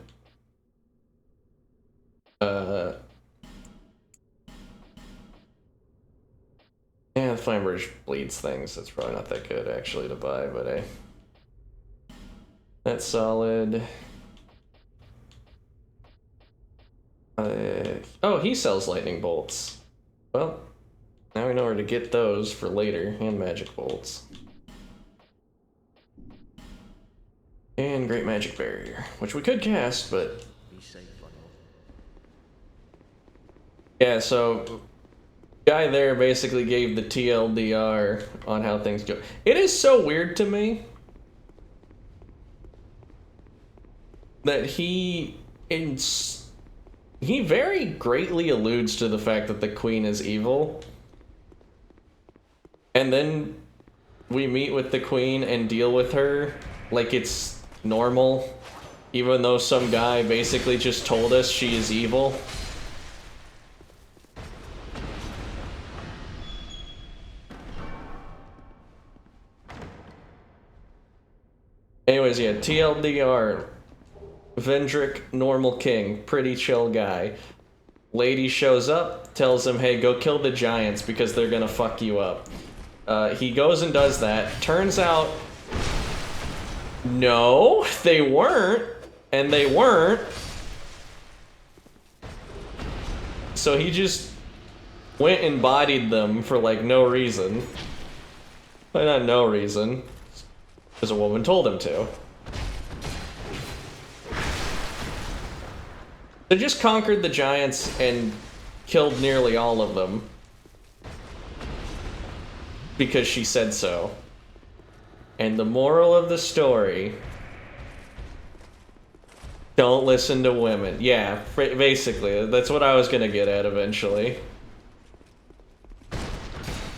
Yeah, the Flame Bridge bleeds things. That's probably not that good actually to buy, but hey. That's solid. Oh, he sells lightning bolts. Well, now we know where to get those for later, and magic bolts. And Great Magic Barrier, which we could cast, but... Be safe, my lord. Yeah, so... Guy there basically gave the TLDR on how things go. It is so weird to me that he very greatly alludes to the fact that the queen is evil. And then we meet with the queen and deal with her like it's normal, even though some guy basically just told us she is evil. Anyways, yeah, TLDR. Vendrick, normal king, pretty chill guy. Lady shows up, tells him, hey, go kill the giants because they're gonna fuck you up. He goes and does that. Turns out, no, they weren't, and they weren't. So he just went and bodied them for like no reason. Well, not no reason. Because a woman told him to. They just conquered the giants and killed nearly all of them. Because she said so. And the moral of the story Don't listen to women. Yeah, basically. That's what I was gonna get at eventually.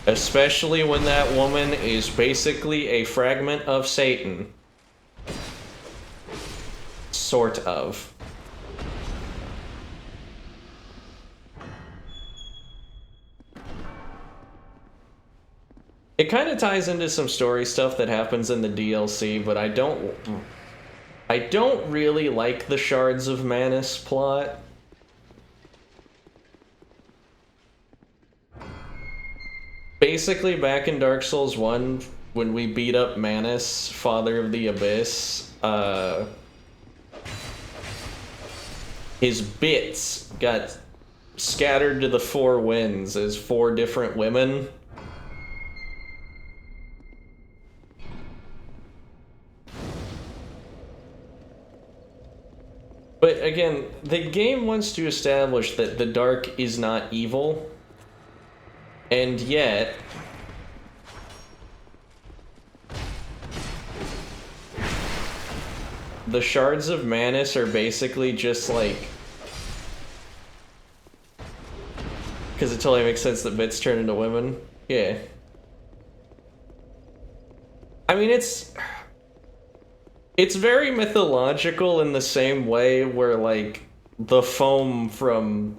Especially when that woman is basically a fragment of Satan. Sort of. It kind of ties into some story stuff that happens in the DLC, but I don't really like the Shards of Manus plot. Basically, back in Dark Souls 1, when we beat up Manus, Father of the Abyss, his bits got scattered to the four winds as 4 different women. But again, the game wants to establish that the dark is not evil, and yet the Shards of Manus are basically just like... Because it totally makes sense that bits turn into women. Yeah. I mean, it's very mythological in the same way where, like, the foam from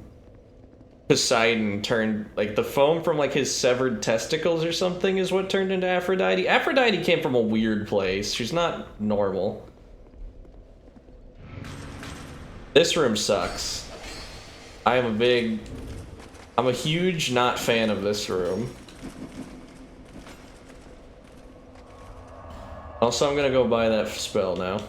Poseidon turned... Like, the foam from, like, his severed testicles or something is what turned into Aphrodite. Aphrodite came from a weird place. She's not normal. This room sucks. I'm a huge not fan of this room. Also, I'm gonna go buy that spell now.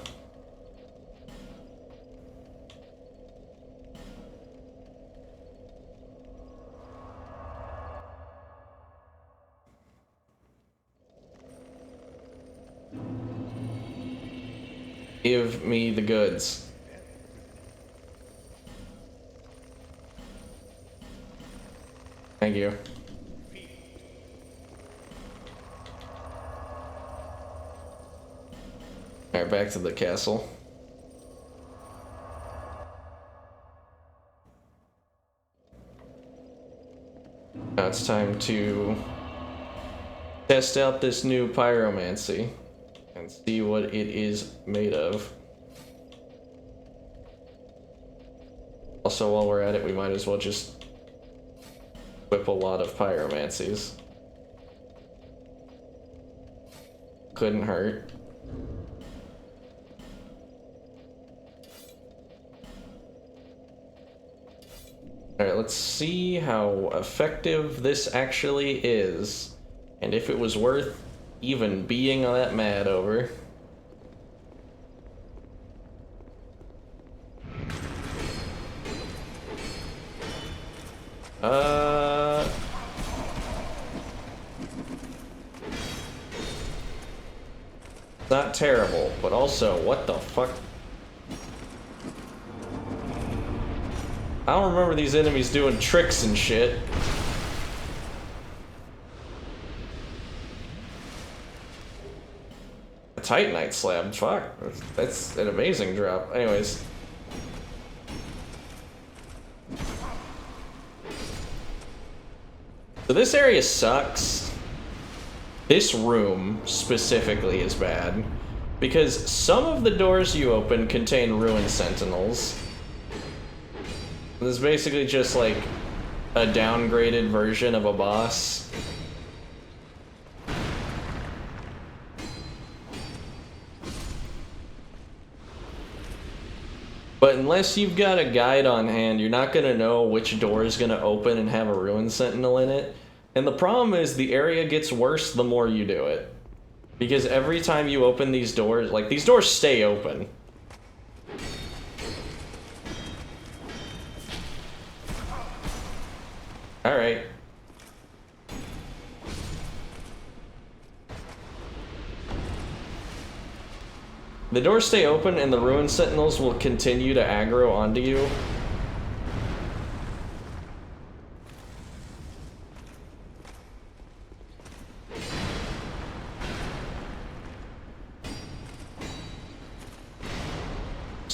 Give me the goods. Thank you. Alright, back to the castle. Now it's time to test out this new pyromancy and see what it is made of. Also, while we're at it, we might as well just whip a lot of pyromancies. Couldn't hurt. Alright, let's see how effective this actually is, and if it was worth even being that mad over. Not terrible, but also, what the fuck? I don't remember these enemies doing tricks and shit. A Titanite slab, fuck. That's an amazing drop. Anyways. So this area sucks. This room specifically is bad because some of the doors you open contain ruined sentinels. This is basically just like a downgraded version of a boss. But unless you've got a guide on hand, you're not gonna know which door is gonna open and have a ruined sentinel in it. And the problem is the area gets worse the more you do it. Because every time you open these doors, like, these doors stay open. Alright. The doors stay open and the ruined sentinels will continue to aggro onto you.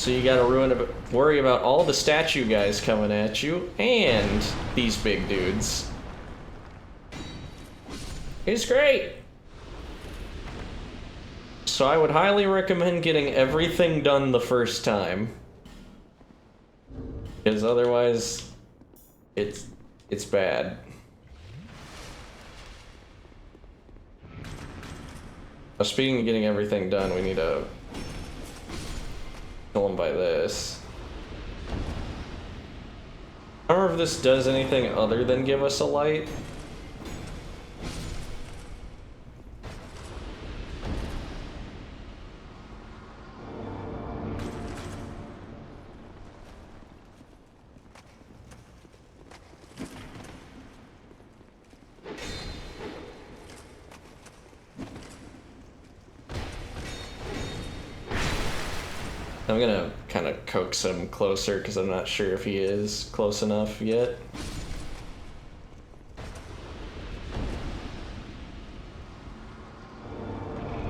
So you gotta worry about all the statue guys coming at you, and these big dudes. It's great! So I would highly recommend getting everything done the first time. Because otherwise, it's bad. Speaking of getting everything done, we need to kill him by this. I don't remember if this does anything other than give us a light. I'm gonna kind of coax him closer because I'm not sure if he is close enough yet.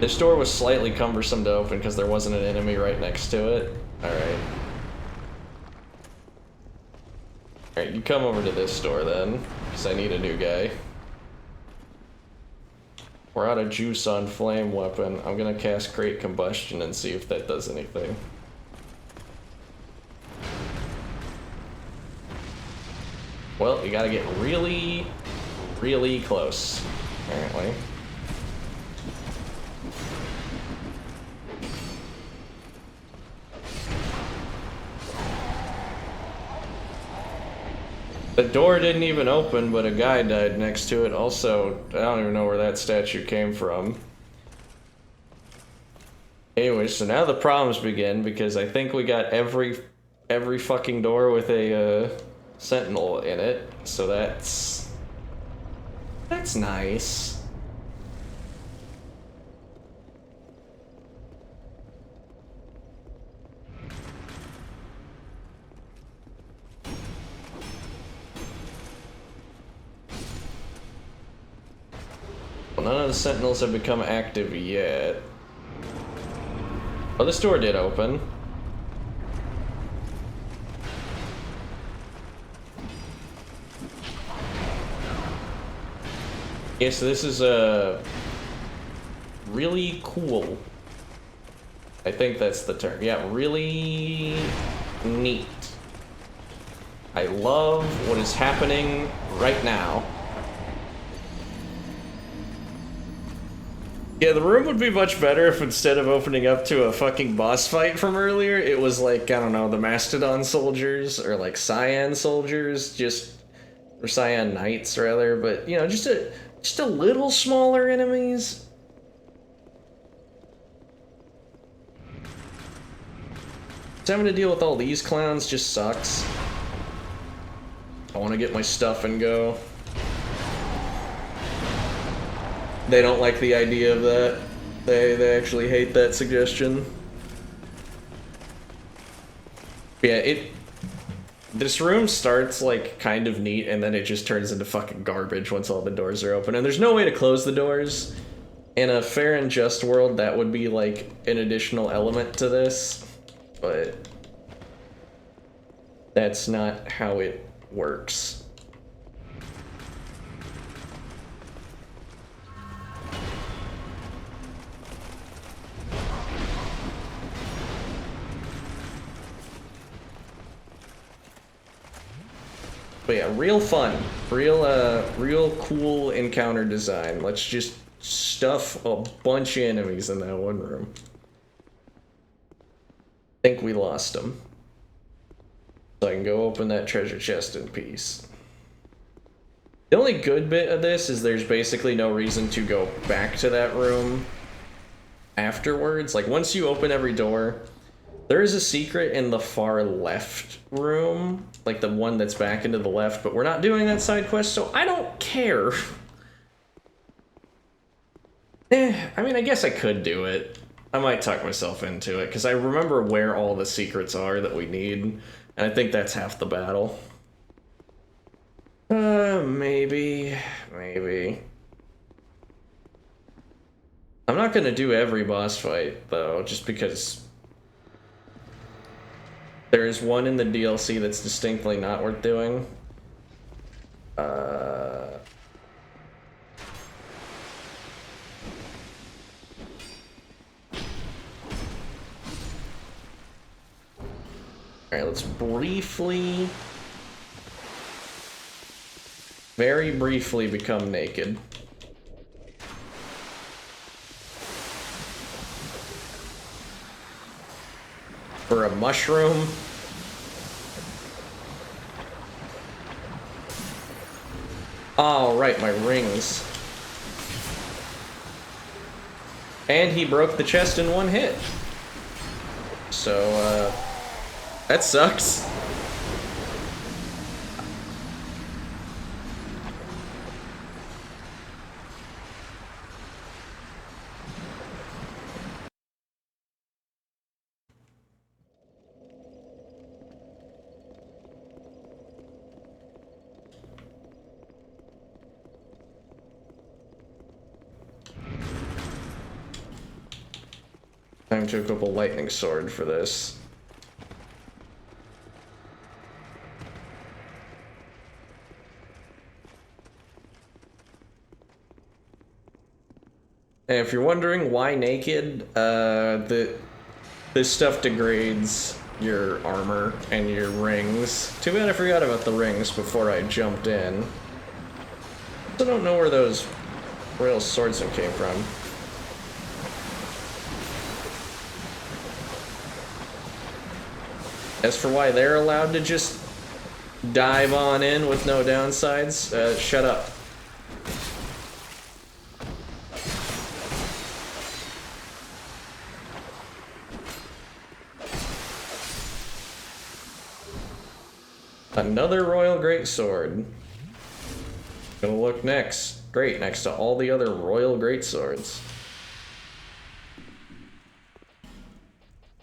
This door was slightly cumbersome to open because there wasn't an enemy right next to it. Alright. Alright, you come over to this door then, because I need a new guy. We're out of juice on flame weapon. I'm gonna cast Create Combustion and see if that does anything. Well, you gotta get really, really close, apparently. The door didn't even open, but a guy died next to it. Also, I don't even know where that statue came from. Anyway, so now the problems begin, because I think we got every fucking door with a sentinel in it, so that's nice. Well, none of the sentinels have become active yet. Oh, this door did open. Yeah, so this is really cool. I think that's the term. Yeah, really neat. I love what is happening right now. Yeah, the room would be much better if instead of opening up to a fucking boss fight from earlier, it was like, I don't know, the Mastodon soldiers, or like Cyan soldiers, or Cyan Knights, rather, but, you know, just a little smaller enemies. Just having to deal with all these clowns just sucks. I want to get my stuff and go. They don't like the idea of that. They actually hate that suggestion. Yeah, this room starts like kind of neat and then it just turns into fucking garbage once all the doors are open. And there's no way to close the doors. In a fair and just world, that would be like an additional element to this. But that's not how it works. But yeah, real fun. Real cool encounter design. Let's just stuff a bunch of enemies in that one room. I think we lost them. So I can go open that treasure chest in peace. The only good bit of this is there's basically no reason to go back to that room afterwards. Like, once you open every door, there is a secret in the far left room, like the one that's back into the left, but we're not doing that side quest, so I don't care. I mean, I guess I could do it. I might talk myself into it, because I remember where all the secrets are that we need, and I think that's half the battle. Maybe. I'm not gonna do every boss fight, though, just because There is one in the DLC that's distinctly not worth doing. Alright, let's very briefly become naked. For a mushroom. Oh, right, my rings. And he broke the chest in one hit. So, that sucks. Time to equip a lightning sword for this. And if you're wondering why naked, this stuff degrades your armor and your rings. Too bad I forgot about the rings before I jumped in. I still don't know where those royal swordsmen came from. As for why they're allowed to just dive on in with no downsides, shut up. Another royal greatsword. Gonna look great next to all the other royal greatswords.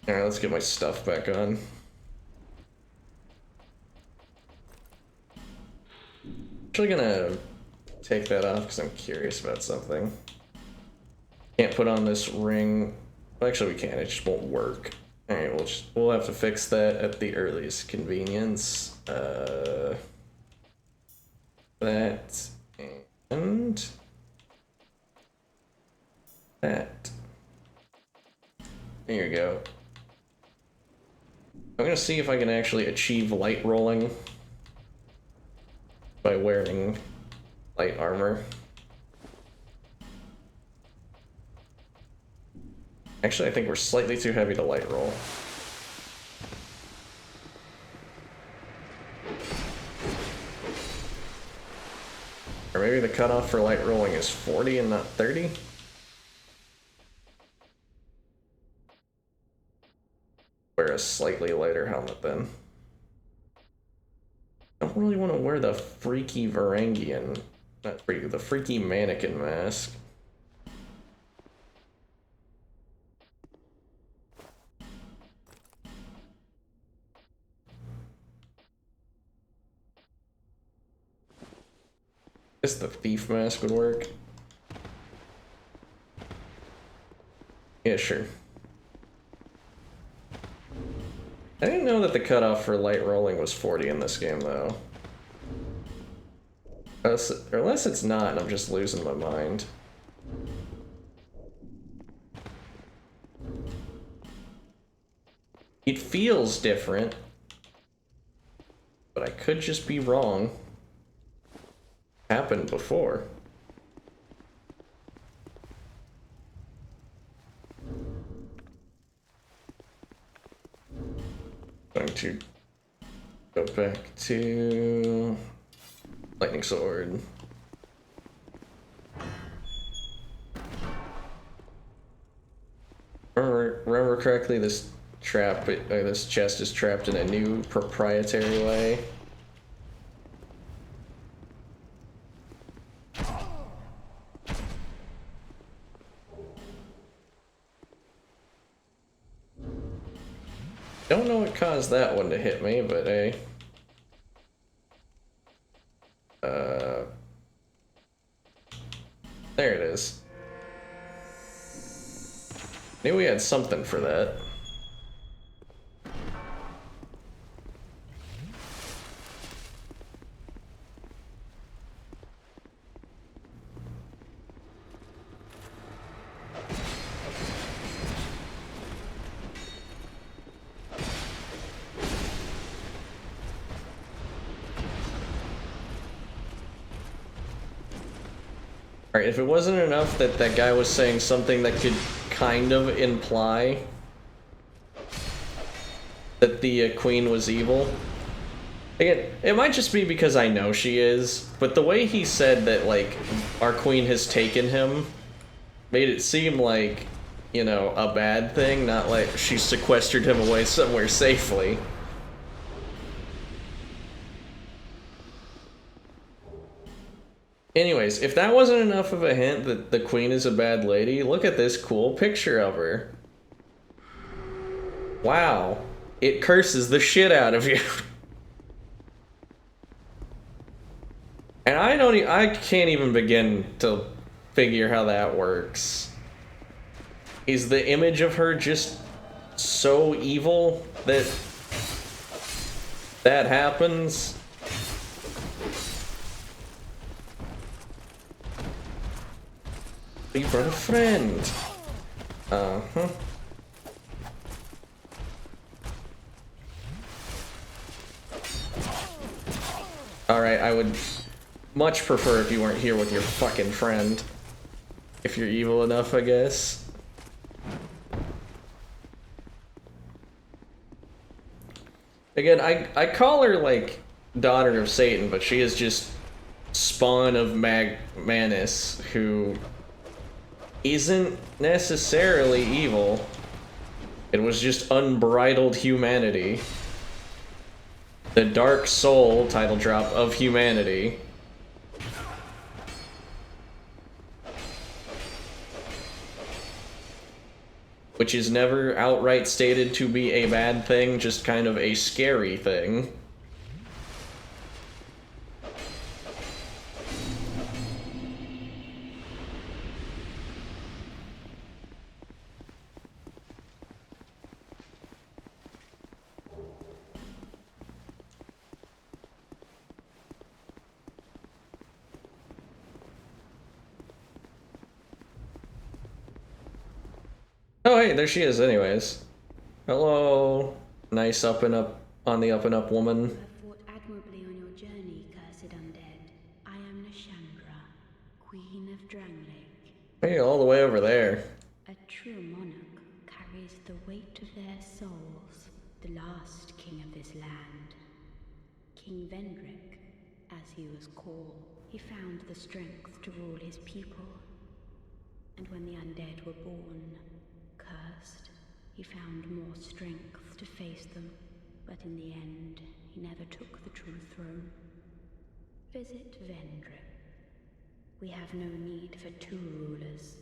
Alright, let's get my stuff back on. Actually gonna take that off because I'm curious about something. Can't put on this ring. Well, actually we can, it just won't work. Alright, we'll have to fix that at the earliest convenience. That and that. There you go. I'm gonna see if I can actually achieve light rolling by wearing light armor. Actually, I think we're slightly too heavy to light roll. Or maybe the cutoff for light rolling is 40 and not 30? Wear a slightly lighter helmet then. I don't really want to wear the freaky Varangian, not freaky, the freaky mannequin mask. I guess the thief mask would work. Yeah, sure. I didn't know that the cutoff for light rolling was 40 in this game, though. Unless it's not, and I'm just losing my mind. It feels different, but I could just be wrong. Happened before. Going to go back to lightning sword. Remember correctly, this chest is trapped in a new proprietary way. Don't know what caused that one to hit me, but hey. There it is. Knew we had something for that. Alright, if it wasn't enough that that guy was saying something that could kind of imply that the queen was evil. Again, it might just be because I know she is, but the way he said that, like, our queen has taken him made it seem like, you know, a bad thing, not like she sequestered him away somewhere safely. Anyways, if that wasn't enough of a hint that the queen is a bad lady, look at this cool picture of her. Wow. It curses the shit out of you. And I can't even begin to figure how that works. Is the image of her just so evil that that happens? You brought a friend. Uh-huh. Alright, I would much prefer if you weren't here with your fucking friend. If you're evil enough, I guess. Again, I call her, like, daughter of Satan, but she is just spawn of Manus, who isn't necessarily evil. It was just unbridled humanity. The dark soul, title drop, of humanity. Which is never outright stated to be a bad thing, just kind of a scary thing. Oh, hey, there she is anyways. Hello. Nice up and up, on the up and up woman. Have fought admirably on your journey, cursed undead. I am Nashandra, Queen of Dranglake. Hey, all the way over there. A true monarch carries the weight of their souls, the last king of this land. King Vendrick, as he was called, he found the strength to rule his people. And when the undead were born, cursed, he found more strength to face them, but in the end, he never took the true throne. Visit Vendrick. We have no need for two rulers.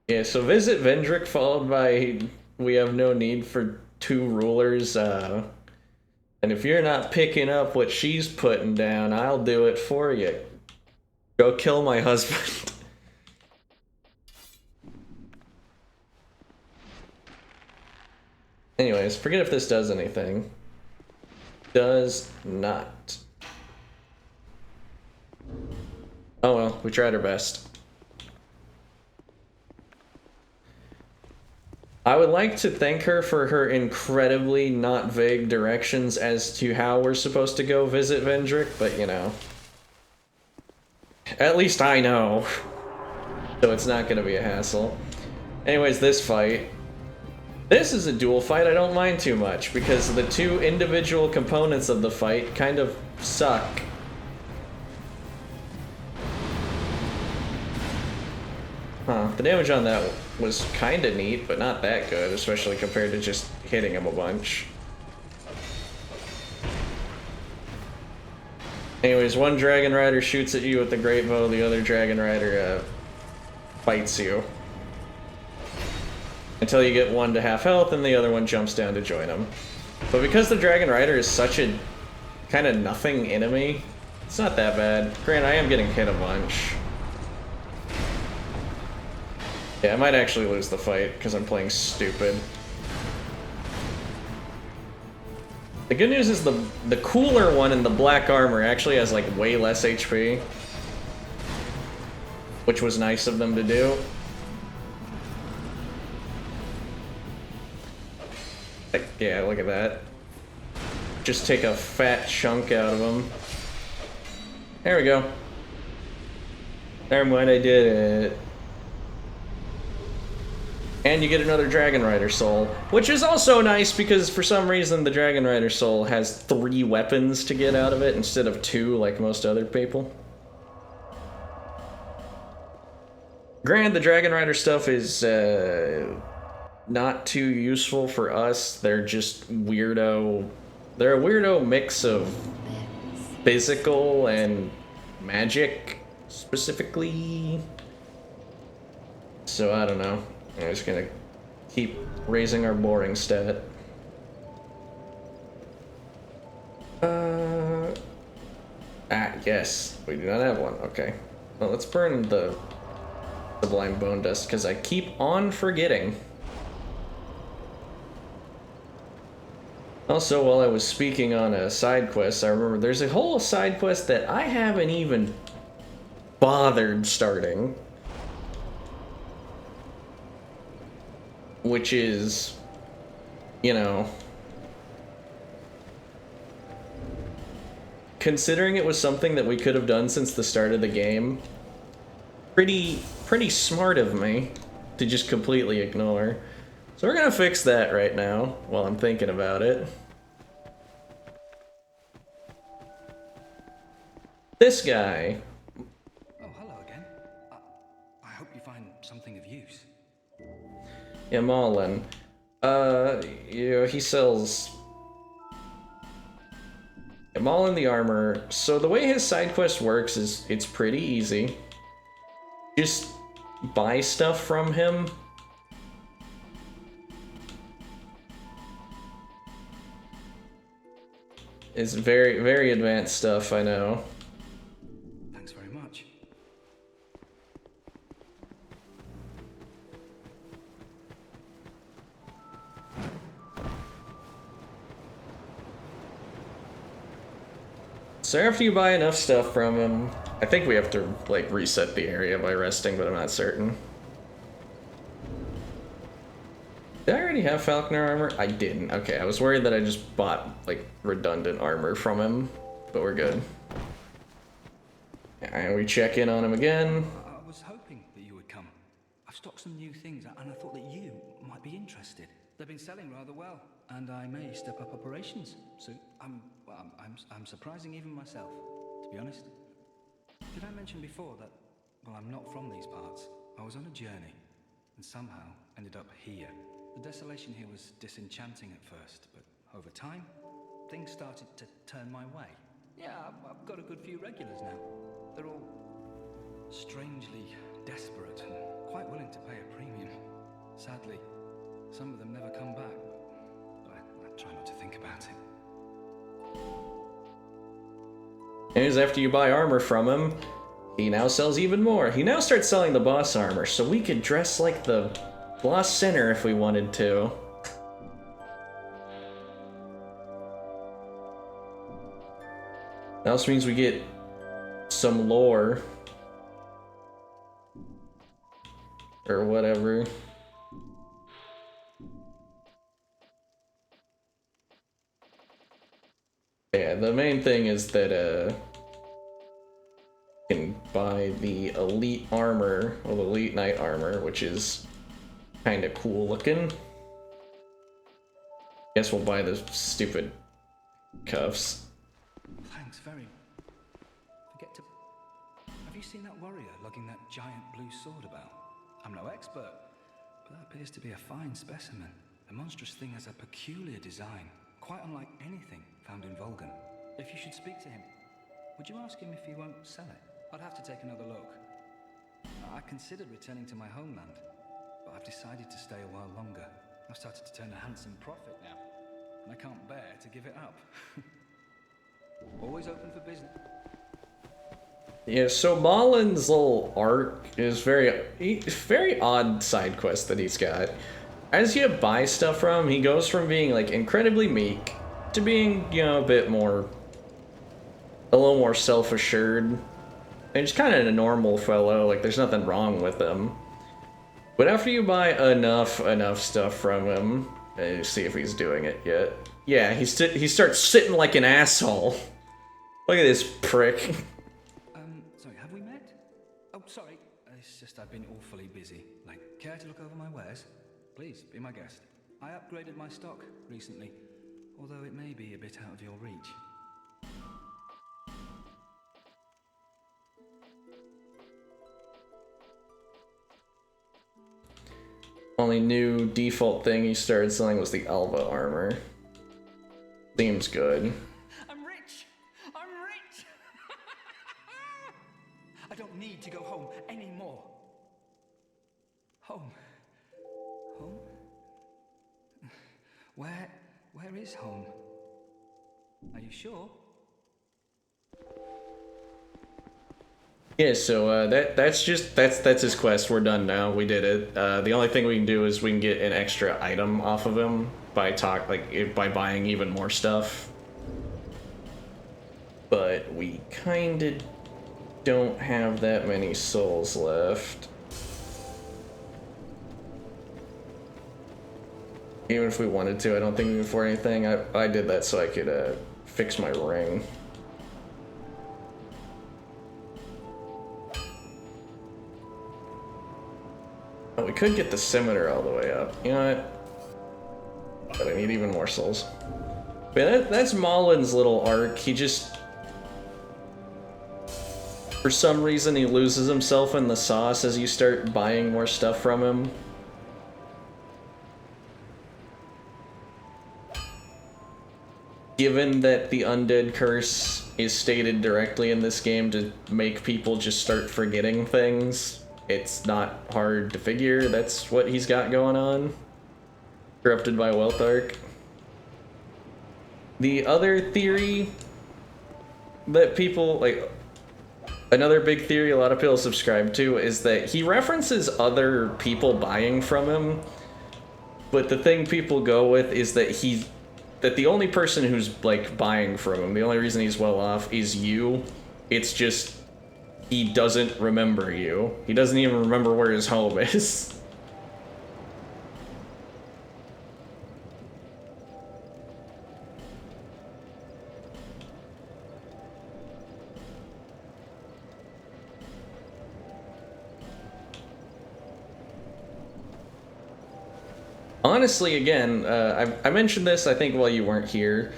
Yeah, so visit Vendrick followed by we have no need for two rulers, and if you're not picking up what she's putting down, I'll do it for you. Go kill my husband. Anyways, forget if this does anything. Does not. Oh well, we tried our best. I would like to thank her for her incredibly not vague directions as to how we're supposed to go visit Vendrick, but you know. At least I know. So it's not gonna be a hassle. Anyways, this fight. This is a duel fight I don't mind too much, because the two individual components of the fight kind of suck. Huh, the damage on that was kinda neat, but not that good, especially compared to just hitting him a bunch. Anyways, one Dragon Rider shoots at you with the Great Bow, the other Dragon Rider fights you. Until you get one to half health and the other one jumps down to join him. But because the Dragon Rider is such a kind of nothing enemy, it's not that bad. Granted, I am getting hit a bunch. Yeah, I might actually lose the fight because I'm playing stupid. The good news is the cooler one in the black armor actually has like way less HP. Which was nice of them to do. Like, yeah, look at that. just take a fat chunk out of him. There we go. Never mind, I did it. And you get another Dragon Rider soul, which is also nice because for some reason the Dragon Rider soul has 3 weapons to get out of it instead of 2 like most other people. Granted, the Dragon Rider stuff is not too useful for us. They're just weirdo. They're a weirdo mix of physical and magic, specifically. So I don't know. I'm just gonna keep raising our boring stat. Yes, we do not have one. Okay. Well, let's burn the Sublime Bone Dust, because I keep on forgetting. Also, while I was speaking on a side quest, I remember there's a whole side quest that I haven't even bothered starting. Which is, you know, considering it was something that we could have done since the start of the game, pretty smart of me to just completely ignore. So we're gonna fix that right now while I'm thinking about it. This guy. Oh, hello again. I hope you find something of use. Yeah, Marlin. You know, he sells... Yeah, Marlin the armor. So the way his side quest works is it's pretty easy. Just buy stuff from him. It's very, very advanced stuff, I know. Thanks very much. So after you buy enough stuff from him, I think we have to, like, reset the area by resting, but I'm not certain. Did I already have Falconer armor? I didn't. Okay, I was worried that I just bought, like, redundant armor from him, but we're good. And we check in on him again. I was hoping that you would come. I've stocked some new things, and I thought that you might be interested. They've been selling rather well, and I may step up operations soon. I'm surprising even myself, to be honest. Did I mention before that, well, I'm not from these parts. I was on a journey, and somehow ended up here. The desolation here was disenchanting at first, but over time, things started to turn my way. Yeah, I've got a good few regulars now. They're all strangely desperate and quite willing to pay a premium. Sadly, some of them never come back, but I try not to think about it. And after you buy armor from him, he now sells even more. He now starts selling the boss armor, so we could dress like the boss center if we wanted to. That also means we get some lore. Or whatever. Yeah, the main thing is that you can buy the elite armor, or the elite knight armor, which is kind of cool looking. Guess we'll buy the stupid cuffs. Thanks, very. Forget to. Have you seen that warrior lugging that giant blue sword about? I'm no expert, but that appears to be a fine specimen. The monstrous thing has a peculiar design, quite unlike anything found in Volgan. If you should speak to him, would you ask him if he won't sell it? I'd have to take another look. I considered returning to my homeland, but I've decided to stay a while longer. I've started to turn a handsome profit now, and I can't bear to give it up. Always open for business. Yeah, so Malin's little arc is very odd side quest that he's got. As you buy stuff from him, he goes from being like incredibly meek to being, you know, a little more self-assured. And just kind of a normal fellow, like there's nothing wrong with him. But after you buy enough stuff from him, See if he's doing it yet. Yeah, he starts sitting like an asshole. Look at this prick. Sorry, have we met? Oh, sorry. It's just I've been awfully busy. Like, care to look over my wares? Please, be my guest. I upgraded my stock recently, although it may be a bit out of your reach. Only new default thing he started selling was the Alva armor. Seems good. I'm rich! I'm rich! I don't need to go home anymore. Home? Home? Where is home? Are you sure? Yeah, so that's his quest. We're done now. We did it. The only thing we can do is we can get an extra item off of him by by buying even more stuff. But we kinda don't have that many souls left. Even if we wanted to, I don't think we can afford anything. I did that so I could fix my ring. Oh, we could get the scimitar all the way up. You know what? But I need even more souls. But that's Malin's little arc. He just... For some reason, he loses himself in the sauce as you start buying more stuff from him. Given that the undead curse is stated directly in this game to make people just start forgetting things, it's not hard to figure that's what he's got going on. Corrupted by Wealth Arc. The other theory that people, another big theory a lot of people subscribe to is that he references other people buying from him, but the thing people go with is that the only person who's, buying from him, the only reason he's well off is you. It's just he doesn't remember you. He doesn't even remember where his home is. Honestly, again, I mentioned this, I think, while you weren't here.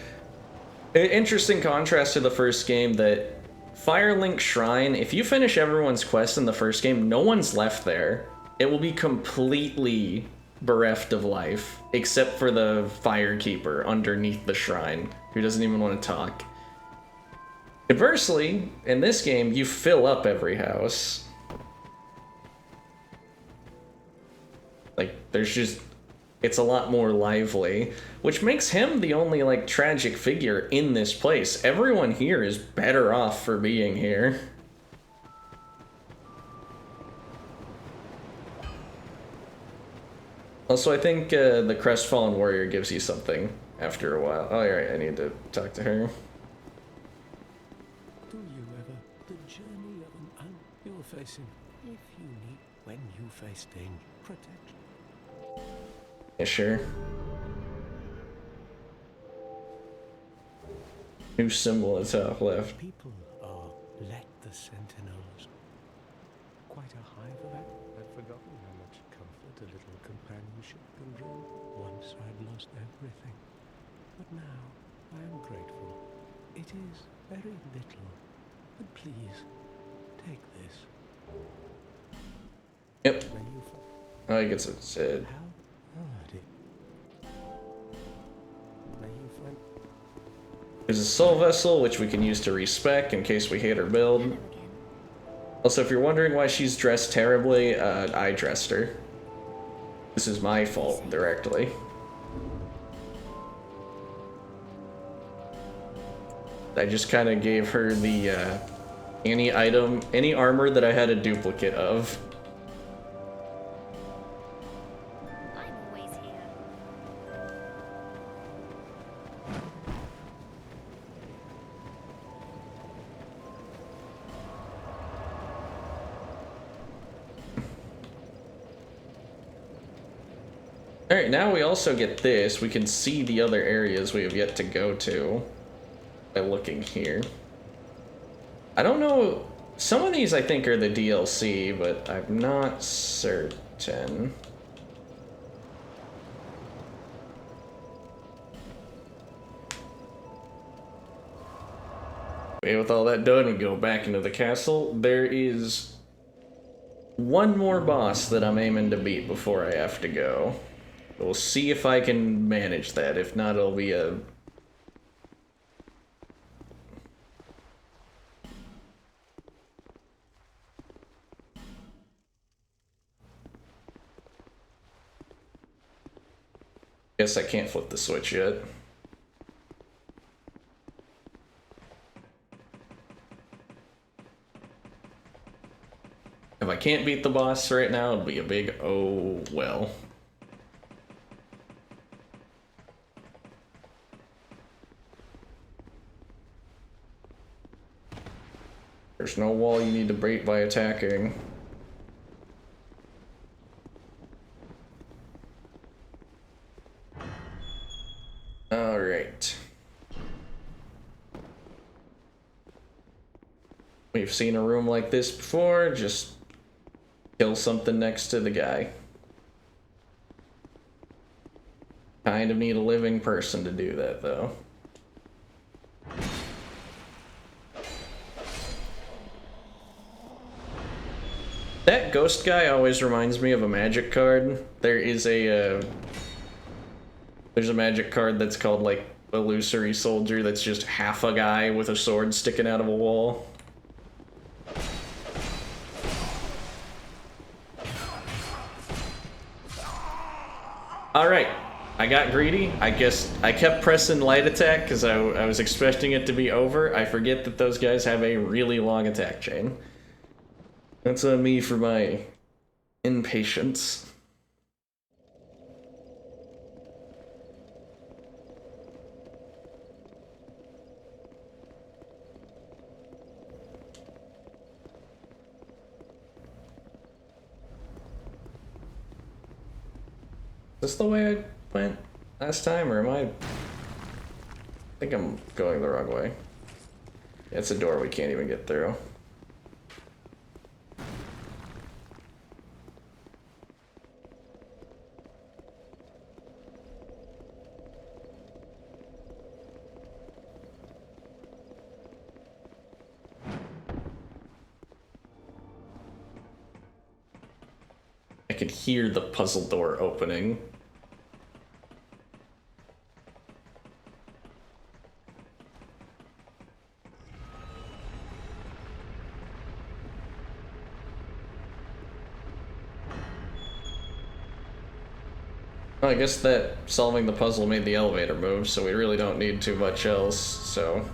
Interesting contrast to the first game that Firelink Shrine, if you finish everyone's quest in the first game, no one's left there. It will be completely bereft of life, except for the Firekeeper underneath the shrine, who doesn't even want to talk. Conversely, in this game, you fill up every house. It's a lot more lively, which makes him the only, tragic figure in this place. Everyone here is better off for being here. Also, I think the Crestfallen Warrior gives you something after a while. Oh, alright, I need to talk to her. Do you ever, the journey of an you're facing, if you need, when you face danger, protection. Yeah, sure. New symbol at top left. People are let the sentinels. Quite a hive of that. I'd forgotten how much comfort a little companionship can bring. Once I'd lost everything. But now I am grateful. It is very little. But please, take this. Yep. Oh, he gets it said. There's a soul vessel, which we can use to respec in case we hate her build. Also, if you're wondering why she's dressed terribly, I dressed her. This is my fault, directly. I just kind of gave her the, any armor that I had a duplicate of. Alright, Alright, now we also get this. We can see the other areas we have yet to go to by looking here. I don't know. Some of these I think are the DLC, but I'm not certain. Okay, with all that done, we go back into the castle. There is one more boss that I'm aiming to beat before I have to go. We'll see if I can manage that. If not, it'll be a... Guess I can't flip the switch yet. If I can't beat the boss right now, it'll be a big oh well. There's no wall you need to break by attacking. Alright. We've seen a room like this before, just kill something next to the guy. Kind of need a living person to do that, though. That ghost guy always reminds me of a magic card. There's a magic card that's called, like, Illusory Soldier that's just half a guy with a sword sticking out of a wall. Alright, I got greedy. I guess I kept pressing light attack because I was expecting it to be over. I forget that those guys have a really long attack chain. That's on me for my impatience. Is this the way I went last time, or am I think I'm going the wrong way. It's a door we can't even get through. I could hear the puzzle door opening. Well, I guess that solving the puzzle made the elevator move, so we really don't need too much else, so...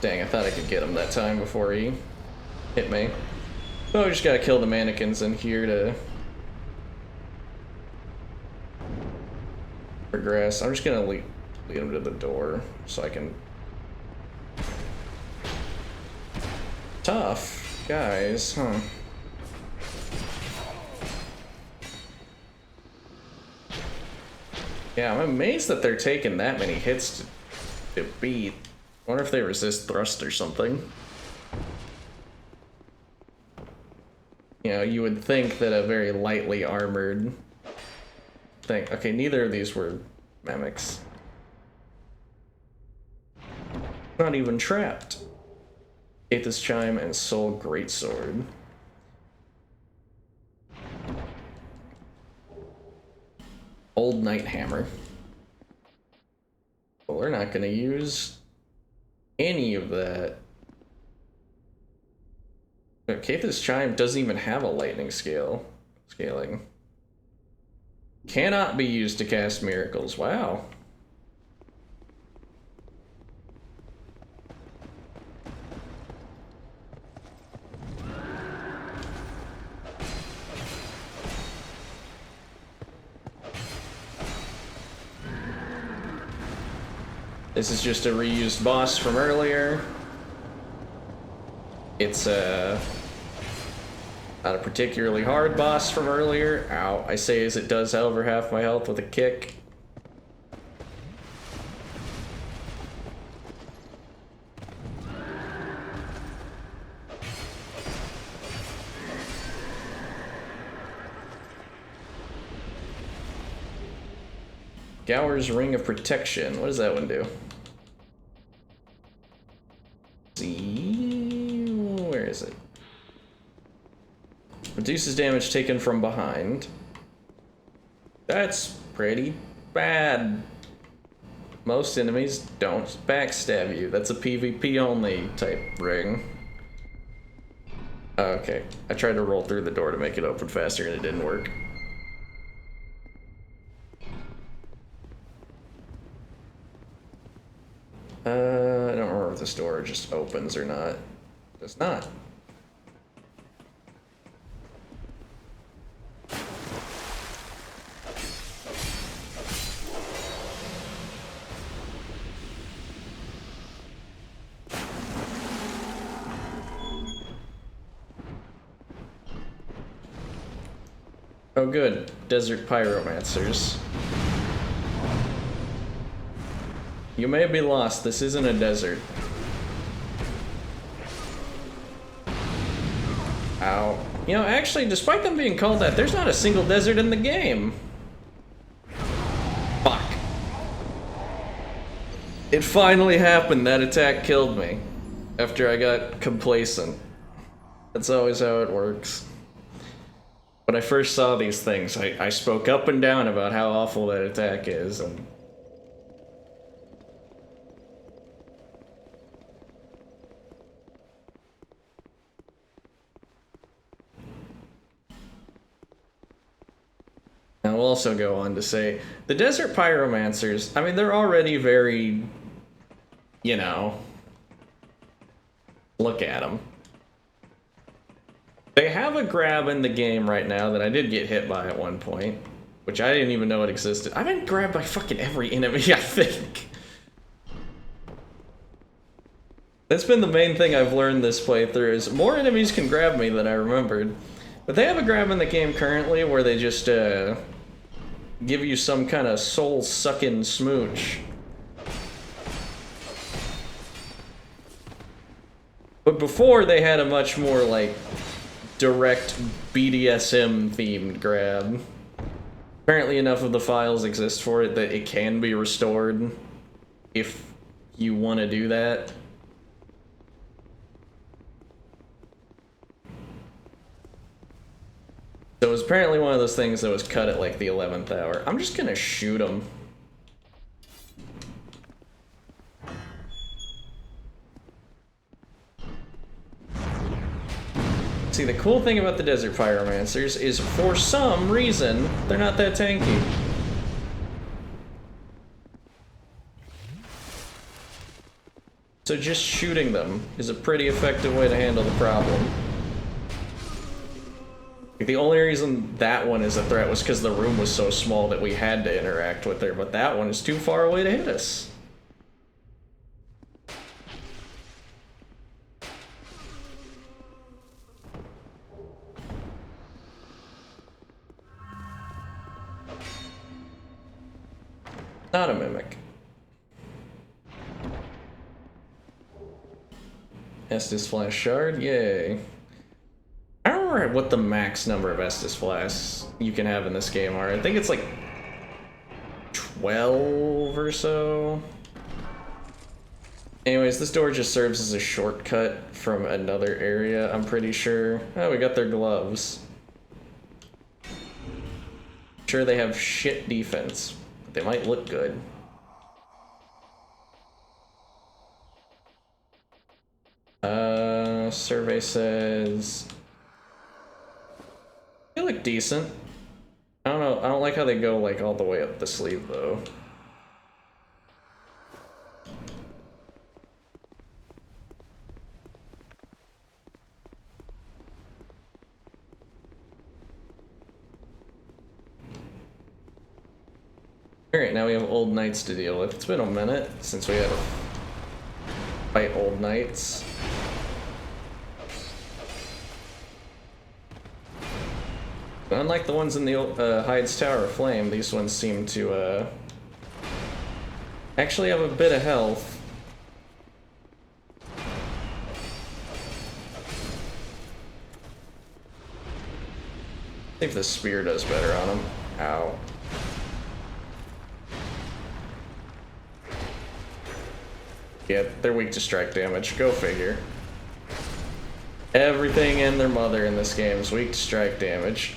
Dang, I thought I could get him that time before he hit me. Oh, we just gotta kill the mannequins in here to progress. I'm just gonna lead him to the door so I can... Tough guys, huh? Yeah, I'm amazed that they're taking that many hits to beat. I wonder if they resist thrust or something. You know, you would think that a very lightly armored thing... Okay, neither of these were mimics. Not even trapped. Aethys Chime and Soul Greatsword. Old Knight Hammer. Well, we're not gonna use any of that. Aethys Chime doesn't even have a lightning scaling. Cannot be used to cast miracles. Wow. This is just a reused boss from earlier. It's Not a particularly hard boss from earlier. Ow. I say as it does over half my health with a kick. Gower's Ring of Protection. What does that one do? See, where is it? Reduces damage taken from behind. That's pretty bad. Most enemies don't backstab you. That's a PvP only type ring. Okay, I tried to roll through the door to make it open faster and it didn't work. I don't remember if this door just opens or not. It does not. Oh good, desert pyromancers. You may be lost, this isn't a desert. Ow. You know, actually, despite them being called that, there's not a single desert in the game. Fuck. It finally happened, that attack killed me. After I got complacent. That's always how it works. When I first saw these things, I spoke up and down about how awful that attack is, and... I'll also go on to say, the Desert Pyromancers, I mean, they're already very, you know, look at them. They have a grab in the game right now that I did get hit by at one point, which I didn't even know it existed. I've been grabbed by fucking every enemy, I think. That's been the main thing I've learned this playthrough, is more enemies can grab me than I remembered. But they have a grab in the game currently where they just, give you some kind of soul-sucking smooch. But before, they had a much more, like, direct BDSM-themed grab. Apparently enough of the files exist for it that it can be restored if you want to do that. So it was apparently one of those things that was cut at like the 11th hour. I'm just gonna shoot him. See, the cool thing about the Desert Pyromancers is for some reason, they're not that tanky. So just shooting them is a pretty effective way to handle the problem. The only reason that one is a threat was because the room was so small that we had to interact with her, but that one is too far away to hit us. Not a mimic. Estus Flash Shard, yay. I don't remember what the max number of Estus Flasks you can have in this game are. I think it's like 12 or so. Anyways, this door just serves as a shortcut from another area, I'm pretty sure. Oh, we got their gloves. Sure, they have shit defense, but they might look good. Survey says... They look decent. I don't know, I don't like how they go like all the way up the sleeve though. Alright, now we have old knights to deal with. It's been a minute since we had to fight old knights. Unlike the ones in the Hyde's Tower of Flame, these ones seem to actually have a bit of health. See if the spear does better on them. Ow. Yeah, they're weak to strike damage. Go figure. Everything and their mother in this game is weak to strike damage.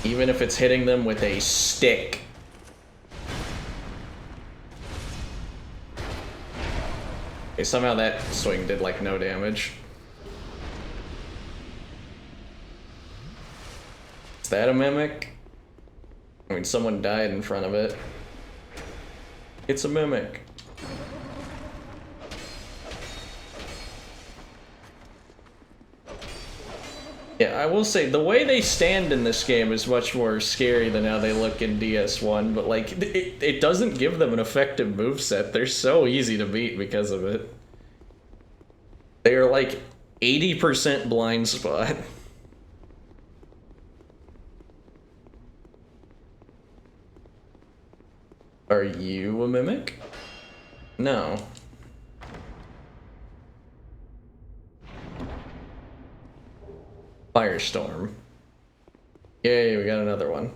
Even if it's hitting them with a stick. Okay, somehow that swing did like no damage. Is that a mimic? I mean, someone died in front of it. It's a mimic. Yeah, I will say, the way they stand in this game is much more scary than how they look in DS1, but like, it doesn't give them an effective moveset. They're so easy to beat because of it. They are like 80% blind spot. Are you a mimic? No. Firestorm. Yay, we got another one.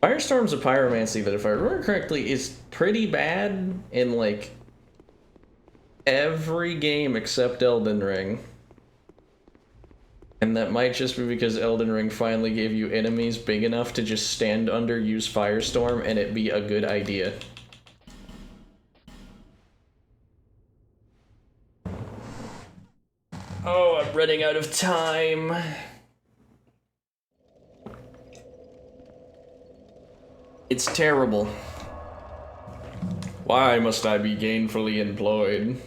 Firestorm's a pyromancy that, if I remember correctly, is pretty bad in like every game except Elden Ring. And that might just be because Elden Ring finally gave you enemies big enough to just stand under, use Firestorm, and it be a good idea. Oh, I'm running out of time. It's terrible. Why must I be gainfully employed?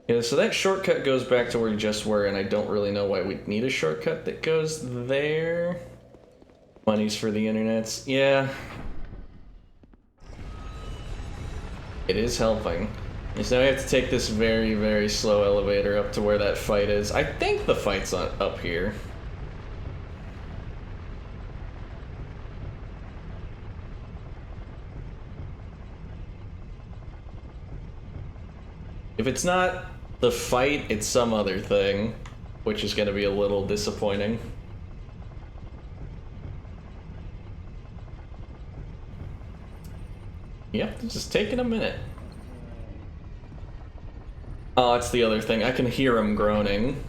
Yeah, so that shortcut goes back to where we just were, and I don't really know why we'd need a shortcut that goes there. Money's for the internets. Yeah. It is helping. So now we have to take this very, very slow elevator up to where that fight is. I think the fight's up here. If it's not the fight, it's some other thing, which is going to be a little disappointing. Yep, it's just taking a minute. Oh, it's the other thing. I can hear him groaning.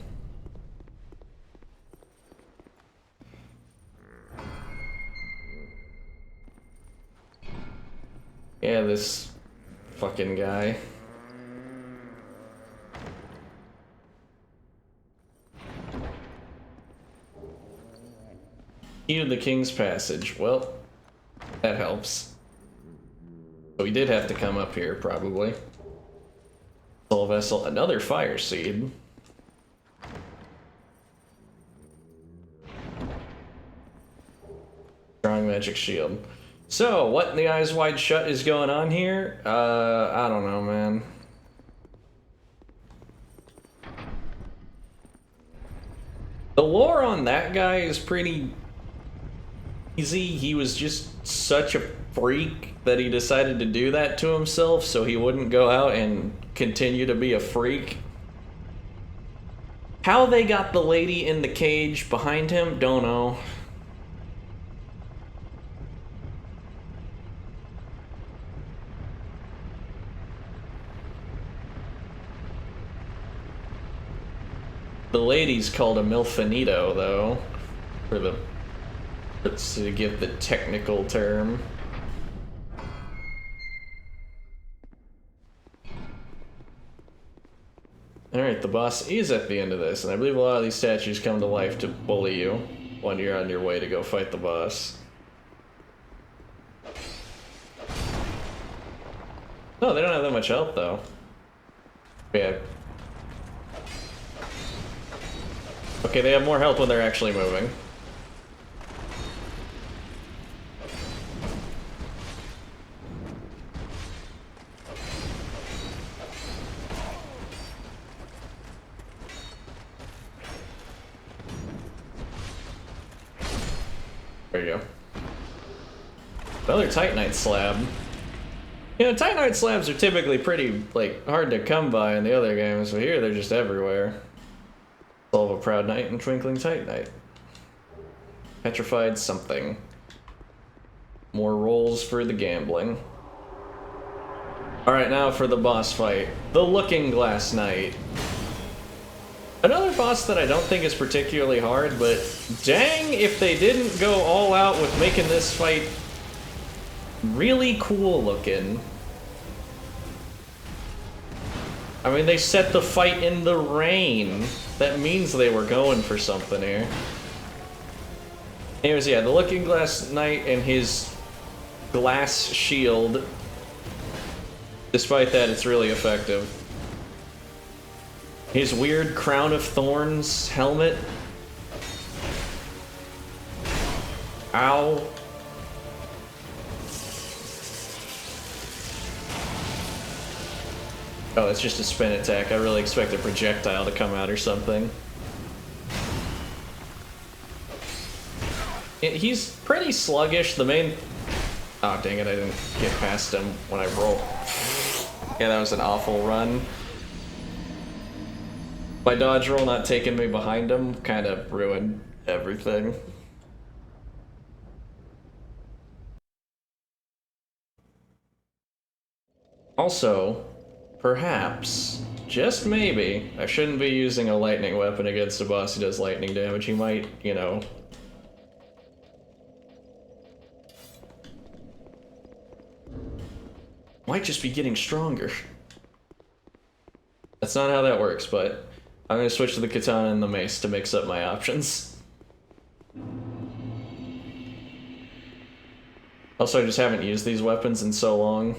Yeah, this fucking guy. Key to the King's Passage. Well, that helps. So we did have to come up here, probably. Soul Vessel, another Fire Seed. Strong Magic Shield. So, what in the Eyes Wide Shut is going on here? I don't know, man. The lore on that guy is pretty easy. He was just such a freak that he decided to do that to himself so he wouldn't go out and continue to be a freak. How they got the lady in the cage behind him, don't know. The lady's called a milfinito, though, for the, to give the technical term. Alright, the boss is at the end of this, and I believe a lot of these statues come to life to bully you when you're on your way to go fight the boss. No, they don't have that much health, though. Yeah. Okay, they have more health when they're actually moving. There you go. Another Titanite slab. You know, Titanite slabs are typically pretty, like, hard to come by in the other games, but here they're just everywhere. Soul of a Proud Knight and Twinkling Titanite. Petrified something. More rolls for the gambling. Alright, now for the boss fight. The Looking Glass Knight. Another boss that I don't think is particularly hard, but dang if they didn't go all out with making this fight really cool looking. I mean, they set the fight in the rain. That means they were going for something here. Anyways, yeah, the Looking Glass Knight and his glass shield. Despite that, it's really effective. His weird Crown of Thorns helmet. Ow. Oh, it's just a spin attack. I really expect a projectile to come out or something. He's pretty sluggish. The main... Oh, dang it, I didn't get past him when I rolled. Yeah, that was an awful run. My dodge roll not taking me behind him kind of ruined everything. Also, perhaps, just maybe, I shouldn't be using a lightning weapon against a boss who does lightning damage. He might, you know... might just be getting stronger. That's not how that works, but I'm gonna switch to the katana and the mace to mix up my options. Also, I just haven't used these weapons in so long.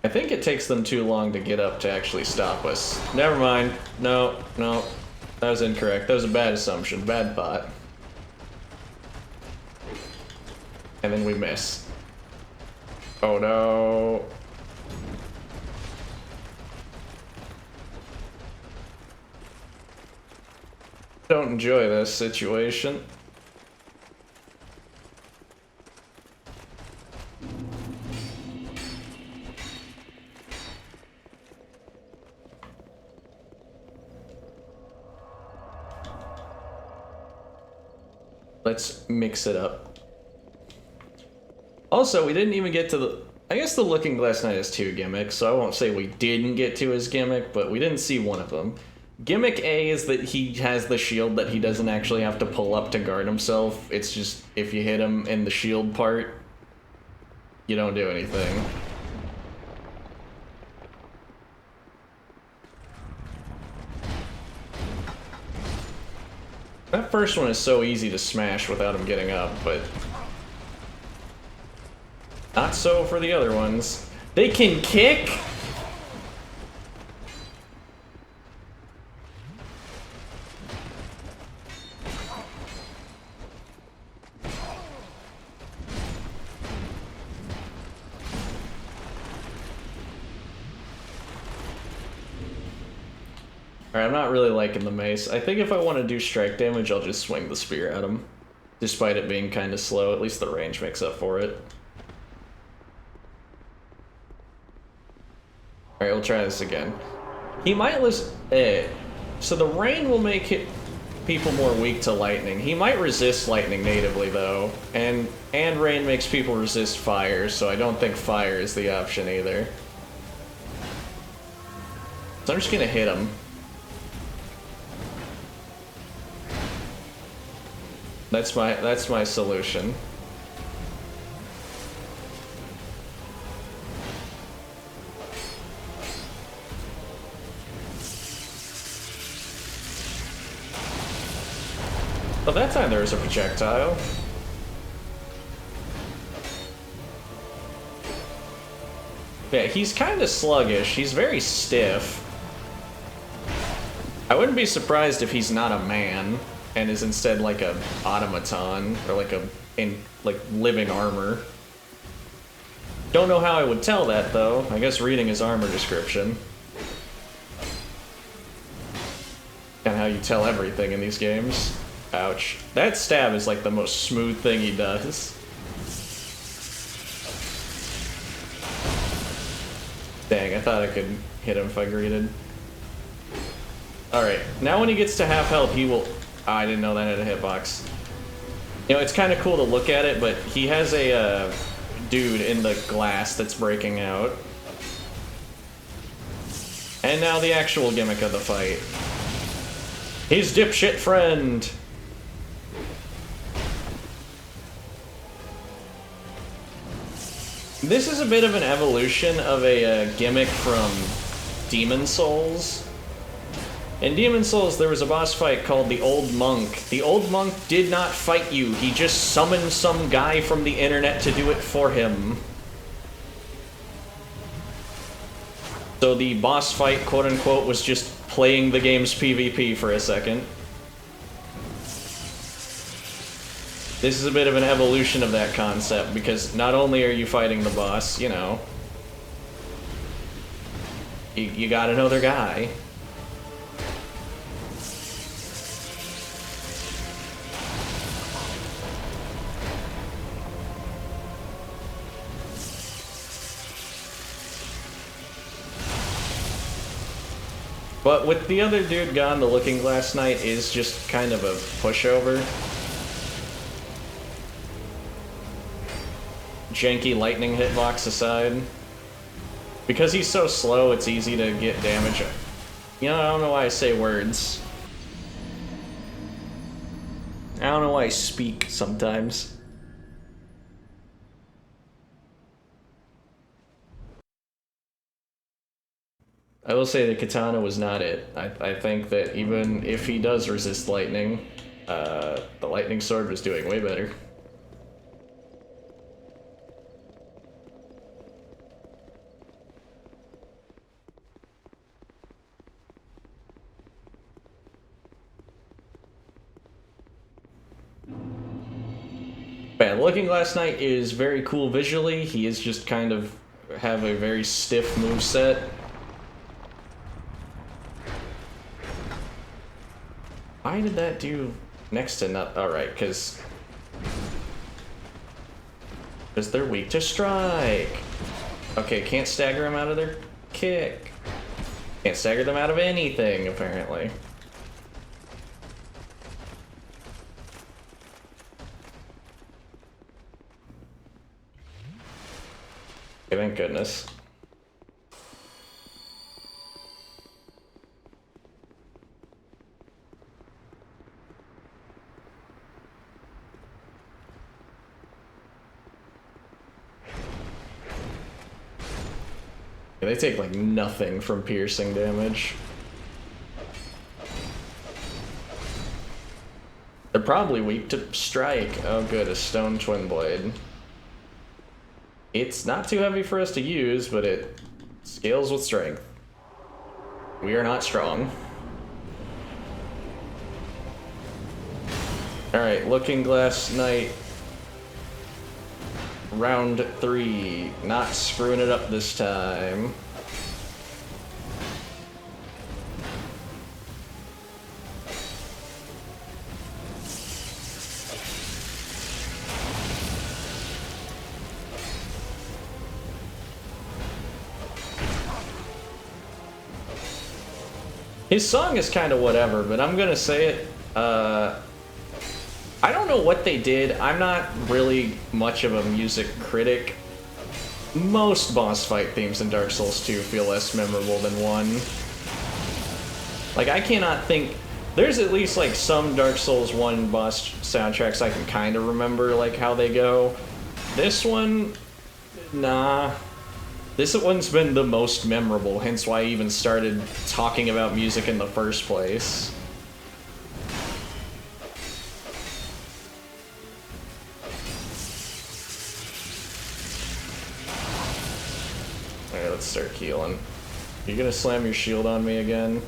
I think it takes them too long to get up to actually stop us. Never mind. No, no. That was incorrect. That was a bad assumption. Bad thought. And then we miss. Oh no. Don't enjoy this situation. Let's mix it up. Also, we didn't even get to the... I guess the Looking Glass Knight has two gimmicks, so I won't say we didn't get to his gimmick, but we didn't see one of them. Gimmick A is that he has the shield that he doesn't actually have to pull up to guard himself. It's just, if you hit him in the shield part, you don't do anything. That first one is so easy to smash without him getting up, but... not so for the other ones. They can kick? Alright, I'm not really liking the mace. I think if I want to do strike damage, I'll just swing the spear at him. Despite it being kind of slow, at least the range makes up for it. Alright, we'll try this again. He might lose... so the rain will make people more weak to lightning. He might resist lightning natively, though. And rain makes people resist fire, so I don't think fire is the option either. So I'm just gonna hit him. That's my solution. Oh, that time there was a projectile. Yeah, he's kind of sluggish. He's very stiff. I wouldn't be surprised if he's not a man and is instead like a automaton or like like living armor. Don't know how I would tell that though. I guess reading his armor description. And how you tell everything in these games. Ouch. That stab is like the most smooth thing he does. Dang, I thought I could hit him if I greeted. Alright, now when he gets to half health, he will... Oh, I didn't know that had a hitbox. You know, it's kind of cool to look at it, but he has a dude in the glass that's breaking out. And now the actual gimmick of the fight. His dipshit friend! This is a bit of an evolution of a gimmick from Demon Souls. In Demon Souls, there was a boss fight called the Old Monk. The Old Monk did not fight you, he just summoned some guy from the internet to do it for him. So the boss fight, quote-unquote, was just playing the game's PvP for a second. This is a bit of an evolution of that concept, because not only are you fighting the boss, you know, you got another guy. But with the other dude gone, the Looking Glass Knight is just kind of a pushover. Janky lightning hitbox aside. Because he's so slow, it's easy to get damage. You know, I don't know why I say words. I don't know why I speak sometimes. I will say the katana was not it. I think that even if he does resist lightning, the lightning sword was doing way better. But Looking Glass Knight is very cool visually. He is just kind of have a very stiff moveset. Why did that do next to nothing? Alright, because they're weak to strike. Okay, can't stagger them out of their kick. Can't stagger them out of anything, apparently. Okay, thank goodness. They take like nothing from piercing damage. They're probably weak to strike. Oh good, a stone twin blade. It's not too heavy for us to use, but it scales with strength. We are not strong. Alright, Looking Glass Knight. Round 3. Not screwing it up this time. His song is kind of whatever, but I'm gonna say it. I don't know what they did. I'm not really much of a music critic. Most boss fight themes in Dark Souls 2 feel less memorable than 1. Like, I cannot think... There's at least, like, some Dark Souls 1 boss soundtracks I can kind of remember, like, how they go. This one... Nah. This one's been the most memorable, hence why I even started talking about music in the first place. start healing. You gonna slam your shield on me again?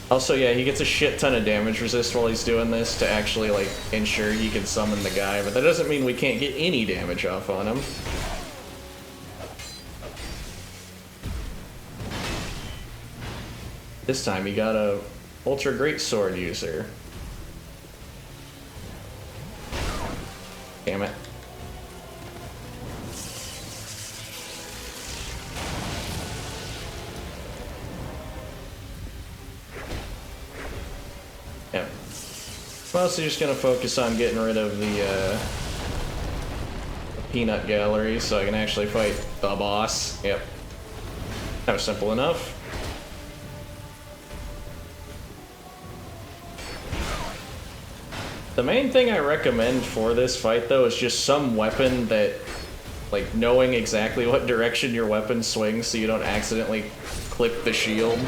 Also, yeah, he gets a shit ton of damage resist while he's doing this to actually, like, ensure he can summon the guy, but that doesn't mean we can't get any damage off on him. This time he got a ultra great sword user. Damn it. Yep. Mostly just gonna focus on getting rid of the peanut gallery so I can actually fight the boss. Yep. That was simple enough. The main thing I recommend for this fight, though, is just some weapon that, like, knowing exactly what direction your weapon swings so you don't accidentally clip the shield.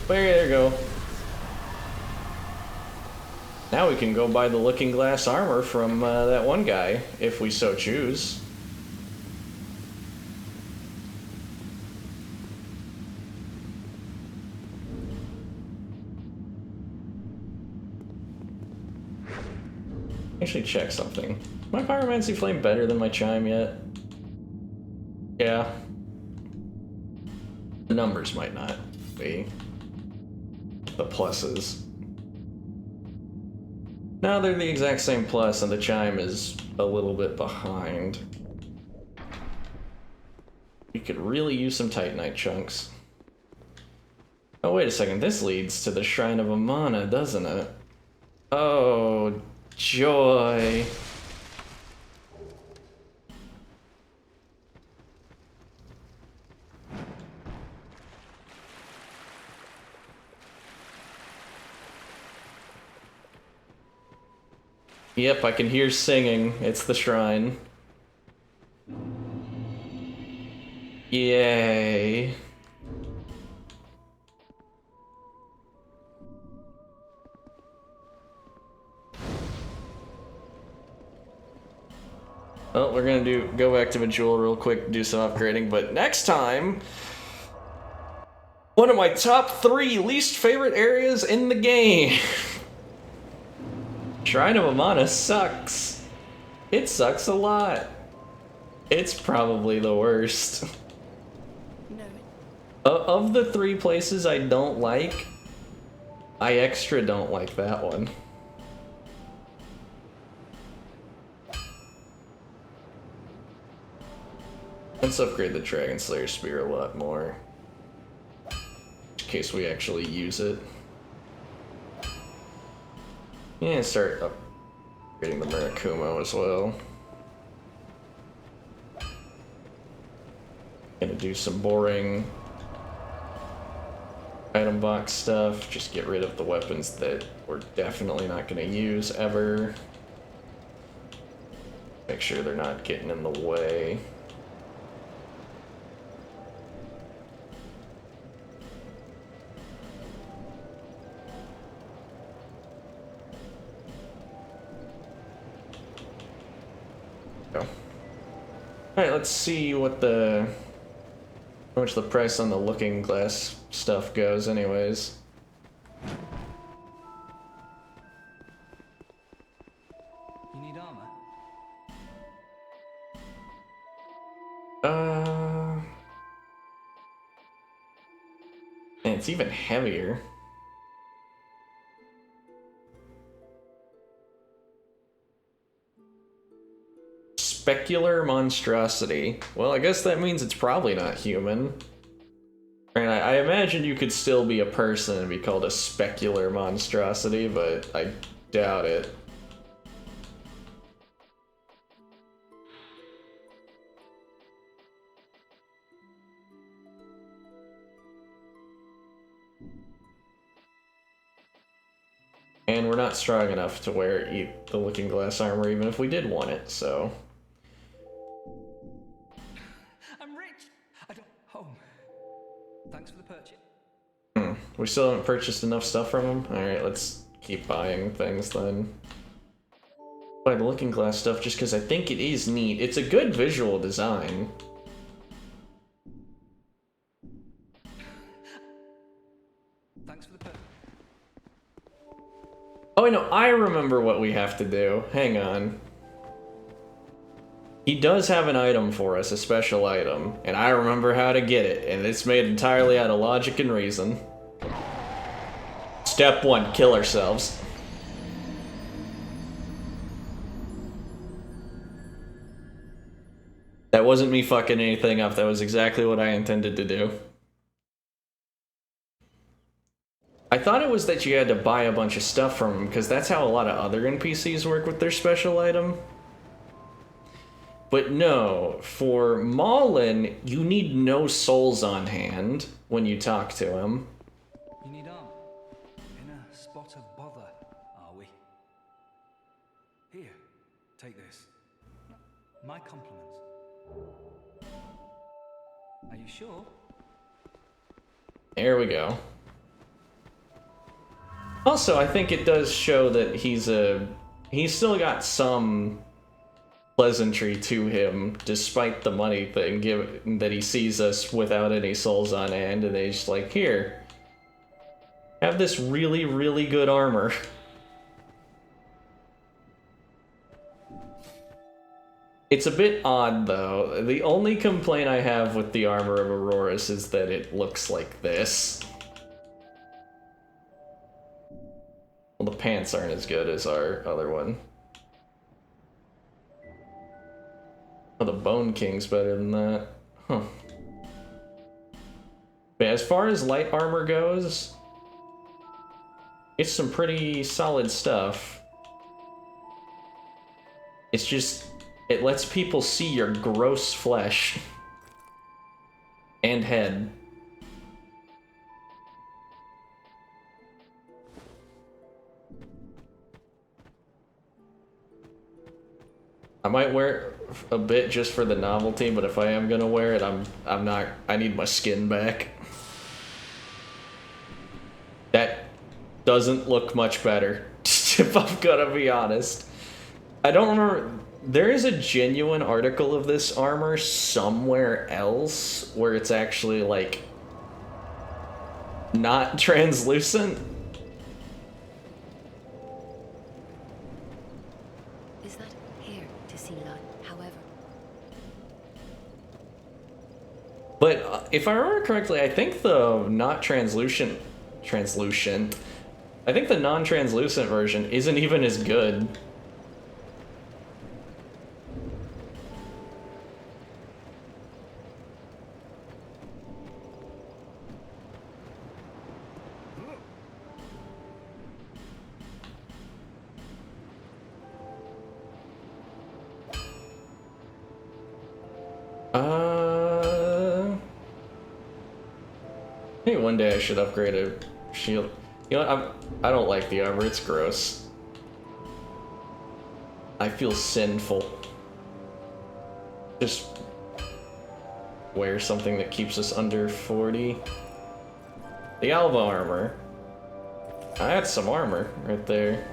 There you go. Now we can go buy the looking glass armor from that one guy, if we so choose. Actually check something. Is my pyromancy flame better than my chime yet? Yeah. The numbers might not be. The pluses. No, they're the exact same plus, and the chime is a little bit behind. We could really use some Titanite chunks. Oh, wait a second. This leads to the Shrine of Amana, doesn't it? Oh, joy. Yep, I can hear singing. It's the shrine. Yay. Well, we're gonna go back to Majul real quick, do some upgrading, but next time, one of my top 3 least favorite areas in the game. Shrine of Amana sucks. It sucks a lot. It's probably the worst. No. Of the 3 places I don't like, I extra don't like that one. Let's upgrade the Dragon Slayer Spear a lot more, in case we actually use it. Yeah, start upgrading the Murakumo as well. Gonna do some boring item box stuff, just get rid of the weapons that we're definitely not gonna use ever. Make sure they're not getting in the way. Alright, let's see what how much the price on the looking glass stuff goes anyways. You need armor? And it's even heavier. Specular monstrosity. Well, I guess that means it's probably not human. And I imagine you could still be a person and be called a specular monstrosity, but I doubt it. And we're not strong enough to wear the looking glass armor even if we did want it, so... I'm rich! I don't... home. Thanks for the purchase. We still haven't purchased enough stuff from him? Alright, let's keep buying things then. By the looking glass stuff just because I think it is neat. It's a good visual design. Thanks for the perk. Oh, no, I remember what we have to do. Hang on. He does have an item for us, a special item, and I remember how to get it, and it's made entirely out of logic and reason. Step 1, kill ourselves. That wasn't me fucking anything up, that was exactly what I intended to do. I thought it was that you had to buy a bunch of stuff from him, because that's how a lot of other NPCs work with their special item. But no, for Maulin, you need no souls on hand when you talk to him. You need arm. In a spot of bother, are we? Here, take this. My compliments. Are you sure? There we go. Also, I think it does show that he's still got some pleasantry to him, despite the money thing, given that he sees us without any souls on hand, and he's like, here, have this really, really good armor. It's a bit odd, though. The only complaint I have with the armor of Auroras is that it looks like this. Well, the pants aren't as good as our other one. Oh, the Bone King's better than that. Huh. But as far as light armor goes, it's some pretty solid stuff. It's just, it lets people see your gross flesh and head. I might wear it a bit just for the novelty, but if I am gonna wear it, I'm not. I need my skin back. That doesn't look much better, if I'm gonna be honest. I don't remember. There is a genuine article of this armor somewhere else where it's actually like not translucent. Is that here to see light? However, But if I remember correctly, I think the not translucent, I think the non-translucent version isn't even as good. Maybe one day I should upgrade a shield. You know what? I don't like the armor. It's gross. I feel sinful. Just wear something that keeps us under 40. The Alva armor. I had some armor right there.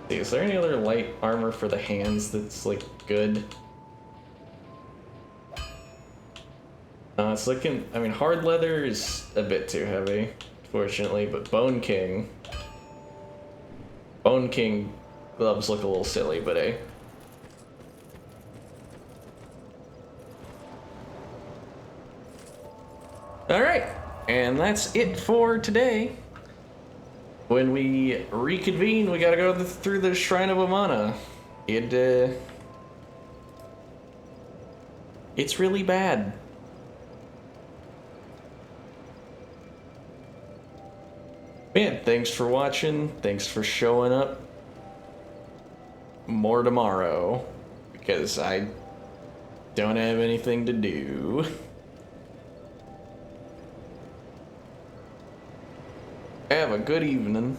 See, is there any other light armor for the hands that's like good? It's looking, I mean, hard leather is a bit too heavy, fortunately, but Bone King gloves look a little silly, but hey. Alright, and that's it for today. When we reconvene, we gotta go through the Shrine of Amana. It's really bad. Man, thanks for watching. Thanks for showing up. More tomorrow, because I don't have anything to do. Have a good evening.